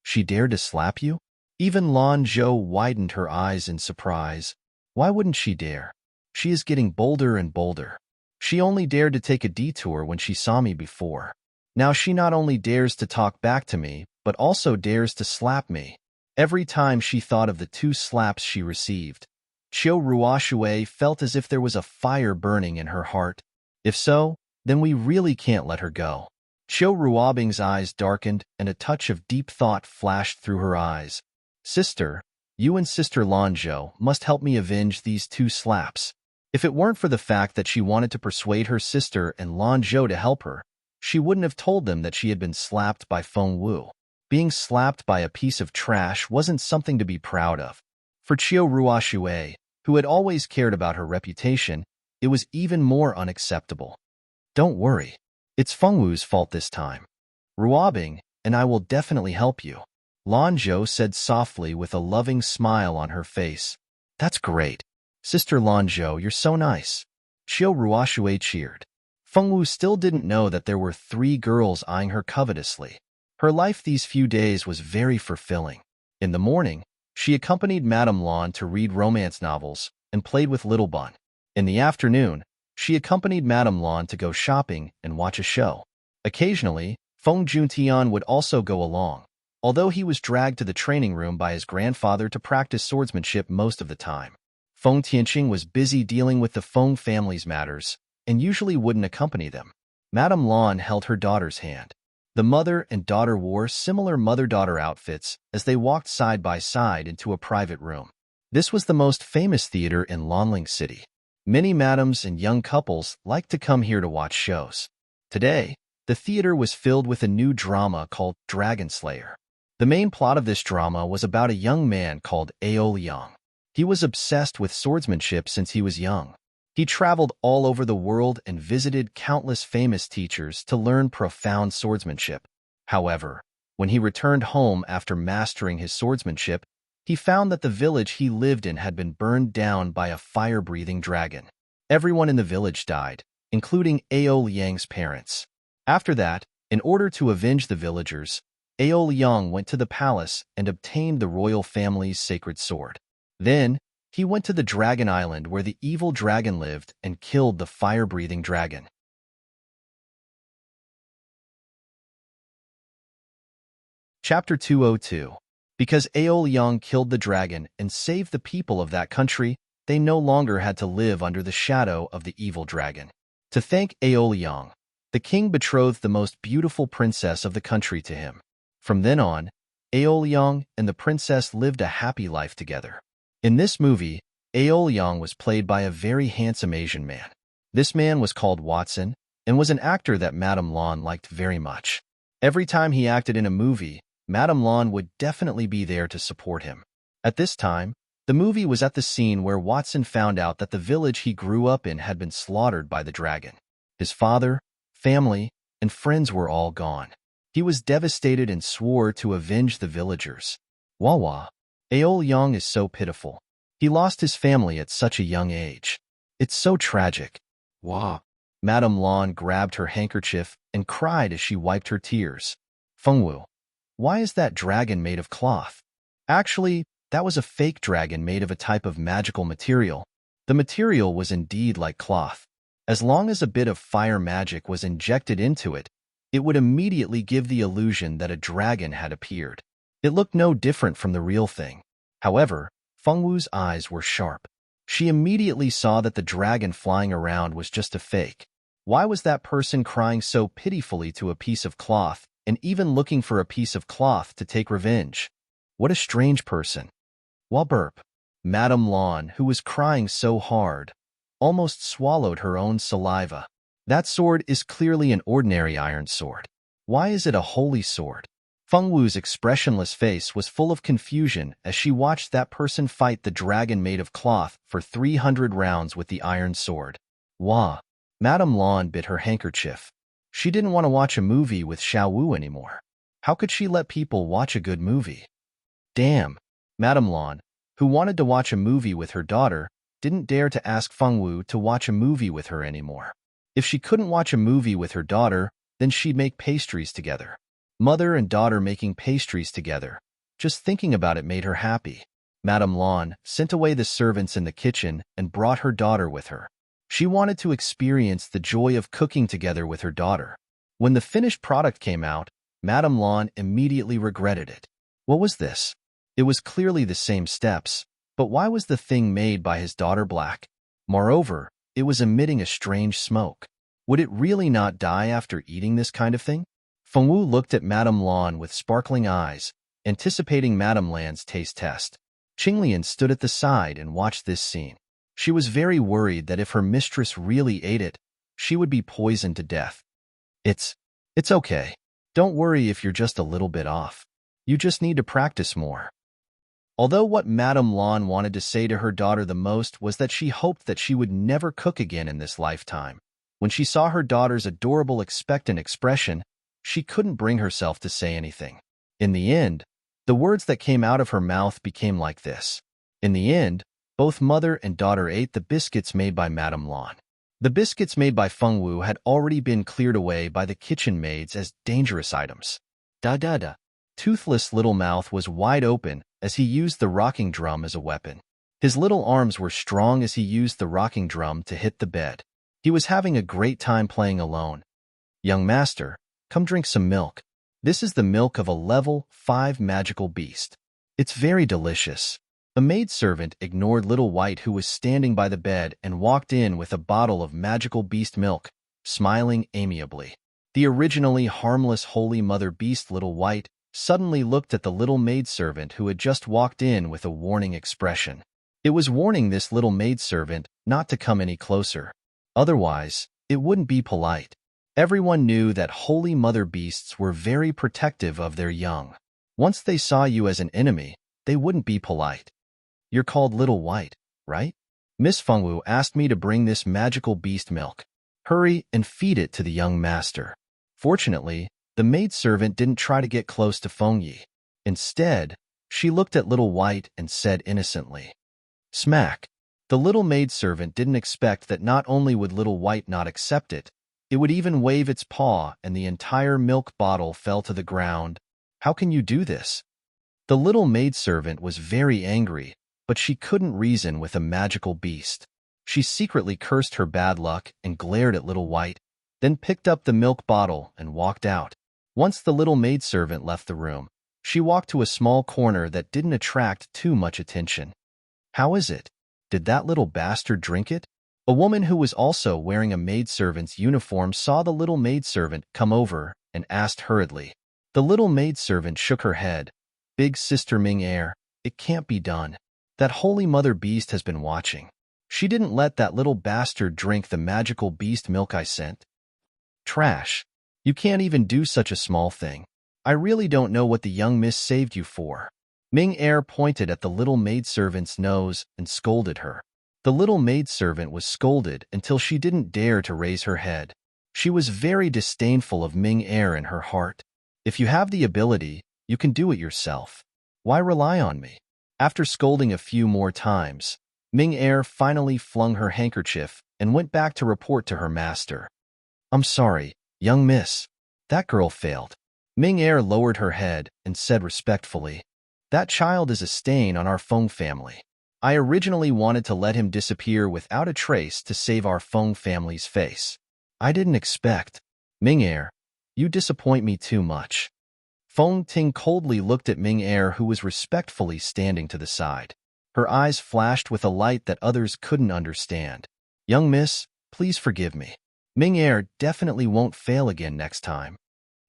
She dared to slap you? Even Lanzhou widened her eyes in surprise. Why wouldn't she dare? She is getting bolder and bolder. She only dared to take a detour when she saw me before. Now she not only dares to talk back to me, but also dares to slap me. Every time she thought of the 2 slaps she received, Chiu Ruoxue felt as if there was a fire burning in her heart. If so, then we really can't let her go. Chiu Ruobing's eyes darkened and a touch of deep thought flashed through her eyes. Sister, you and Sister Lanzhou must help me avenge these 2 slaps. If it weren't for the fact that she wanted to persuade her sister and Lanzhou to help her, she wouldn't have told them that she had been slapped by Feng Wu. Being slapped by a piece of trash wasn't something to be proud of. For Chiu Ruoxue, who had always cared about her reputation, it was even more unacceptable. Don't worry. It's Feng Wu's fault this time. Ruobing, and I will definitely help you. Lanzhou said softly with a loving smile on her face. That's great. Sister Lanzhou, you're so nice. Chiu Ruoxue cheered. Feng Wu still didn't know that there were 3 girls eyeing her covetously. Her life these few days was very fulfilling. In the morning, she accompanied Madame Lan to read romance novels and played with Little Bun. In the afternoon, she accompanied Madame Lan to go shopping and watch a show. Occasionally, Feng Juntian would also go along, although he was dragged to the training room by his grandfather to practice swordsmanship most of the time. Feng Tianqing was busy dealing with the Feng family's matters and usually wouldn't accompany them. Madame Lan held her daughter's hand. The mother and daughter wore similar mother-daughter outfits as they walked side by side into a private room. This was the most famous theater in Lanling City. Many madams and young couples liked to come here to watch shows. Today, the theater was filled with a new drama called Dragon Slayer. The main plot of this drama was about a young man called Ao Liang. He was obsessed with swordsmanship since he was young. He traveled all over the world and visited countless famous teachers to learn profound swordsmanship. However, when he returned home after mastering his swordsmanship, he found that the village he lived in had been burned down by a fire-breathing dragon. Everyone in the village died, including Ao Liang's parents. After that, in order to avenge the villagers, Ao Liang went to the palace and obtained the royal family's sacred sword. Then, he went to the Dragon Island where the evil dragon lived and killed the fire-breathing dragon. Chapter 202. Because Ao Liang killed the dragon and saved the people of that country, they no longer had to live under the shadow of the evil dragon. To thank Ao Liang, the king betrothed the most beautiful princess of the country to him. From then on, Ao Liang and the princess lived a happy life together. In this movie, Ao Liang was played by a very handsome Asian man. This man was called Watson and was an actor that Madame Lan liked very much. Every time he acted in a movie, Madame Lan would definitely be there to support him. At this time, the movie was at the scene where Watson found out that the village he grew up in had been slaughtered by the dragon. His father, family, and friends were all gone. He was devastated and swore to avenge the villagers. Wawa. Ao Liang is so pitiful. He lost his family at such a young age. It's so tragic. Wah. Madame Lan grabbed her handkerchief and cried as she wiped her tears. Feng Wu, why is that dragon made of cloth? Actually, that was a fake dragon made of a type of magical material. The material was indeed like cloth. As long as a bit of fire magic was injected into it, it would immediately give the illusion that a dragon had appeared. It looked no different from the real thing. However, Feng Wu's eyes were sharp. She immediately saw that the dragon flying around was just a fake. Why was that person crying so pitifully to a piece of cloth and even looking for a piece of cloth to take revenge? What a strange person. While burp, Madame Lan, who was crying so hard, almost swallowed her own saliva. That sword is clearly an ordinary iron sword. Why is it a holy sword? Feng Wu's expressionless face was full of confusion as she watched that person fight the dragon made of cloth for 300 rounds with the iron sword. Wah! Madame Lan bit her handkerchief. She didn't want to watch a movie with Xiao Wu anymore. How could she let people watch a good movie? Damn! Madame Lan, who wanted to watch a movie with her daughter, didn't dare to ask Feng Wu to watch a movie with her anymore. If she couldn't watch a movie with her daughter, then she'd make pastries together. Mother and daughter making pastries together. Just thinking about it made her happy. Madame Lan sent away the servants in the kitchen and brought her daughter with her. She wanted to experience the joy of cooking together with her daughter. When the finished product came out, Madame Lan immediately regretted it. What was this? It was clearly the same steps, but why was the thing made by his daughter black? Moreover, it was emitting a strange smoke. Would it really not die after eating this kind of thing? Feng Wu looked at Madame Lan with sparkling eyes, anticipating Madame Lan's taste test. Qinglian stood at the side and watched this scene. She was very worried that if her mistress really ate it, she would be poisoned to death. It's okay. Don't worry if you're just a little bit off. You just need to practice more. Although what Madame Lan wanted to say to her daughter the most was that she hoped that she would never cook again in this lifetime, when she saw her daughter's adorable expectant expression, she couldn't bring herself to say anything. In the end, the words that came out of her mouth became like this. In the end, both mother and daughter ate the biscuits made by Madame Lan. The biscuits made by Feng Wu had already been cleared away by the kitchen maids as dangerous items. Da-da-da. Toothless Little Mouth was wide open as he used the rocking drum as a weapon. His little arms were strong as he used the rocking drum to hit the bed. He was having a great time playing alone. Young master, come drink some milk. This is the milk of a level 5 magical beast. It's very delicious. A maidservant ignored Little White who was standing by the bed and walked in with a bottle of magical beast milk, smiling amiably. The originally harmless Holy Mother Beast Little White suddenly looked at the little maidservant who had just walked in with a warning expression. It was warning this little maidservant not to come any closer. Otherwise, it wouldn't be polite. Everyone knew that Holy Mother Beasts were very protective of their young. Once they saw you as an enemy, they wouldn't be polite. You're called Little White, right? Miss Feng Wu asked me to bring this magical beast milk. Hurry and feed it to the young master. Fortunately, the maidservant didn't try to get close to Feng Yi. Instead, she looked at Little White and said innocently, "Smack." The little maidservant didn't expect that not only would Little White not accept it, it would even wave its paw and the entire milk bottle fell to the ground. How can you do this? The little maidservant was very angry, but she couldn't reason with a magical beast. She secretly cursed her bad luck and glared at Little White, then picked up the milk bottle and walked out. Once the little maidservant left the room, she walked to a small corner that didn't attract too much attention. How is it? Did that little bastard drink it? A woman who was also wearing a maidservant's uniform saw the little maidservant come over and asked hurriedly. The little maidservant shook her head. Big Sister Ming Air, it can't be done. That Holy Mother Beast has been watching. She didn't let that little bastard drink the magical beast milk I sent. Trash. You can't even do such a small thing. I really don't know what the young miss saved you for. Ming Air pointed at the little maidservant's nose and scolded her. The little maidservant was scolded until she didn't dare to raise her head. She was very disdainful of Ming Air in her heart. If you have the ability, you can do it yourself. Why rely on me? After scolding a few more times, Ming Air finally flung her handkerchief and went back to report to her master. I'm sorry, young miss. That girl failed. Ming Air lowered her head and said respectfully, that child is a stain on our Feng family. I originally wanted to let him disappear without a trace to save our Feng family's face. I didn't expect. Ming Air, you disappoint me too much. Feng Ting coldly looked at Ming Air, who was respectfully standing to the side. Her eyes flashed with a light that others couldn't understand. Young miss, please forgive me. Ming Air definitely won't fail again next time.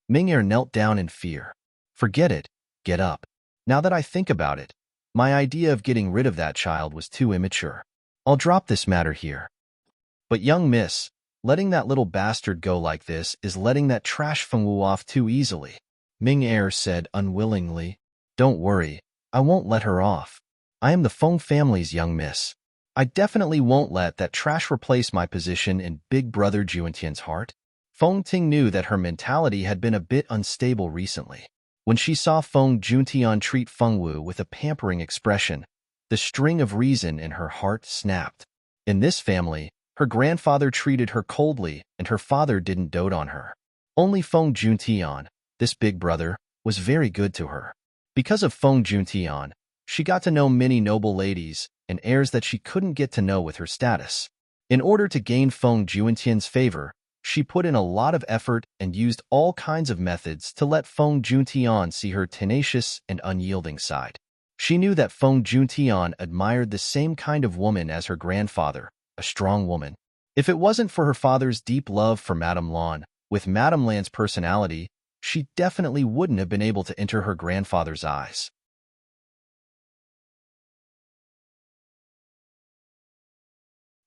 Ming Air knelt down in fear. Forget it. Get up. Now that I think about it, my idea of getting rid of that child was too immature. I'll drop this matter here. But young miss, letting that little bastard go like this is letting that trash Feng Wu off too easily. Ming Air said unwillingly. Don't worry, I won't let her off. I am the Feng family's young miss. I definitely won't let that trash replace my position in Big Brother Juentian's heart. Feng Ting knew that her mentality had been a bit unstable recently. When she saw Feng Juntian treat Feng Wu with a pampering expression, the string of reason in her heart snapped. In this family, her grandfather treated her coldly and her father didn't dote on her. Only Feng Juntian, this big brother, was very good to her. Because of Feng Juntian, she got to know many noble ladies and heirs that she couldn't get to know with her status. In order to gain Feng Juntian's favor, She put in a lot of effort and used all kinds of methods to let Feng Juntian see her tenacious and unyielding side. She knew that Feng Juntian admired the same kind of woman as her grandfather, a strong woman. If it wasn't for her father's deep love for Madame Lan, with Madame Lan's personality, she definitely wouldn't have been able to enter her grandfather's eyes.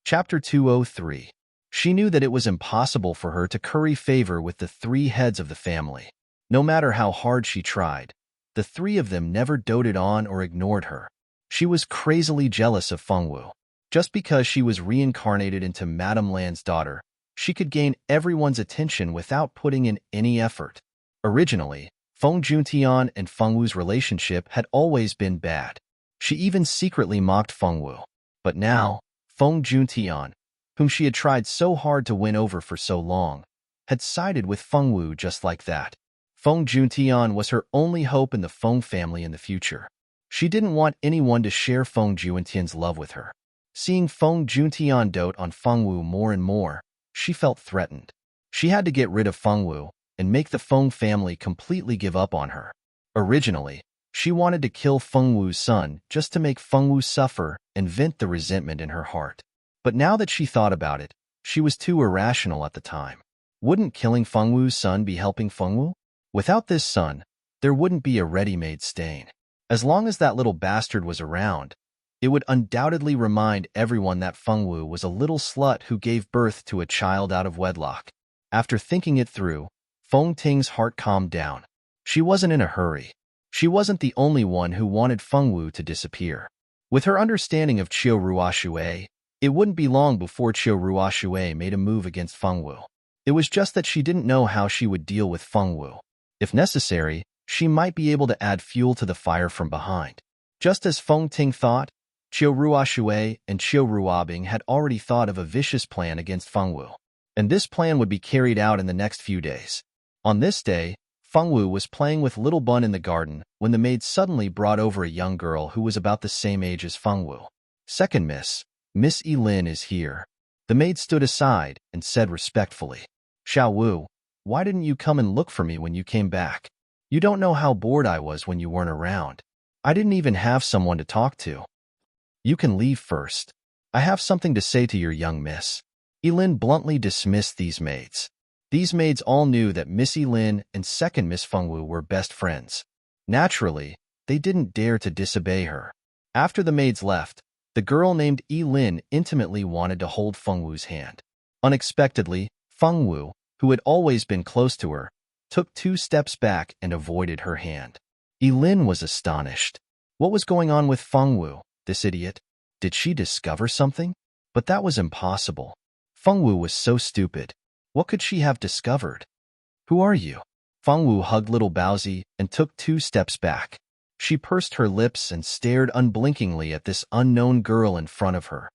Chapter 203. She knew that it was impossible for her to curry favor with the three heads of the family. No matter how hard she tried, the three of them never doted on or ignored her. She was crazily jealous of Fengwu. Just because she was reincarnated into Madame Lan's daughter, she could gain everyone's attention without putting in any effort. Originally, Feng Juntian and Fengwu's relationship had always been bad. She even secretly mocked Fengwu. But now, Feng Juntian, whom she had tried so hard to win over for so long, had sided with Fengwu just like that. Feng Juntian was her only hope in the Feng family in the future. She didn't want anyone to share Feng Juntian's love with her. Seeing Feng Juntian dote on Fengwu more and more, she felt threatened. She had to get rid of Fengwu and make the Feng family completely give up on her. Originally, she wanted to kill Fengwu's son just to make Fengwu suffer and vent the resentment in her heart. But now that she thought about it, she was too irrational at the time. Wouldn't killing Fengwu's son be helping Fengwu? Without this son, there wouldn't be a ready-made stain. As long as that little bastard was around, it would undoubtedly remind everyone that Fengwu was a little slut who gave birth to a child out of wedlock. After thinking it through, Feng Ting's heart calmed down. She wasn't in a hurry. She wasn't the only one who wanted Fengwu to disappear. With her understanding of Qiu Ruoxue, it wouldn't be long before Qiu Ruoxue made a move against Fengwu. It was just that she didn't know how she would deal with Fengwu. If necessary, she might be able to add fuel to the fire from behind. Just as Feng Ting thought, Qiu Ruoxue and Qiu Ruobing had already thought of a vicious plan against Fengwu, and this plan would be carried out in the next few days. On this day, Fengwu was playing with Little Bun in the garden when the maid suddenly brought over a young girl who was about the same age as Fengwu. "Second Miss Yilin is here." The maid stood aside and said respectfully, "Xiao Wu, why didn't you come and look for me when you came back? You don't know how bored I was when you weren't around. I didn't even have someone to talk to." "You can leave first. I have something to say to your young miss." Yilin bluntly dismissed these maids. These maids all knew that Miss Yilin and second Miss Fengwu were best friends. Naturally, they didn't dare to disobey her. After the maids left, the girl named Yilin intimately wanted to hold Fengwu's hand. Unexpectedly, Fengwu, who had always been close to her, took 2 steps back and avoided her hand. Yilin was astonished. What was going on with Fengwu, this idiot? Did she discover something? But that was impossible. Fengwu was so stupid. What could she have discovered? "Who are you?" Fengwu hugged little Baozi and took 2 steps back. She pursed her lips and stared unblinkingly at this unknown girl in front of her.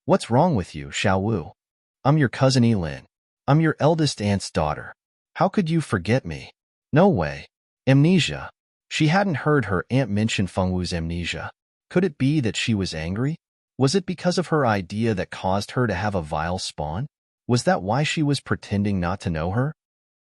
"What's wrong with you, Xiao Wu? I'm your cousin Yilin. I'm your eldest aunt's daughter. How could you forget me?" "No way." Amnesia. She hadn't heard her aunt mention Fengwu's amnesia. Could it be that she was angry? Was it because of her idea that caused her to have a vile spawn? Was that why she was pretending not to know her?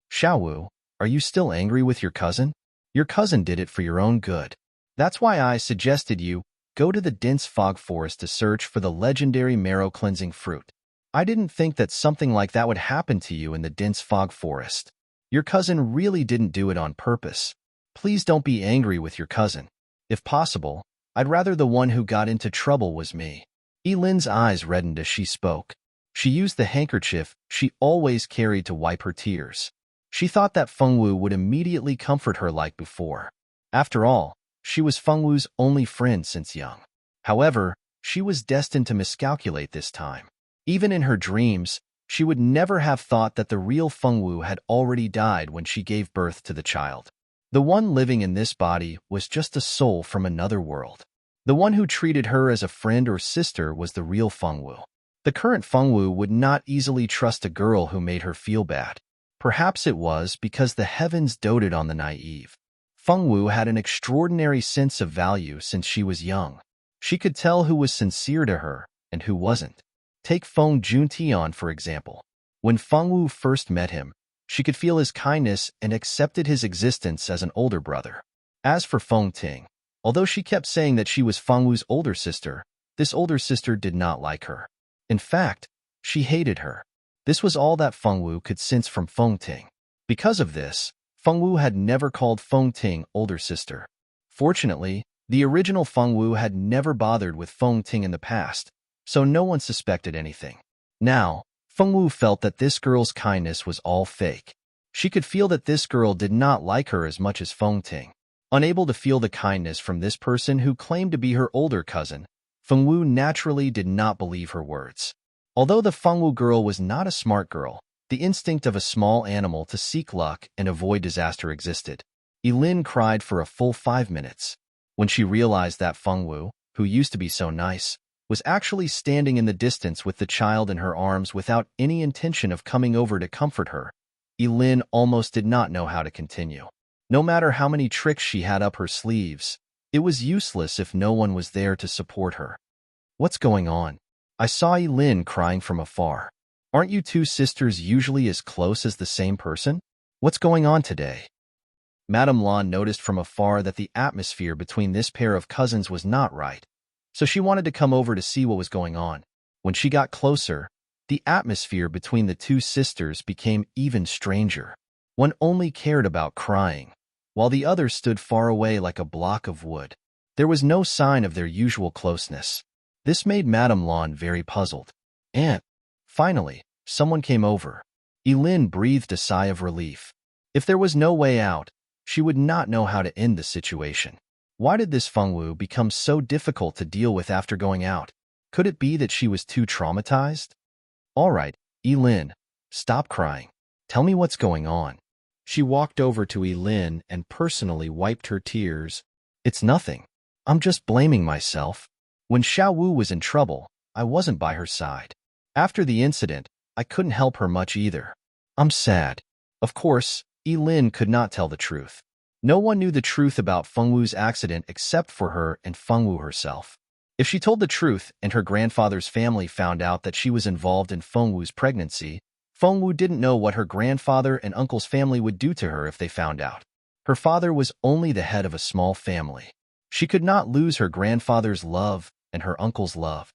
"Xiao Wu, are you still angry with your cousin? Your cousin did it for your own good. That's why I suggested you go to the dense fog forest to search for the legendary marrow-cleansing fruit. I didn't think that something like that would happen to you in the dense fog forest. Your cousin really didn't do it on purpose. Please don't be angry with your cousin. If possible, I'd rather the one who got into trouble was me." Yilin's eyes reddened as she spoke. She used the handkerchief she always carried to wipe her tears. She thought that Fengwu would immediately comfort her like before. After all, she was Fengwu's only friend since young. However, she was destined to miscalculate this time. Even in her dreams, she would never have thought that the real Fengwu had already died when she gave birth to the child. The one living in this body was just a soul from another world. The one who treated her as a friend or sister was the real Fengwu. The current Fengwu would not easily trust a girl who made her feel bad. Perhaps it was because the heavens doted on the naive. Fengwu had an extraordinary sense of value since she was young. She could tell who was sincere to her and who wasn't. Take Feng Juntian, for example. When Fengwu first met him, she could feel his kindness and accepted his existence as an older brother. As for Feng Ting, although she kept saying that she was Fengwu's older sister, this older sister did not like her. In fact, she hated her. This was all that Fengwu could sense from Feng Ting. Because of this, Fengwu had never called Feng Ting older sister. Fortunately, the original Fengwu had never bothered with Feng Ting in the past, so no one suspected anything. Now, Fengwu felt that this girl's kindness was all fake. She could feel that this girl did not like her as much as Feng Ting. Unable to feel the kindness from this person who claimed to be her older cousin, Fengwu naturally did not believe her words. Although the Fengwu girl was not a smart girl, the instinct of a small animal to seek luck and avoid disaster existed. Yilin cried for a full 5 minutes. When she realized that Fengwu, who used to be so nice, was actually standing in the distance with the child in her arms without any intention of coming over to comfort her, Yilin almost did not know how to continue. No matter how many tricks she had up her sleeves, it was useless if no one was there to support her. What's going on? I saw Yilin crying from afar. Aren't you two sisters usually as close as the same person? What's going on today? Madame Lan noticed from afar that the atmosphere between this pair of cousins was not right, so she wanted to come over to see what was going on. When she got closer, the atmosphere between the two sisters became even stranger. One only cared about crying, while the other stood far away like a block of wood. There was no sign of their usual closeness. This made Madame Lan very puzzled. And, finally, someone came over. Yilin breathed a sigh of relief. If there was no way out, she would not know how to end the situation. Why did this Fengwu become so difficult to deal with after going out? Could it be that she was too traumatized? All right, Yilin, stop crying. Tell me what's going on. She walked over to Yilin and personally wiped her tears. It's nothing. I'm just blaming myself. When Xiaowu was in trouble, I wasn't by her side. After the incident, I couldn't help her much either. I'm sad. Of course, Yilin could not tell the truth. No one knew the truth about Fengwu's accident except for her and Fengwu herself. If she told the truth and her grandfather's family found out that she was involved in Fengwu's pregnancy, Fengwu didn't know what her grandfather and uncle's family would do to her if they found out. Her father was only the head of a small family. She could not lose her grandfather's love and her uncle's love.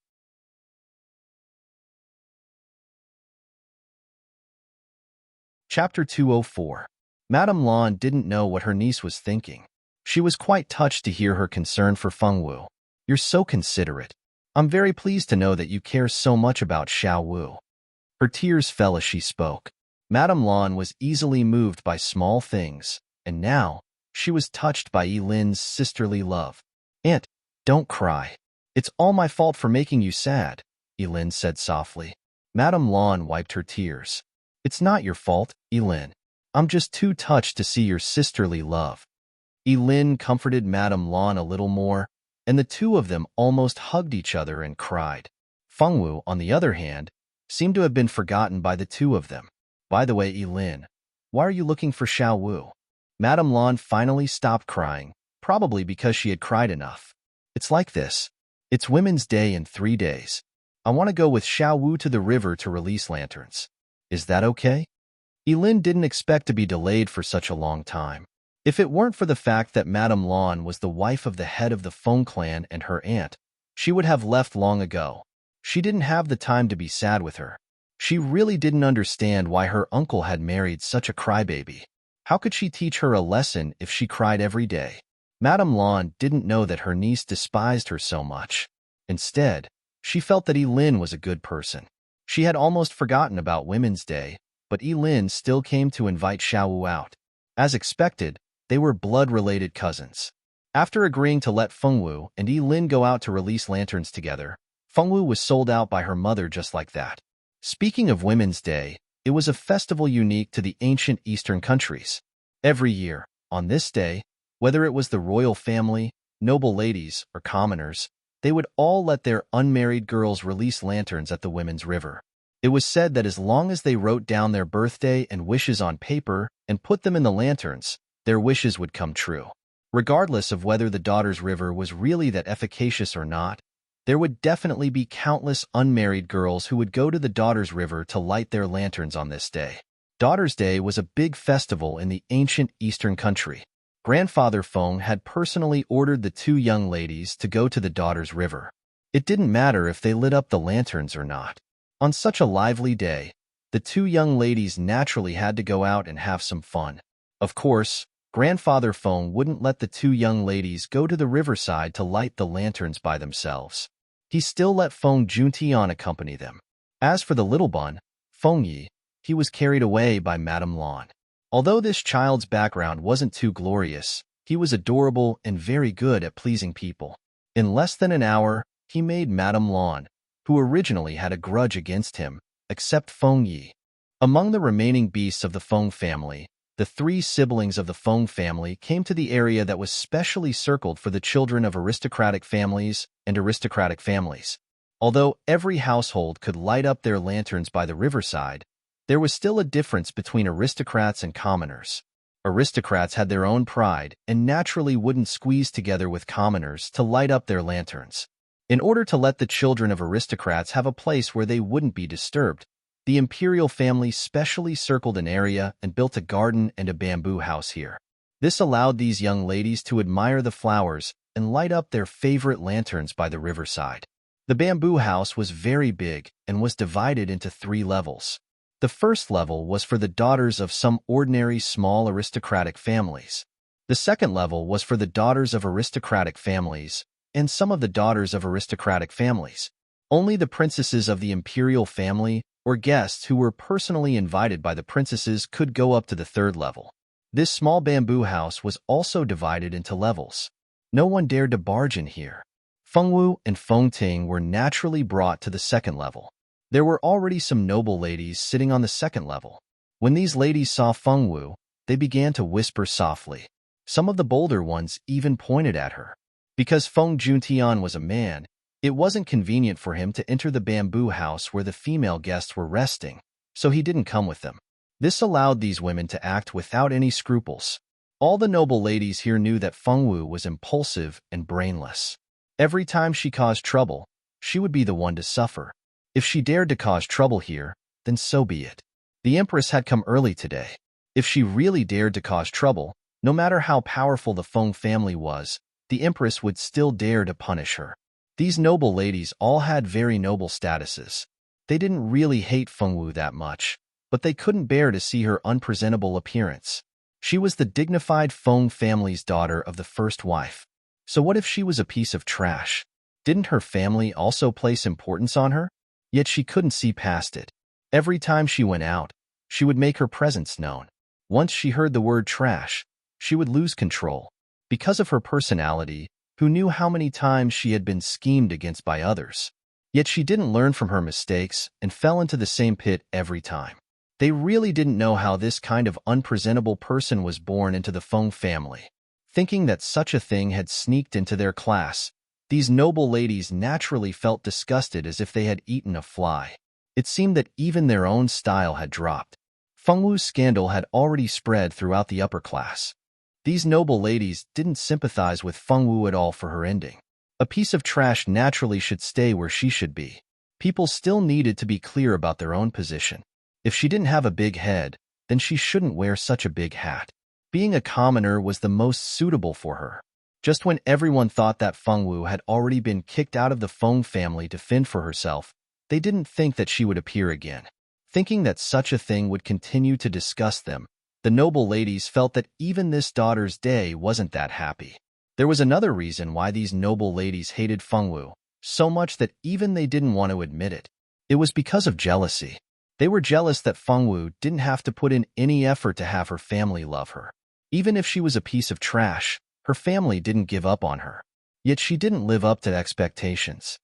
Chapter 204. Madame Lan didn't know what her niece was thinking. She was quite touched to hear her concern for Fengwu. You're so considerate. I'm very pleased to know that you care so much about Xiaowu. Her tears fell as she spoke. Madame Lan was easily moved by small things, and now she was touched by Yilin's sisterly love. Aunt, don't cry. It's all my fault for making you sad, Yilin said softly. Madame Lan wiped her tears. It's not your fault, Yilin. I'm just too touched to see your sisterly love. Yilin comforted Madame Lan a little more, and the two of them almost hugged each other and cried. Fengwu, on the other hand, seemed to have been forgotten by the two of them. By the way, Yilin, why are you looking for Xiaowu? Madame Lan finally stopped crying, probably because she had cried enough. It's like this. It's Women's Day in 3 days. I want to go with Xiaowu to the river to release lanterns. Is that okay? Yilin didn't expect to be delayed for such a long time. If it weren't for the fact that Madame Lan was the wife of the head of the Feng clan and her aunt, she would have left long ago. She didn't have the time to be sad with her. She really didn't understand why her uncle had married such a crybaby. How could she teach her a lesson if she cried every day? Madame Lan didn't know that her niece despised her so much. Instead, she felt that Yilin was a good person. She had almost forgotten about Women's Day, but Yilin still came to invite Xiaowu out. As expected, they were blood-related cousins. After agreeing to let Fengwu and Yilin go out to release lanterns together, Fengwu was sold out by her mother just like that. Speaking of Women's Day, it was a festival unique to the ancient Eastern countries. Every year, on this day, whether it was the royal family, noble ladies, or commoners, they would all let their unmarried girls release lanterns at the women's river. It was said that as long as they wrote down their birthday and wishes on paper and put them in the lanterns, their wishes would come true. Regardless of whether the daughter's river was really that efficacious or not, There would definitely be countless unmarried girls who would go to the Daughters River to light their lanterns on this day. Daughters' Day was a big festival in the ancient Eastern country. Grandfather Feng had personally ordered the two young ladies to go to the Daughters River. It didn't matter if they lit up the lanterns or not. On such a lively day, the two young ladies naturally had to go out and have some fun. Of course, Grandfather Feng wouldn't let the two young ladies go to the riverside to light the lanterns by themselves. He still let Feng Juntian accompany them. As for the little bun, Feng Yi, he was carried away by Madame Lan. Although this child's background wasn't too glorious, he was adorable and very good at pleasing people. In less than an hour, he made Madame Lan, who originally had a grudge against him, accept Feng Yi. Among the remaining beasts of the Feng family, the three siblings of the Feng family came to the area that was specially circled for the children of aristocratic families and aristocratic families. Although every household could light up their lanterns by the riverside, there was still a difference between aristocrats and commoners. Aristocrats had their own pride and naturally wouldn't squeeze together with commoners to light up their lanterns. In order to let the children of aristocrats have a place where they wouldn't be disturbed, the imperial family specially circled an area and built a garden and a bamboo house here. This allowed these young ladies to admire the flowers and light up their favorite lanterns by the riverside. The bamboo house was very big and was divided into 3 levels. The first level was for the daughters of some ordinary small aristocratic families. The second level was for the daughters of aristocratic families and some of the daughters of aristocratic families. Only the princesses of the imperial family or guests who were personally invited by the princesses could go up to the 3rd level. This small bamboo house was also divided into levels. No one dared to barge in here. Feng Wu and Feng Ting were naturally brought to the 2nd level. There were already some noble ladies sitting on the 2nd level. When these ladies saw Feng Wu, they began to whisper softly. Some of the bolder ones even pointed at her. Because Feng Juntian was a man, it wasn't convenient for him to enter the bamboo house where the female guests were resting, so he didn't come with them. This allowed these women to act without any scruples. All the noble ladies here knew that Feng Wu was impulsive and brainless. Every time she caused trouble, she would be the one to suffer. If she dared to cause trouble here, then so be it. The Empress had come early today. If she really dared to cause trouble, no matter how powerful the Feng family was, the Empress would still dare to punish her. These noble ladies all had very noble statuses. They didn't really hate Feng Wu that much, but they couldn't bear to see her unpresentable appearance. She was the dignified Feng family's daughter of the first wife. So what if she was a piece of trash? Didn't her family also place importance on her? Yet she couldn't see past it. Every time she went out, she would make her presence known. Once she heard the word trash, she would lose control. Because of her personality, who knew how many times she had been schemed against by others. Yet she didn't learn from her mistakes and fell into the same pit every time. They really didn't know how this kind of unpresentable person was born into the Feng family. Thinking that such a thing had sneaked into their class, these noble ladies naturally felt disgusted as if they had eaten a fly. It seemed that even their own style had dropped. Feng Wu's scandal had already spread throughout the upper class. These noble ladies didn't sympathize with Feng Wu at all for her ending. A piece of trash naturally should stay where she should be. People still needed to be clear about their own position. If she didn't have a big head, then she shouldn't wear such a big hat. Being a commoner was the most suitable for her. Just when everyone thought that Feng Wu had already been kicked out of the Feng family to fend for herself, they didn't think that she would appear again. Thinking that such a thing would continue to disgust them, the noble ladies felt that even this daughter's day wasn't that happy. There was another reason why these noble ladies hated Feng Wu, so much that even they didn't want to admit it. It was because of jealousy. They were jealous that Feng Wu didn't have to put in any effort to have her family love her. Even if she was a piece of trash, her family didn't give up on her. Yet she didn't live up to expectations.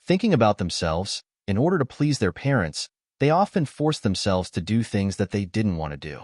Thinking about themselves, in order to please their parents, they often forced themselves to do things that they didn't want to do.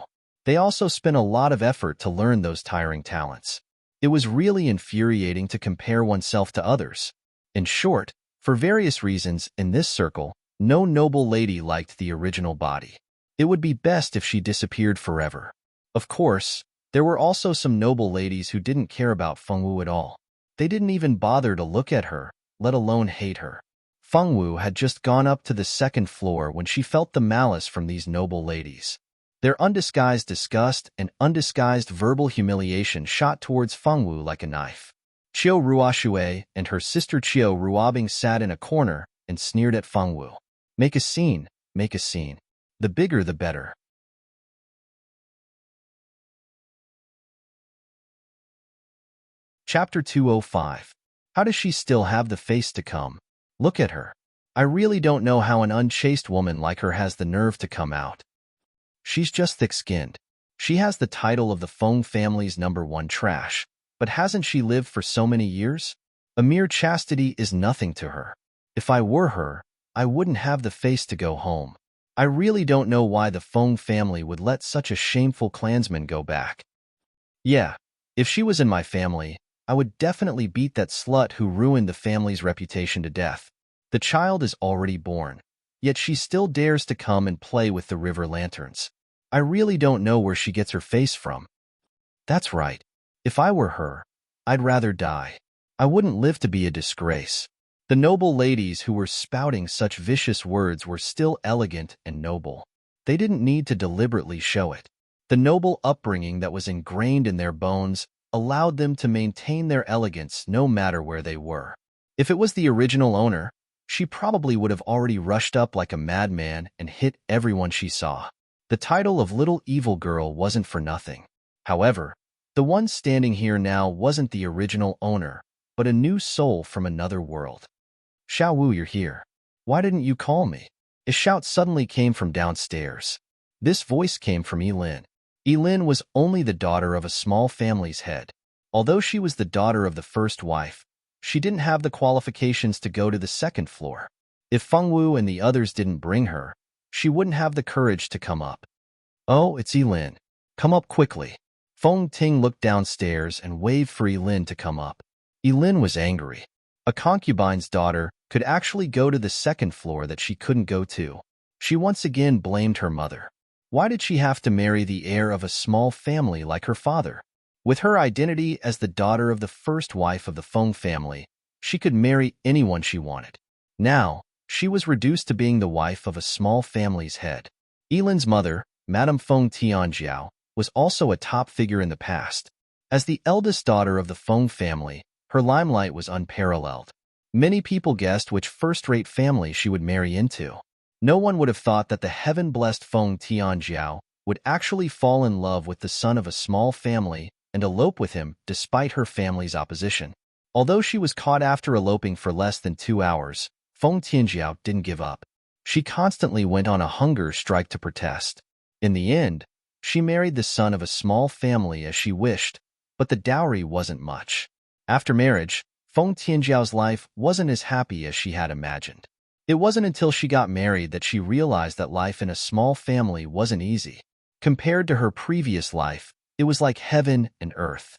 They also spent a lot of effort to learn those tiring talents. It was really infuriating to compare oneself to others. In short, for various reasons in this circle, no noble lady liked the original body. It would be best if she disappeared forever. Of course, there were also some noble ladies who didn't care about Feng Wu at all. They didn't even bother to look at her, let alone hate her. Fengwu had just gone up to the second floor when she felt the malice from these noble ladies. Their undisguised disgust and undisguised verbal humiliation shot towards Fengwu like a knife. Qiu Ruoxue and her sister Qiu Ruobing sat in a corner and sneered at Fengwu. Make a scene, make a scene. The bigger the better. Chapter 205. How does she still have the face to come? Look at her. I really don't know how an unchaste woman like her has the nerve to come out. She's just thick-skinned. She has the title of the Feng family's #1 trash, but hasn't she lived for so many years? A mere chastity is nothing to her. If I were her, I wouldn't have the face to go home. I really don't know why the Feng family would let such a shameful clansman go back. Yeah, if she was in my family, I would definitely beat that slut who ruined the family's reputation to death. The child is already born, yet she still dares to come and play with the river lanterns. I really don't know where she gets her face from. That's right. If I were her, I'd rather die. I wouldn't live to be a disgrace. The noble ladies who were spouting such vicious words were still elegant and noble. They didn't need to deliberately show it. The noble upbringing that was ingrained in their bones allowed them to maintain their elegance no matter where they were. If it was the original owner, she probably would have already rushed up like a madman and hit everyone she saw. The title of Little Evil Girl wasn't for nothing. However, the one standing here now wasn't the original owner, but a new soul from another world. Xiao Wu, you're here. Why didn't you call me? A shout suddenly came from downstairs. This voice came from Yilin. Yilin was only the daughter of a small family's head. Although she was the daughter of the first wife, she didn't have the qualifications to go to the second floor. If Fengwu and the others didn't bring her, she wouldn't have the courage to come up. Oh, it's Yilin. Come up quickly. Feng Ting looked downstairs and waved for Yilin to come up. Yilin was angry. A concubine's daughter could actually go to the second floor that she couldn't go to. She once again blamed her mother. Why did she have to marry the heir of a small family like her father? With her identity as the daughter of the first wife of the Feng family, she could marry anyone she wanted. Now, she was reduced to being the wife of a small family's head. Yilin's mother, Madame Feng Tianjiao, was also a top figure in the past. As the eldest daughter of the Feng family, her limelight was unparalleled. Many people guessed which first-rate family she would marry into. No one would have thought that the heaven-blessed Feng Tianjiao would actually fall in love with the son of a small family and elope with him despite her family's opposition. Although she was caught after eloping for less than 2 hours, Feng Tianjiao didn't give up. She constantly went on a hunger strike to protest. In the end, she married the son of a small family as she wished, but the dowry wasn't much. After marriage, Feng Tianjiao's life wasn't as happy as she had imagined. It wasn't until she got married that she realized that life in a small family wasn't easy. Compared to her previous life, it was like heaven and earth.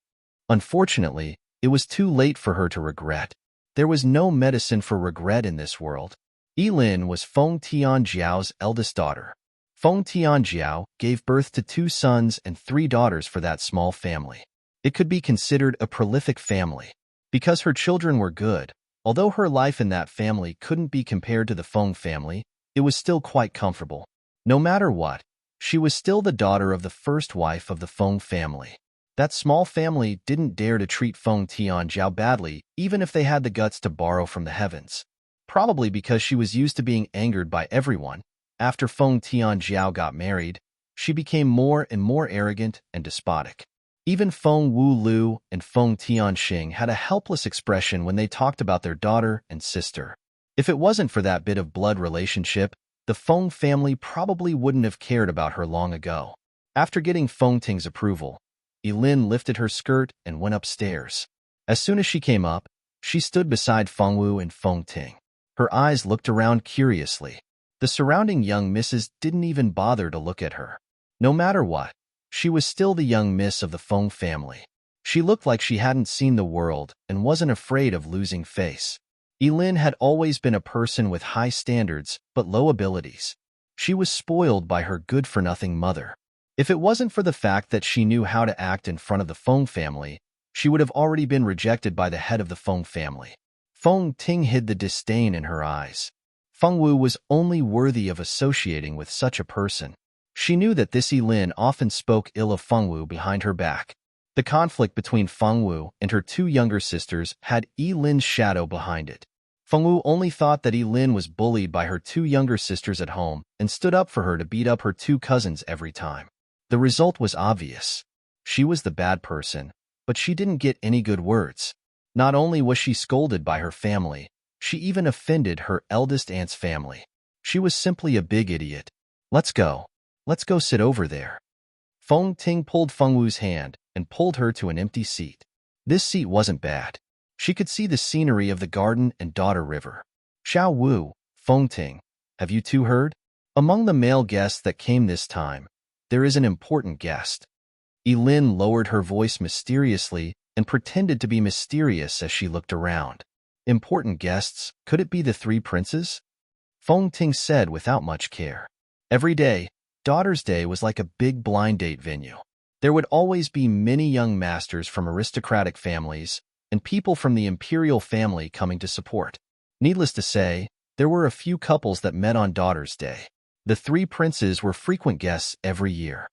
Unfortunately, it was too late for her to regret. There was no medicine for regret in this world. Yilin was Feng Tianjiao's eldest daughter. Feng Tianjiao gave birth to 2 sons and 3 daughters for that small family. It could be considered a prolific family. Because her children were good, although her life in that family couldn't be compared to the Feng family, it was still quite comfortable. No matter what, she was still the daughter of the first wife of the Feng family. That small family didn't dare to treat Feng Tianjiao badly, even if they had the guts to borrow from the heavens. Probably because she was used to being angered by everyone. After Feng Tianjiao got married, she became more and more arrogant and despotic. Even Feng Wu Lu and Feng Tianxing had a helpless expression when they talked about their daughter and sister. If it wasn't for that bit of blood relationship, the Feng family probably wouldn't have cared about her long ago. After getting Feng Ting's approval, Yilin lifted her skirt and went upstairs. As soon as she came up, she stood beside Feng Wu and Feng Ting. Her eyes looked around curiously. The surrounding young misses didn't even bother to look at her. No matter what, she was still the young miss of the Feng family. She looked like she hadn't seen the world and wasn't afraid of losing face. Yilin had always been a person with high standards but low abilities. She was spoiled by her good-for-nothing mother. If it wasn't for the fact that she knew how to act in front of the Feng family, she would have already been rejected by the head of the Feng family. Feng Ting hid the disdain in her eyes. Feng Wu was only worthy of associating with such a person. She knew that this Lin often spoke ill of Feng Wu behind her back. The conflict between Feng Wu and her two younger sisters had Lin's shadow behind it. Feng Wu only thought that Lin was bullied by her two younger sisters at home and stood up for her to beat up her two cousins every time. The result was obvious. She was the bad person, but she didn't get any good words. Not only was she scolded by her family, she even offended her eldest aunt's family. She was simply a big idiot. Let's go. Let's go sit over there. Feng Ting pulled Feng Wu's hand and pulled her to an empty seat. This seat wasn't bad. She could see the scenery of the garden and Daughter River. Xiao Wu, Feng Ting, have you two heard? Among the male guests that came this time, there is an important guest. Lin lowered her voice mysteriously and pretended to be mysterious as she looked around. Important guests? Could it be the three princes? Feng Ting said without much care. Every day, Daughter's Day was like a big blind date venue. There would always be many young masters from aristocratic families and people from the imperial family coming to support. Needless to say, there were a few couples that met on Daughter's Day. The three princes were frequent guests every year.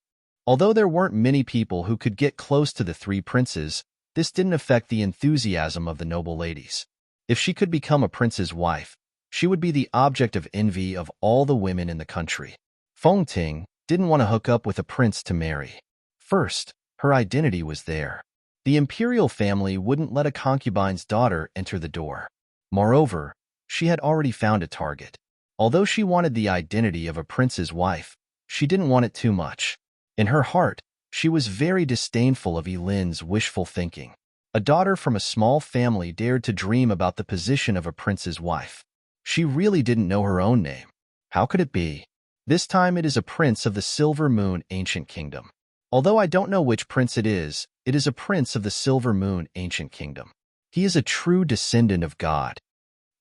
Although there weren't many people who could get close to the three princes, this didn't affect the enthusiasm of the noble ladies. If she could become a prince's wife, she would be the object of envy of all the women in the country. Feng Ting didn't want to hook up with a prince to marry. First, her identity was there. The imperial family wouldn't let a concubine's daughter enter the door. Moreover, she had already found a target. Although she wanted the identity of a prince's wife, she didn't want it too much. In her heart, she was very disdainful of Lin's wishful thinking. A daughter from a small family dared to dream about the position of a prince's wife. She really didn't know her own name. How could it be? This time it is a prince of the Silver Moon Ancient Kingdom. Although I don't know which prince it is a prince of the Silver Moon Ancient Kingdom. He is a true descendant of God.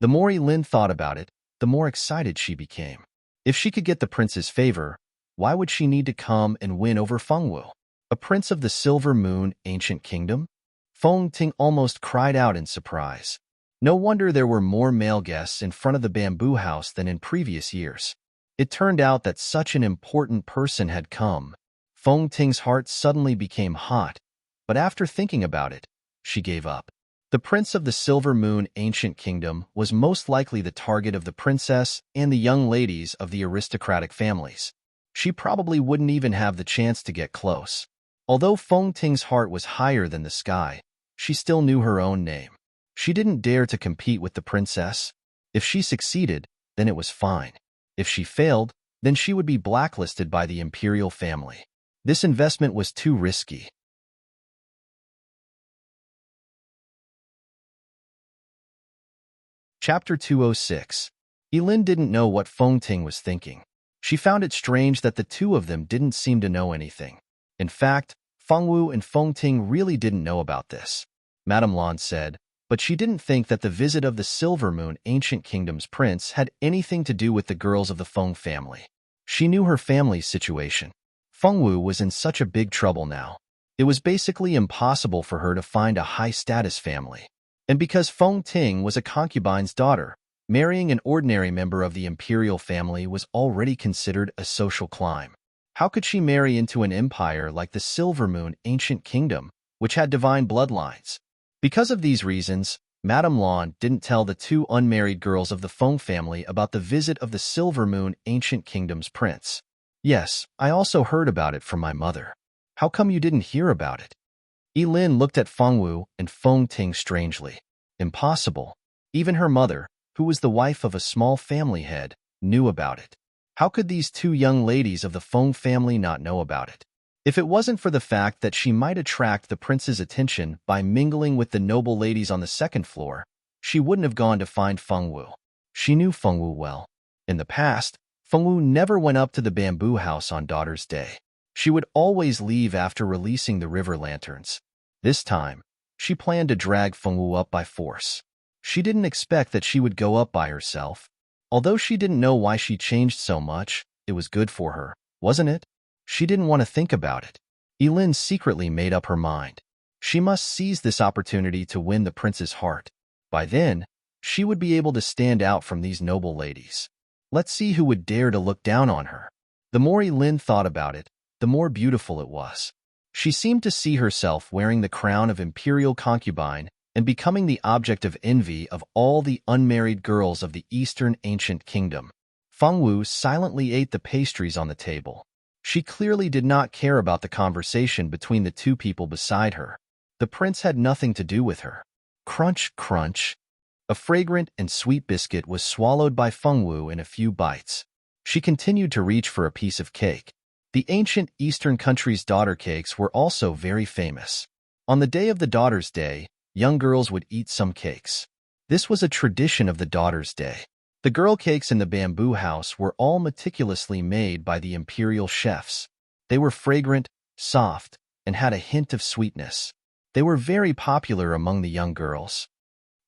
The more Lin thought about it, the more excited she became. If she could get the prince's favor, why would she need to come and win over Feng Wu? A prince of the Silver Moon Ancient Kingdom? Feng Ting almost cried out in surprise. No wonder there were more male guests in front of the bamboo house than in previous years. It turned out that such an important person had come. Feng Ting's heart suddenly became hot, but after thinking about it, she gave up. The prince of the Silver Moon Ancient Kingdom was most likely the target of the princess and the young ladies of the aristocratic families. She probably wouldn't even have the chance to get close. Although Feng Ting's heart was higher than the sky, she still knew her own name. She didn't dare to compete with the princess. If she succeeded, then it was fine. If she failed, then she would be blacklisted by the imperial family. This investment was too risky. Chapter 206. Lin didn't know what Feng Ting was thinking. She found it strange that the two of them didn't seem to know anything. In fact, Feng Wu and Feng Ting really didn't know about this. Madame Lan said, but she didn't think that the visit of the Silver Moon Ancient Kingdom's prince had anything to do with the girls of the Feng family. She knew her family's situation. Feng Wu was in such a big trouble now. It was basically impossible for her to find a high-status family. And because Feng Ting was a concubine's daughter, marrying an ordinary member of the imperial family was already considered a social climb. How could she marry into an empire like the Silver Moon Ancient Kingdom, which had divine bloodlines? Because of these reasons, Madame Lan didn't tell the two unmarried girls of the Feng family about the visit of the Silver Moon Ancient Kingdom's prince. Yes, I also heard about it from my mother. How come you didn't hear about it? Lin looked at Feng Wu and Feng Ting strangely. Impossible. Even her mother, who was the wife of a small family head, knew about it. How could these two young ladies of the Feng family not know about it? If it wasn't for the fact that she might attract the prince's attention by mingling with the noble ladies on the second floor, she wouldn't have gone to find Feng Wu. She knew Feng Wu well. In the past, Feng Wu never went up to the bamboo house on Daughter's Day. She would always leave after releasing the river lanterns. This time, she planned to drag Feng Wu up by force. She didn't expect that she would go up by herself. Although she didn't know why she changed so much, it was good for her, wasn't it? She didn't want to think about it. Lin secretly made up her mind. She must seize this opportunity to win the prince's heart. By then, She would be able to stand out from these noble ladies. Let's see who would dare to look down on her. The more Lin thought about it, the more beautiful it was. She seemed to see herself wearing the crown of imperial concubine and becoming the object of envy of all the unmarried girls of the Eastern ancient kingdom. Feng Wu silently ate the pastries on the table. She clearly did not care about the conversation between the two people beside her. The prince had nothing to do with her. Crunch, crunch. A fragrant and sweet biscuit was swallowed by Feng Wu in a few bites. She continued to reach for a piece of cake. The ancient Eastern country's daughter cakes were also very famous. On the day of the Daughter's Day, young girls would eat some cakes. This was a tradition of the Daughter's Day. The girl cakes in the bamboo house were all meticulously made by the imperial chefs. They were fragrant, soft, and had a hint of sweetness. They were very popular among the young girls.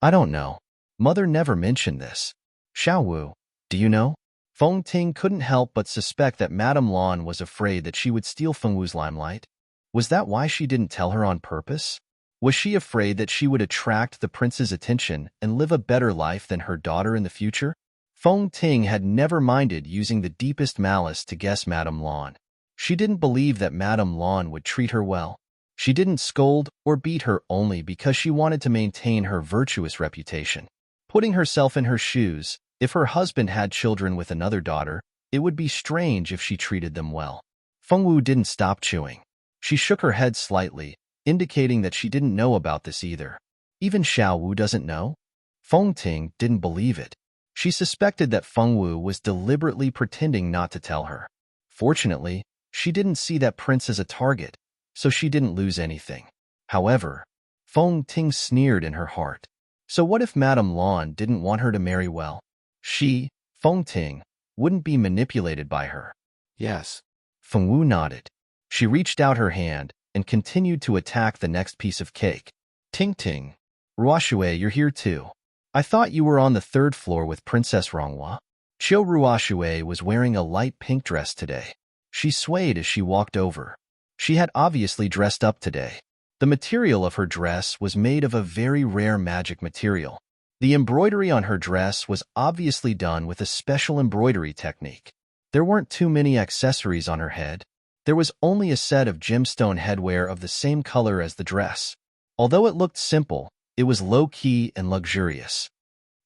I don't know. Mother never mentioned this. Xiao Wu, do you know? Feng Ting couldn't help but suspect that Madame Lan was afraid that she would steal Feng Wu's limelight. Was that why she didn't tell her on purpose? Was she afraid that she would attract the prince's attention and live a better life than her daughter in the future? Feng Ting had never minded using the deepest malice to guess Madame Lan. She didn't believe that Madame Lan would treat her well. She didn't scold or beat her only because she wanted to maintain her virtuous reputation. Putting herself in her shoes, if her husband had children with another daughter, it would be strange if she treated them well. Feng Wu didn't stop chewing. She shook her head slightly, indicating that she didn't know about this either. Even Xiao Wu doesn't know? Feng Ting didn't believe it. She suspected that Feng Wu was deliberately pretending not to tell her. Fortunately, she didn't see that prince as a target, so she didn't lose anything. However, Feng Ting sneered in her heart. So what if Madame Lan didn't want her to marry well? She, Feng Ting, wouldn't be manipulated by her. Yes. Feng Wu nodded. She reached out her hand and continued to attack the next piece of cake. Ting Ting. Ruoxue, you're here too. I thought you were on the third floor with Princess Ronghua. Qiu Ruoxue was wearing a light pink dress today. She swayed as she walked over. She had obviously dressed up today. The material of her dress was made of a very rare magic material. The embroidery on her dress was obviously done with a special embroidery technique. There weren't too many accessories on her head. There was only a set of gemstone headwear of the same color as the dress. Although it looked simple, it was low-key and luxurious.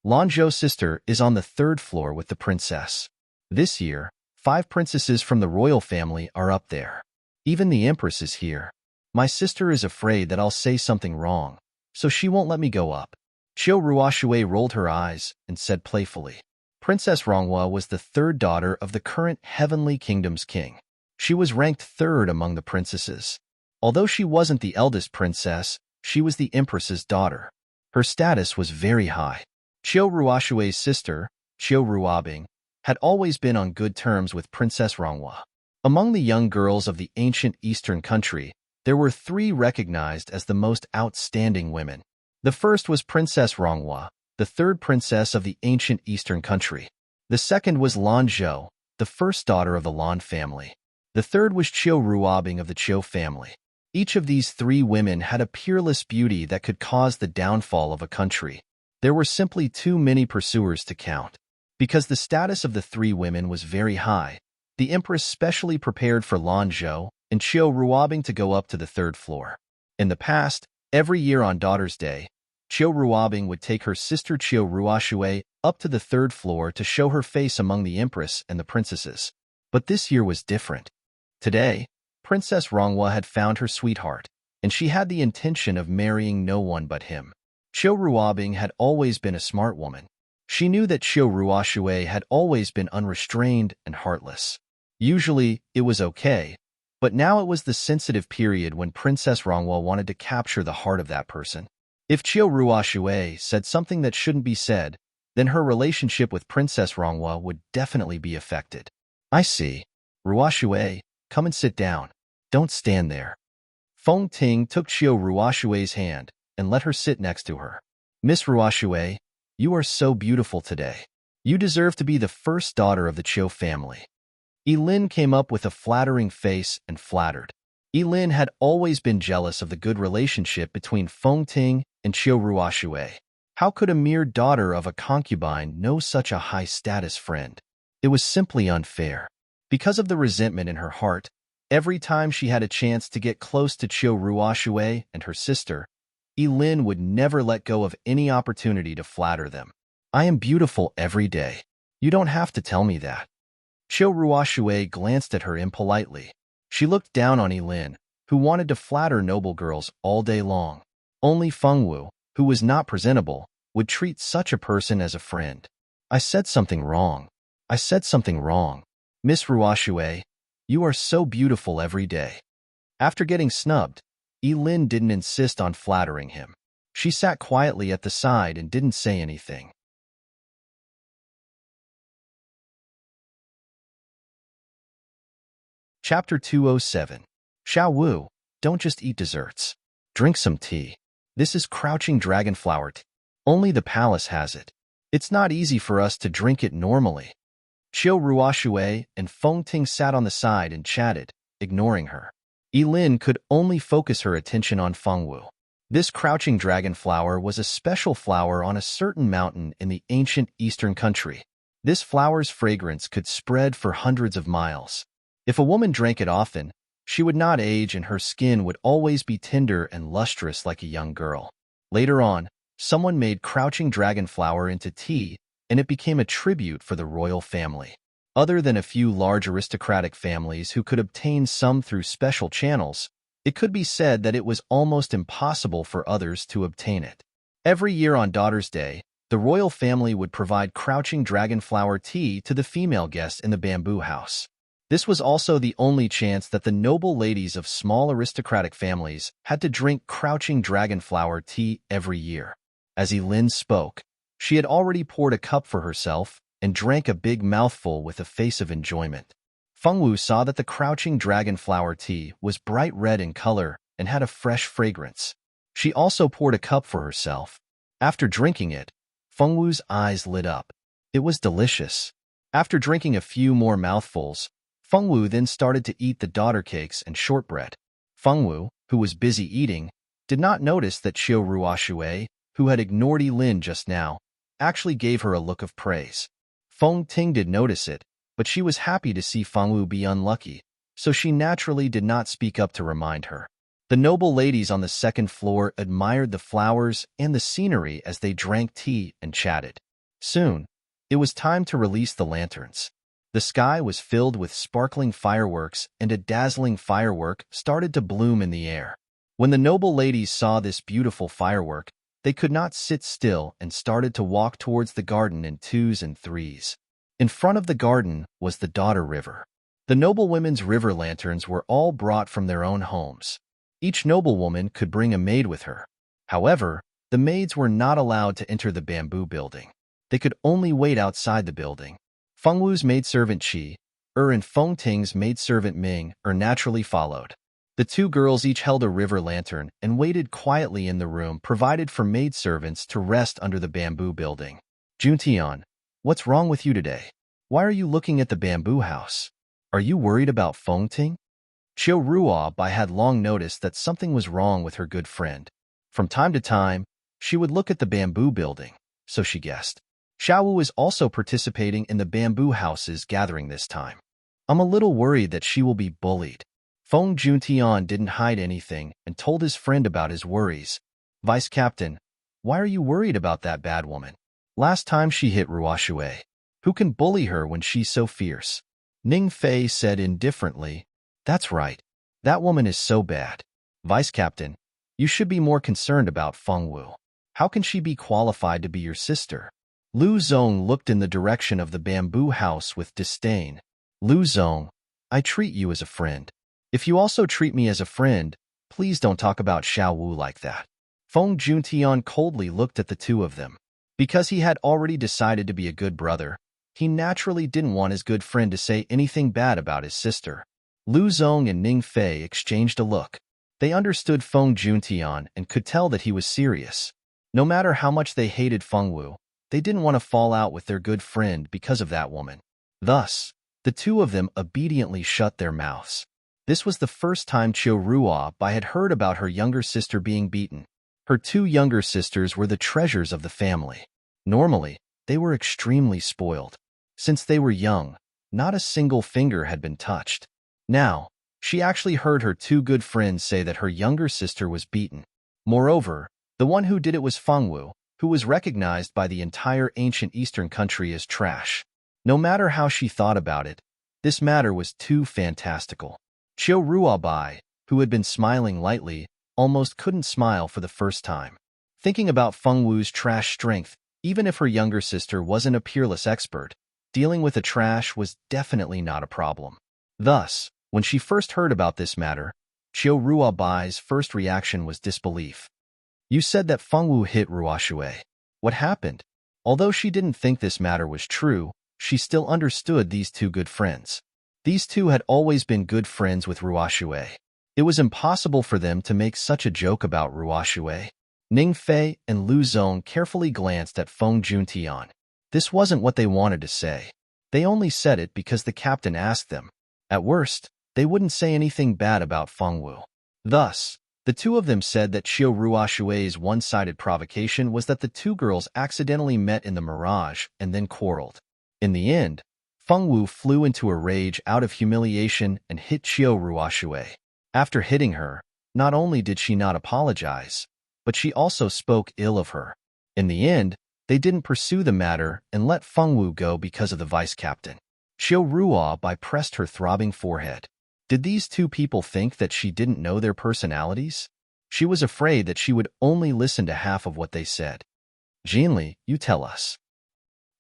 Lanzhou's sister is on the third floor with the princess. This year, 5 princesses from the royal family are up there. Even the empress is here. My sister is afraid that I'll say something wrong, so she won't let me go up. Qiu Ruoxue rolled her eyes and said playfully. Princess Ronghua was the third daughter of the current Heavenly Kingdom's king. She was ranked third among the princesses. Although she wasn't the eldest princess, she was the empress's daughter. Her status was very high. Qiu Ruoxue's sister, Qiu Ruobing, had always been on good terms with Princess Ronghua. Among the young girls of the ancient Eastern country, there were 3 recognized as the most outstanding women. The first was Princess Ronghua, the third princess of the ancient Eastern country. The second was Lan Zhou, the first daughter of the Lan family. The third was Qiu Ruobing of the Qiu family. Each of these 3 women had a peerless beauty that could cause the downfall of a country. There were simply too many pursuers to count. Because the status of the 3 women was very high, the empress specially prepared for Lan Zhou and Qiu Ruobing to go up to the third floor. In the past, every year on Daughter's Day, Qiu Ruobing would take her sister Qiu Ruoxue up to the third floor to show her face among the empress and the princesses. But this year was different. Today, Princess Ronghua had found her sweetheart, and she had the intention of marrying no one but him. Qiu Ruobing had always been a smart woman. She knew that Qiu Ruoxue had always been unrestrained and heartless. Usually, it was okay, but now it was the sensitive period when Princess Ronghua wanted to capture the heart of that person. If Qiu Ruoxue said something that shouldn't be said, then her relationship with Princess Ronghua would definitely be affected. I see. Ruoxue, come and sit down. Don't stand there. Feng Ting took Qiu Ruoxue's hand and let her sit next to her. Miss Ruoxue, you are so beautiful today. You deserve to be the first daughter of the Qiu family. Lin came up with a flattering face and flattered. Lin had always been jealous of the good relationship between Feng Ting and Qiu Ruoxue. How could a mere daughter of a concubine know such a high-status friend? It was simply unfair. Because of the resentment in her heart, every time she had a chance to get close to Chiu Ruoxue and her sister, Lin would never let go of any opportunity to flatter them. I am beautiful every day. You don't have to tell me that. Chiu Ruoxue glanced at her impolitely. She looked down on Lin, who wanted to flatter noble girls all day long. Only Fengwu, who was not presentable, would treat such a person as a friend. I said something wrong. I said something wrong. Miss Ruoxue, you are so beautiful every day. After getting snubbed, Lin didn't insist on flattering him. She sat quietly at the side and didn't say anything. Chapter 207. Xiao Wu, don't just eat desserts. Drink some tea. This is crouching dragonflower tea. Only the palace has it. It's not easy for us to drink it normally. Chiu Ruoxue and Feng Ting sat on the side and chatted, ignoring her. Lin could only focus her attention on Fengwu. This crouching dragonflower was a special flower on a certain mountain in the ancient eastern country. This flower's fragrance could spread for hundreds of miles. If a woman drank it often, she would not age and her skin would always be tender and lustrous like a young girl. Later on, someone made crouching dragonflower into tea, and it became a tribute for the royal family. Other than a few large aristocratic families who could obtain some through special channels, it could be said that it was almost impossible for others to obtain it. Every year on Daughter's Day, the royal family would provide crouching dragonflower tea to the female guests in the bamboo house. This was also the only chance that the noble ladies of small aristocratic families had to drink crouching dragonflower tea every year. As Lin spoke, she had already poured a cup for herself and drank a big mouthful with a face of enjoyment. Fengwu saw that the crouching dragonflower tea was bright red in color and had a fresh fragrance. She also poured a cup for herself. After drinking it, Fengwu's eyes lit up. It was delicious. After drinking a few more mouthfuls, Fengwu then started to eat the daughter cakes and shortbread. Fengwu, who was busy eating, did not notice that Chiu Ruoxue, who had ignored Lin just now, actually gave her a look of praise. Feng Ting did notice it, but she was happy to see Fengwu be unlucky, so she naturally did not speak up to remind her. The noble ladies on the second floor admired the flowers and the scenery as they drank tea and chatted. Soon, it was time to release the lanterns. The sky was filled with sparkling fireworks, and a dazzling firework started to bloom in the air. When the noble ladies saw this beautiful firework, they could not sit still and started to walk towards the garden in twos and threes. In front of the garden was the Daughter River. The noblewomen's river lanterns were all brought from their own homes. Each noblewoman could bring a maid with her. However, the maids were not allowed to enter the bamboo building. They could only wait outside the building. Fengwu's maidservant Qi, and Feng Ting's maidservant Ming naturally followed. The two girls each held a river lantern and waited quietly in the room provided for maidservants to rest under the bamboo building. Juntian, what's wrong with you today? Why are you looking at the bamboo house? Are you worried about Feng Ting? Chiu Ruoxue had long noticed that something was wrong with her good friend. From time to time, she would look at the bamboo building, so she guessed. Xiao Wu is also participating in the bamboo house's gathering this time. I'm a little worried that she will be bullied. Feng Juntian didn't hide anything and told his friend about his worries. Vice Captain, why are you worried about that bad woman? Last time she hit Ruoxue. Who can bully her when she's so fierce? Ning Fei said indifferently, That's right. That woman is so bad. Vice Captain, you should be more concerned about Fengwu. How can she be qualified to be your sister? Lu Zong looked in the direction of the bamboo house with disdain. Lu Zong, I treat you as a friend. If you also treat me as a friend, please don't talk about Xiao Wu like that. Feng Juntian coldly looked at the two of them. Because he had already decided to be a good brother, he naturally didn't want his good friend to say anything bad about his sister. Lu Zong and Ning Fei exchanged a look. They understood Feng Juntian and could tell that he was serious. No matter how much they hated Fengwu, they didn't want to fall out with their good friend because of that woman. Thus, the two of them obediently shut their mouths. This was the first time Chiu Ruoxue had heard about her younger sister being beaten. Her two younger sisters were the treasures of the family. Normally, they were extremely spoiled. Since they were young, not a single finger had been touched. Now, she actually heard her two good friends say that her younger sister was beaten. Moreover, the one who did it was Fengwu, who was recognized by the entire ancient Eastern country as trash. No matter how she thought about it, this matter was too fantastical. Qiu Ruabai, who had been smiling lightly, almost couldn't smile for the first time. Thinking about Fengwu's trash strength, even if her younger sister wasn't a peerless expert, dealing with the trash was definitely not a problem. Thus, when she first heard about this matter, Qiu Ruabai's first reaction was disbelief. You said that Fengwu hit Ruoshui. What happened? Although she didn't think this matter was true, she still understood these two good friends. These two had always been good friends with Ruoshui. It was impossible for them to make such a joke about Ruoshui. Ning Fei and Lu Zong carefully glanced at Feng Juntian. This wasn't what they wanted to say. They only said it because the captain asked them. At worst, they wouldn't say anything bad about Fengwu. Thus, the two of them said that Qiu Ruoshui's one-sided provocation was that the two girls accidentally met in the mirage and then quarreled. In the end, Fengwu flew into a rage out of humiliation and hit Qiu Ruoshui. After hitting her, not only did she not apologize, but she also spoke ill of her. In the end, they didn't pursue the matter and let Fengwu go because of the vice-captain. Qiu Ruabai pressed her throbbing forehead. Did these two people think that she didn't know their personalities? She was afraid that she would only listen to half of what they said. Jinli, you tell us.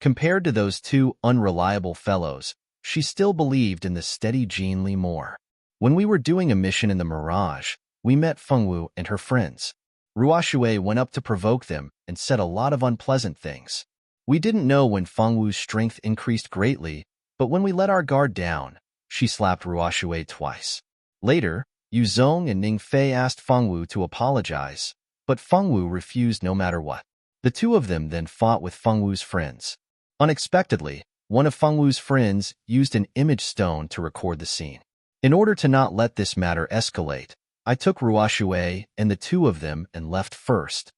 Compared to those two unreliable fellows, she still believed in the steady Jinli more. When we were doing a mission in the Mirage, we met Fengwu and her friends. Ruoshui went up to provoke them and said a lot of unpleasant things. We didn't know when Fengwu's strength increased greatly, but when we let our guard down, she slapped Ruoshui twice. Later, Yu Zong and Ning Fei asked Fengwu to apologize, but Fengwu refused no matter what. The two of them then fought with Fengwu's friends. Unexpectedly, one of Fengwu's friends used an image stone to record the scene. In order to not let this matter escalate, I took Ruoshui and the two of them and left first.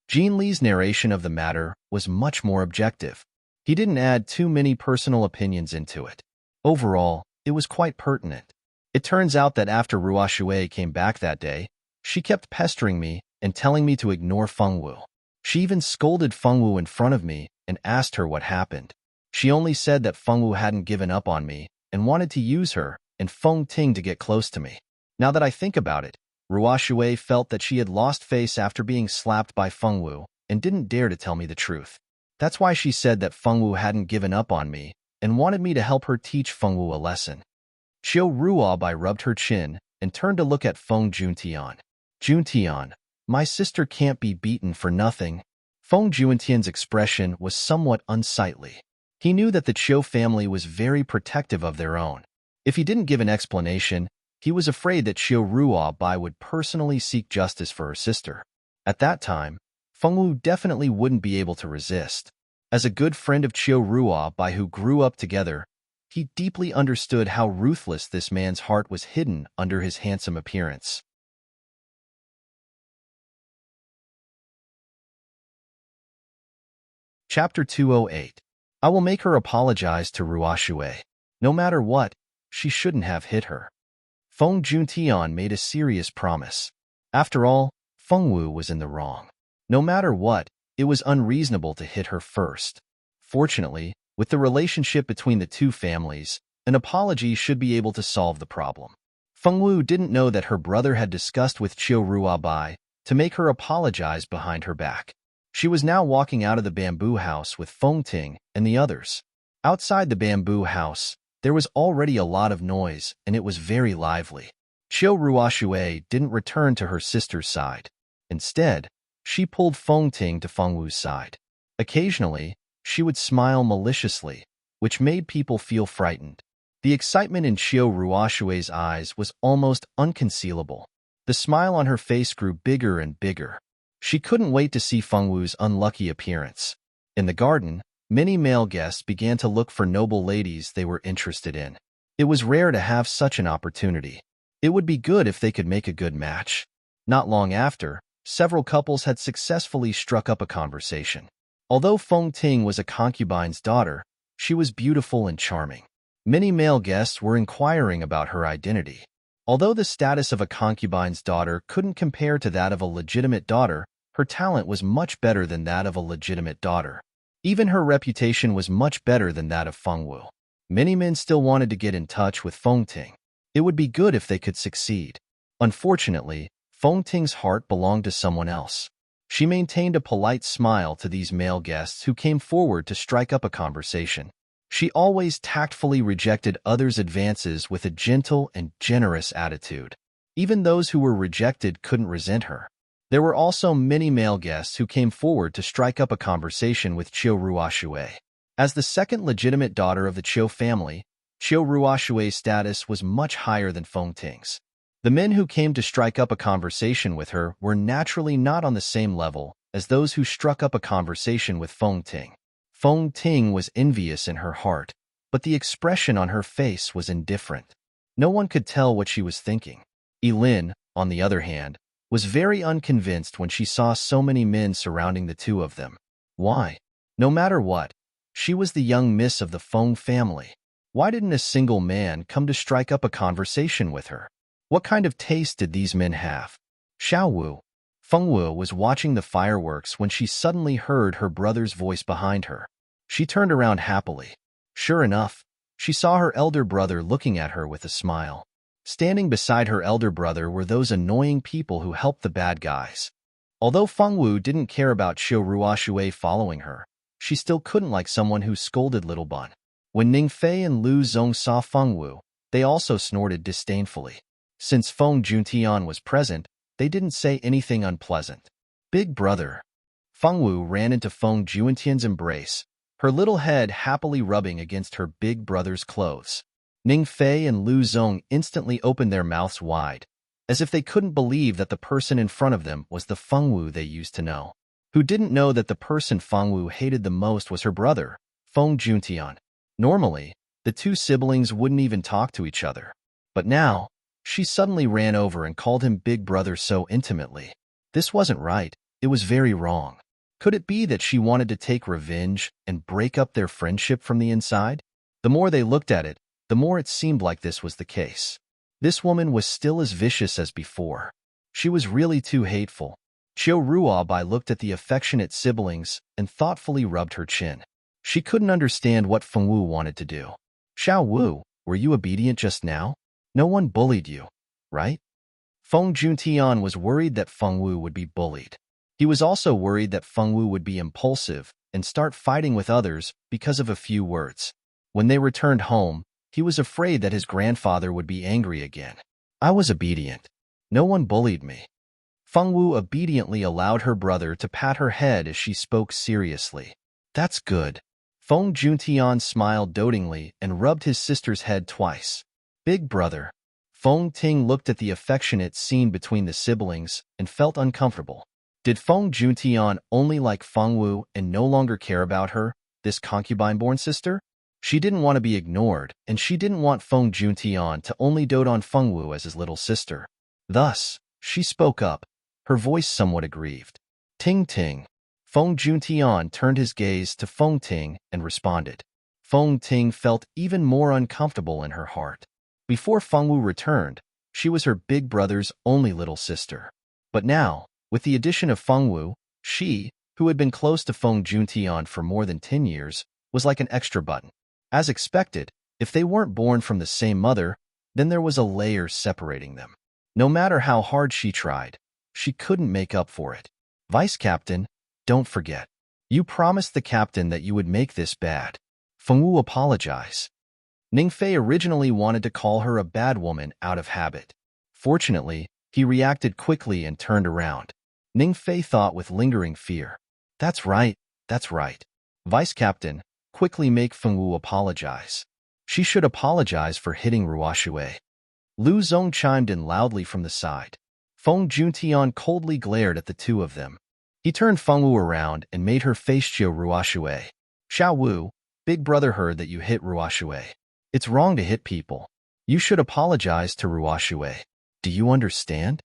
Jinli's narration of the matter was much more objective. He didn't add too many personal opinions into it. Overall, it was quite pertinent. It turns out that after Ruoshui came back that day, she kept pestering me and telling me to ignore Fengwu. She even scolded Fengwu in front of me and asked her what happened. She only said that Fengwu hadn't given up on me and wanted to use her and Feng Ting to get close to me. Now that I think about it, Ruoshui felt that she had lost face after being slapped by Fengwu and didn't dare to tell me the truth. That's why she said that Fengwu hadn't given up on me and wanted me to help her teach Fengwu a lesson. Qiu Ruabai rubbed her chin and turned to look at Feng Juntian. Juntian, my sister can't be beaten for nothing. Feng Juntian's expression was somewhat unsightly. He knew that the Qiu family was very protective of their own. If he didn't give an explanation, he was afraid that Qiu Ruabai would personally seek justice for her sister. At that time, Fengwu definitely wouldn't be able to resist. As a good friend of Qiu Ruabai who grew up together, he deeply understood how ruthless this man's heart was hidden under his handsome appearance. Chapter 208. I will make her apologize to Ruoshui. No matter what, she shouldn't have hit her. Feng Juntian made a serious promise. After all, Fengwu was in the wrong. No matter what, it was unreasonable to hit her first. Fortunately, with the relationship between the two families, an apology should be able to solve the problem. Fengwu didn't know that her brother had discussed with Qiu Ruabai to make her apologize behind her back. She was now walking out of the bamboo house with Feng Ting and the others. Outside the bamboo house, there was already a lot of noise, and it was very lively. Qiu Ruoshui didn't return to her sister's side. Instead, she pulled Feng Ting to Fengwu's side. Occasionally, she would smile maliciously, which made people feel frightened. The excitement in Qiu Ruoshui's eyes was almost unconcealable. The smile on her face grew bigger and bigger. She couldn't wait to see Fengwu's unlucky appearance. In the garden, many male guests began to look for noble ladies they were interested in. It was rare to have such an opportunity. It would be good if they could make a good match. Not long after, several couples had successfully struck up a conversation. Although Feng Ting was a concubine's daughter, she was beautiful and charming. Many male guests were inquiring about her identity. Although the status of a concubine's daughter couldn't compare to that of a legitimate daughter, her talent was much better than that of a legitimate daughter. Even her reputation was much better than that of Feng Wu. Many men still wanted to get in touch with Feng Ting. It would be good if they could succeed. Unfortunately, Feng Ting's heart belonged to someone else. She maintained a polite smile to these male guests who came forward to strike up a conversation. She always tactfully rejected others' advances with a gentle and generous attitude. Even those who were rejected couldn't resent her. There were also many male guests who came forward to strike up a conversation with Qiu Ruoshui. As the second legitimate daughter of the Qiu family, Qiu Ruoshui's status was much higher than Feng Ting's. The men who came to strike up a conversation with her were naturally not on the same level as those who struck up a conversation with Feng Ting. Feng Ting was envious in her heart, but the expression on her face was indifferent. No one could tell what she was thinking. Elin, on the other hand, was very unconvinced when she saw so many men surrounding the two of them. Why? No matter what, she was the young miss of the Feng family. Why didn't a single man come to strike up a conversation with her? What kind of taste did these men have? Xiao Wu. Feng Wu was watching the fireworks when she suddenly heard her brother's voice behind her. She turned around happily. Sure enough, she saw her elder brother looking at her with a smile. Standing beside her elder brother were those annoying people who helped the bad guys. Although Feng Wu didn't care about Qiu Ruoshui following her, she still couldn't like someone who scolded Little Bun. When Ningfei and Lu Zong saw Feng Wu, they also snorted disdainfully. Since Feng Juntian was present, they didn't say anything unpleasant. Big brother. Feng Wu ran into Feng Juntian's embrace, her little head happily rubbing against her big brother's clothes. Ningfei and Lu Zong instantly opened their mouths wide, as if they couldn't believe that the person in front of them was the Feng Wu they used to know. Who didn't know that the person Feng Wu hated the most was her brother, Feng Juntian. Normally, the two siblings wouldn't even talk to each other. But now, she suddenly ran over and called him big brother so intimately. This wasn't right, it was very wrong. Could it be that she wanted to take revenge and break up their friendship from the inside? The more they looked at it, the more it seemed like this was the case. This woman was still as vicious as before. She was really too hateful. Qiu Ruobai looked at the affectionate siblings and thoughtfully rubbed her chin. She couldn't understand what Feng Wu wanted to do. Xiao Wu, were you obedient just now? No one bullied you, right? Feng Juntian was worried that Feng Wu would be bullied. He was also worried that Feng Wu would be impulsive and start fighting with others because of a few words. When they returned home, he was afraid that his grandfather would be angry again. I was obedient. No one bullied me. Feng Wu obediently allowed her brother to pat her head as she spoke seriously. That's good. Feng Juntian smiled dotingly and rubbed his sister's head twice. Big brother. Feng Ting looked at the affectionate scene between the siblings and felt uncomfortable. Did Feng Juntian only like Feng Wu and no longer care about her, this concubine-born sister? She didn't want to be ignored, and she didn't want Feng Juntian to only dote on Feng Wu as his little sister. Thus, she spoke up, her voice somewhat aggrieved. Ting Ting. Feng Juntian turned his gaze to Feng Ting and responded. Feng Ting felt even more uncomfortable in her heart. Before Feng Wu returned, she was her big brother's only little sister. But now, with the addition of Feng Wu, she, who had been close to Feng Juntian for more than 10 years, was like an extra button. As expected, if they weren't born from the same mother, then there was a layer separating them. No matter how hard she tried, she couldn't make up for it. Vice Captain, don't forget. You promised the captain that you would make this bad. Feng Wu apologized. Ningfei originally wanted to call her a bad woman out of habit. Fortunately, he reacted quickly and turned around. Ningfei thought with lingering fear. That's right, that's right. Vice Captain, quickly make Feng Wu apologize. She should apologize for hitting Ruoshui. Lu Zong chimed in loudly from the side. Feng Juntian coldly glared at the two of them. He turned Feng Wu around and made her face Qiu Ruoshui. Xiao Wu, big brother heard that you hit Ruoshui. It's wrong to hit people. You should apologize to Ruoshui. Do you understand?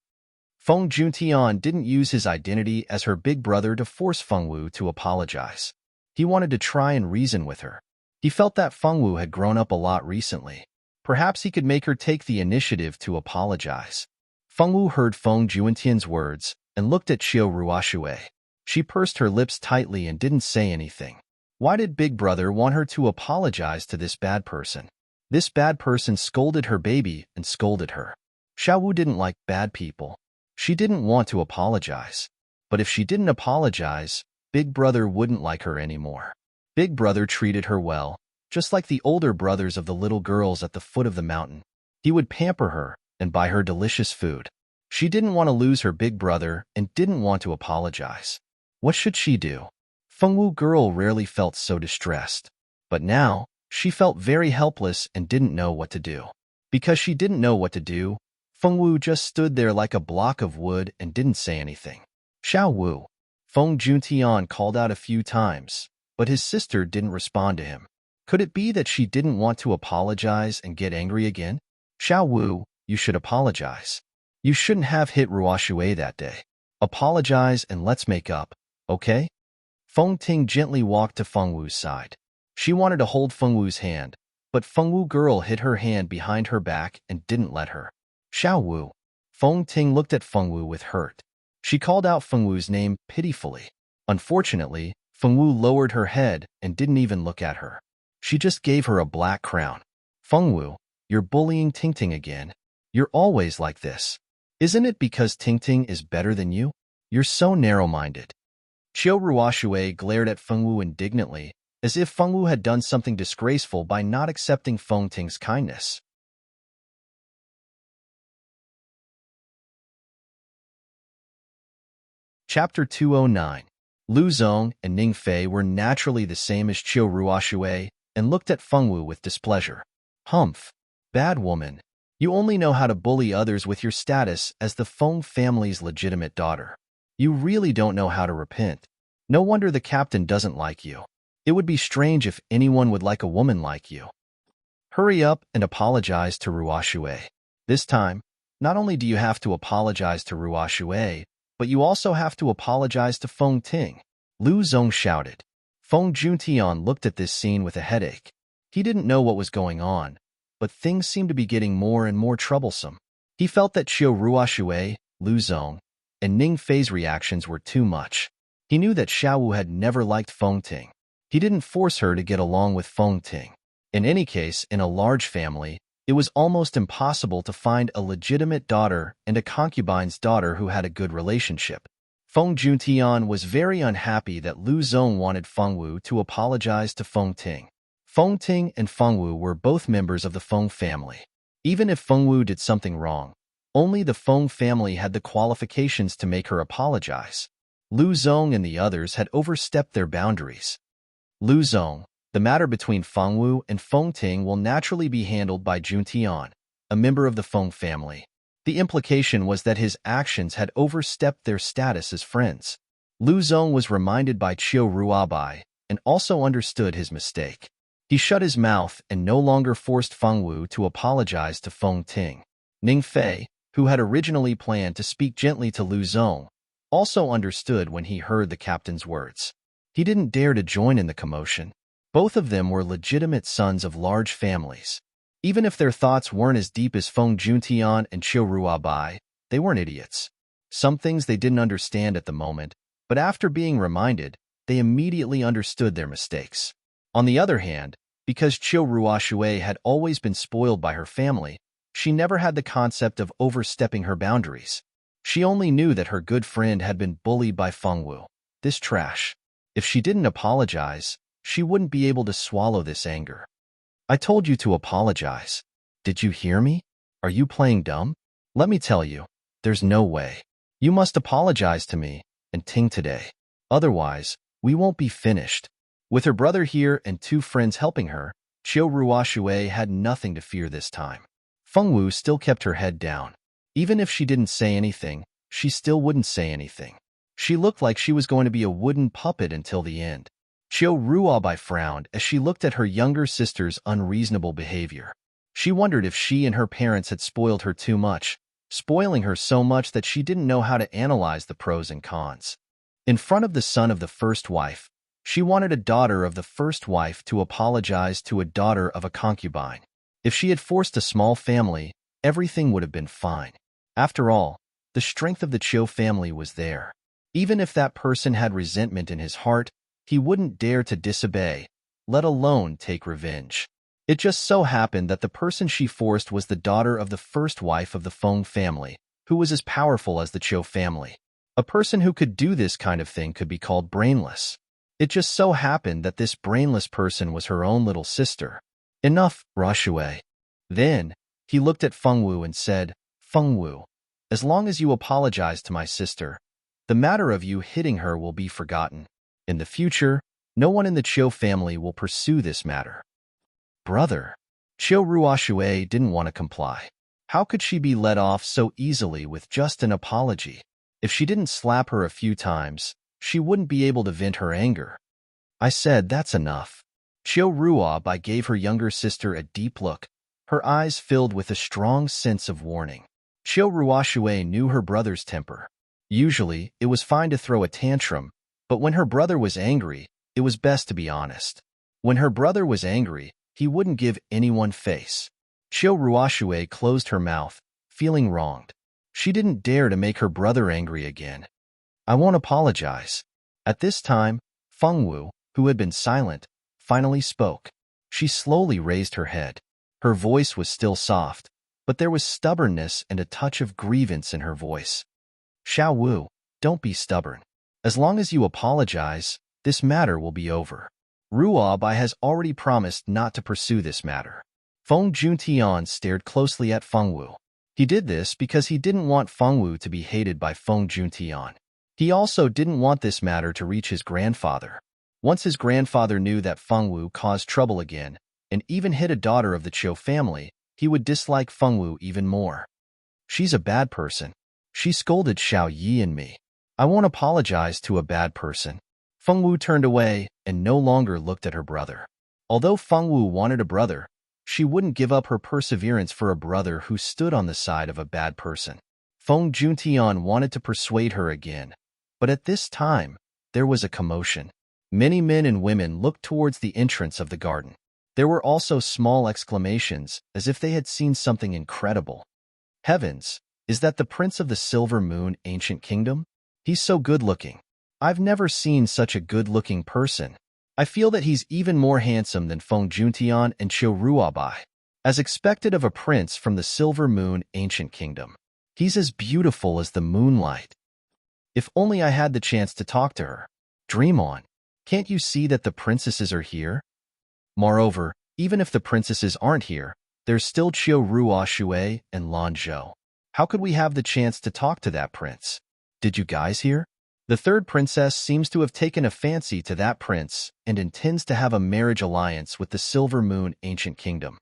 Feng Juntian didn't use his identity as her big brother to force Fengwu to apologize. He wanted to try and reason with her. He felt that Fengwu had grown up a lot recently. Perhaps he could make her take the initiative to apologize. Fengwu heard Feng Juntian's words and looked at Qiu Ruoxue. She pursed her lips tightly and didn't say anything. Why did Big Brother want her to apologize to this bad person? This bad person scolded her baby and scolded her. Xiaowu didn't like bad people. She didn't want to apologize. But if she didn't apologize, Big Brother wouldn't like her anymore. Big Brother treated her well, just like the older brothers of the little girls at the foot of the mountain. He would pamper her and buy her delicious food. She didn't want to lose her big brother and didn't want to apologize. What should she do? Fengwu girl rarely felt so distressed. But now, she felt very helpless and didn't know what to do. Because she didn't know what to do, Fengwu just stood there like a block of wood and didn't say anything. Xiaowu. Feng Juntian called out a few times, but his sister didn't respond to him. Could it be that she didn't want to apologize and get angry again? Xiaowu, you should apologize. You shouldn't have hit Ruoxue that day. Apologize and let's make up, okay? Feng Ting gently walked to Fengwu's side. She wanted to hold Fengwu's hand, but Fengwu girl hid her hand behind her back and didn't let her. Xiaowu. Feng Ting looked at Fengwu with hurt. She called out Fengwu's name pitifully. Unfortunately, Fengwu lowered her head and didn't even look at her. She just gave her a black crown. Fengwu, you're bullying Tingting again. You're always like this. Isn't it because Tingting is better than you? You're so narrow-minded. Qiu Ruoxue glared at Fengwu indignantly, as if Fengwu had done something disgraceful by not accepting Feng Ting's kindness. Chapter 209. Lu Zong and Ning Fei were naturally the same as Qiu Ruoxue and looked at Fengwu with displeasure. Humph. Bad woman. You only know how to bully others with your status as the Feng family's legitimate daughter. You really don't know how to repent. No wonder the captain doesn't like you. It would be strange if anyone would like a woman like you. Hurry up and apologize to Ruoxue. This time, not only do you have to apologize to Ruoxue, but you also have to apologize to Feng Ting. Lu Zong shouted. Feng Juntian looked at this scene with a headache. He didn't know what was going on, but things seemed to be getting more and more troublesome. He felt that Qiu Ruoxue, Lu Zong, and Ning Fei's reactions were too much. He knew that Xiaowu had never liked Feng Ting. He didn't force her to get along with Feng Ting. In any case, in a large family, it was almost impossible to find a legitimate daughter and a concubine's daughter who had a good relationship. Feng Juntian was very unhappy that Lu Zong wanted Fengwu to apologize to Feng Ting. Feng Ting and Fengwu were both members of the Feng family. Even if Fengwu did something wrong, only the Feng family had the qualifications to make her apologize. Lu Zong and the others had overstepped their boundaries. Lu Zong, the matter between Fengwu and Feng Ting will naturally be handled by Juntian, a member of the Feng family. The implication was that his actions had overstepped their status as friends. Lu Zong was reminded by Qiu Ruobai and also understood his mistake. He shut his mouth and no longer forced Fengwu to apologize to Feng Ting. Ning Fei, who had originally planned to speak gently to Lu Zong, also understood when he heard the captain's words. He didn't dare to join in the commotion. Both of them were legitimate sons of large families. Even if their thoughts weren't as deep as Feng Juntian and Qiu Ruobai, they weren't idiots. Some things they didn't understand at the moment, but after being reminded, they immediately understood their mistakes. On the other hand, because Qiu Ruoxue had always been spoiled by her family, she never had the concept of overstepping her boundaries. She only knew that her good friend had been bullied by Fengwu. This trash. If she didn't apologize, she wouldn't be able to swallow this anger. I told you to apologize. Did you hear me? Are you playing dumb? Let me tell you, there's no way. You must apologize to me and Ting today. Otherwise, we won't be finished. With her brother here and two friends helping her, Qiu Ruoxue had nothing to fear this time. Fengwu still kept her head down. Even if she didn't say anything, she still wouldn't say anything. She looked like she was going to be a wooden puppet until the end. Qiu Ruobai frowned as she looked at her younger sister's unreasonable behavior. She wondered if she and her parents had spoiled her too much, spoiling her so much that she didn't know how to analyze the pros and cons. In front of the son of the first wife, she wanted a daughter of the first wife to apologize to a daughter of a concubine. If she had forced a small family, everything would have been fine. After all, the strength of the Chiu family was there. Even if that person had resentment in his heart, he wouldn't dare to disobey, let alone take revenge. It just so happened that the person she forced was the daughter of the first wife of the Feng family, who was as powerful as the Chiu family. A person who could do this kind of thing could be called brainless. It just so happened that this brainless person was her own little sister. Enough, Ruoshui. Then, he looked at Feng Wu and said, Feng Wu, as long as you apologize to my sister, the matter of you hitting her will be forgotten. In the future, no one in the Chiu family will pursue this matter. Brother. Chiu Ruoshui didn't want to comply. How could she be let off so easily with just an apology? If she didn't slap her a few times, she wouldn't be able to vent her anger. I said that's enough. Chiu Ruobai gave her younger sister a deep look, her eyes filled with a strong sense of warning. Chiu Ruoshui knew her brother's temper. Usually, it was fine to throw a tantrum, but when her brother was angry, it was best to be honest. When her brother was angry, he wouldn't give anyone face. Chiu Ruoshui closed her mouth, feeling wronged. She didn't dare to make her brother angry again. I won't apologize. At this time, Feng Wu, who had been silent, finally spoke. She slowly raised her head. Her voice was still soft, but there was stubbornness and a touch of grievance in her voice. Xiao Wu, don't be stubborn. As long as you apologize, this matter will be over. Ruobai has already promised not to pursue this matter. Feng Juntian stared closely at Feng Wu. He did this because he didn't want Feng Wu to be hated by Feng Juntian. He also didn't want this matter to reach his grandfather. Once his grandfather knew that Feng Wu caused trouble again, and even hit a daughter of the Chiu family, he would dislike Feng Wu even more. She's a bad person. She scolded Xiao Yi and me. I won't apologize to a bad person. Feng Wu turned away and no longer looked at her brother. Although Feng Wu wanted a brother, she wouldn't give up her perseverance for a brother who stood on the side of a bad person. Feng Juntian wanted to persuade her again, but at this time, there was a commotion. Many men and women looked towards the entrance of the garden. There were also small exclamations, as if they had seen something incredible. Heavens, is that the Prince of the Silver Moon Ancient Kingdom? He's so good-looking. I've never seen such a good-looking person. I feel that he's even more handsome than Feng Juntian and Chiu Ruobai. As expected of a prince from the Silver Moon Ancient Kingdom. He's as beautiful as the moonlight. If only I had the chance to talk to her. Dream on. Can't you see that the princesses are here? Moreover, even if the princesses aren't here, there's still Chiu Ruoshui and Lan Zhou. How could we have the chance to talk to that prince? Did you guys hear? The third princess seems to have taken a fancy to that prince and intends to have a marriage alliance with the Silver Moon Ancient Kingdom.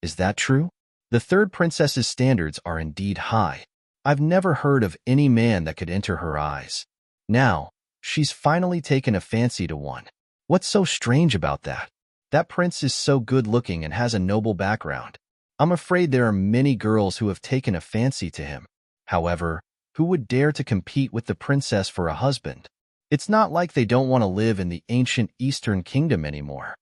Is that true? The third princess's standards are indeed high. I've never heard of any man that could enter her eyes. Now, she's finally taken a fancy to one. What's so strange about that? That prince is so good-looking and has a noble background. I'm afraid there are many girls who have taken a fancy to him. However, who would dare to compete with the princess for a husband? It's not like they don't want to live in the ancient Eastern Kingdom anymore.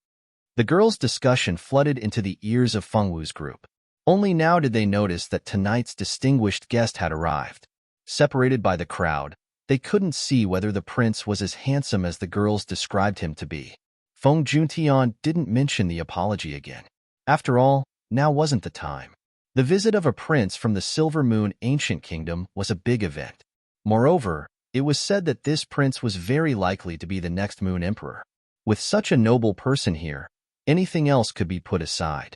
The girls' discussion flooded into the ears of Feng Wu's group. Only now did they notice that tonight's distinguished guest had arrived. Separated by the crowd, they couldn't see whether the prince was as handsome as the girls described him to be. Feng Juntian didn't mention the apology again. After all, now wasn't the time. The visit of a prince from the Silver Moon Ancient Kingdom was a big event. Moreover, it was said that this prince was very likely to be the next Moon Emperor. With such a noble person here, anything else could be put aside.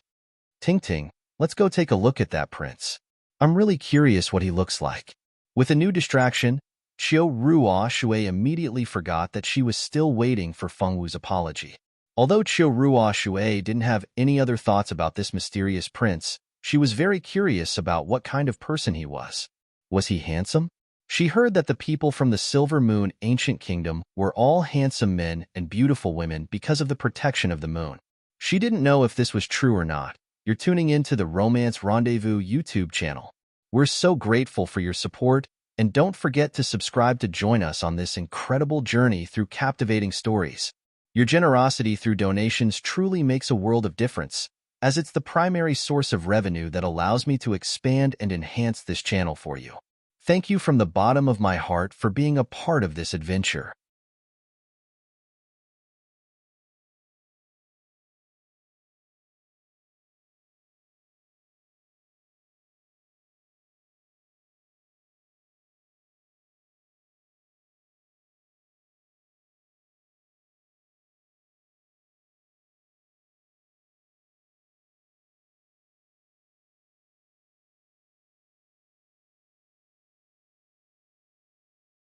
Ting Ting, let's go take a look at that prince. I'm really curious what he looks like. With a new distraction, Chiu Ruoshui immediately forgot that she was still waiting for Feng Wu's apology. Although Chiu Ruoshui didn't have any other thoughts about this mysterious prince, she was very curious about what kind of person he was. Was he handsome? She heard that the people from the Silver Moon Ancient Kingdom were all handsome men and beautiful women because of the protection of the moon. She didn't know if this was true or not. You're tuning in to the Romance Rendezvous YouTube channel. We're so grateful for your support, and don't forget to subscribe to join us on this incredible journey through captivating stories. Your generosity through donations truly makes a world of difference, as it's the primary source of revenue that allows me to expand and enhance this channel for you. Thank you from the bottom of my heart for being a part of this adventure.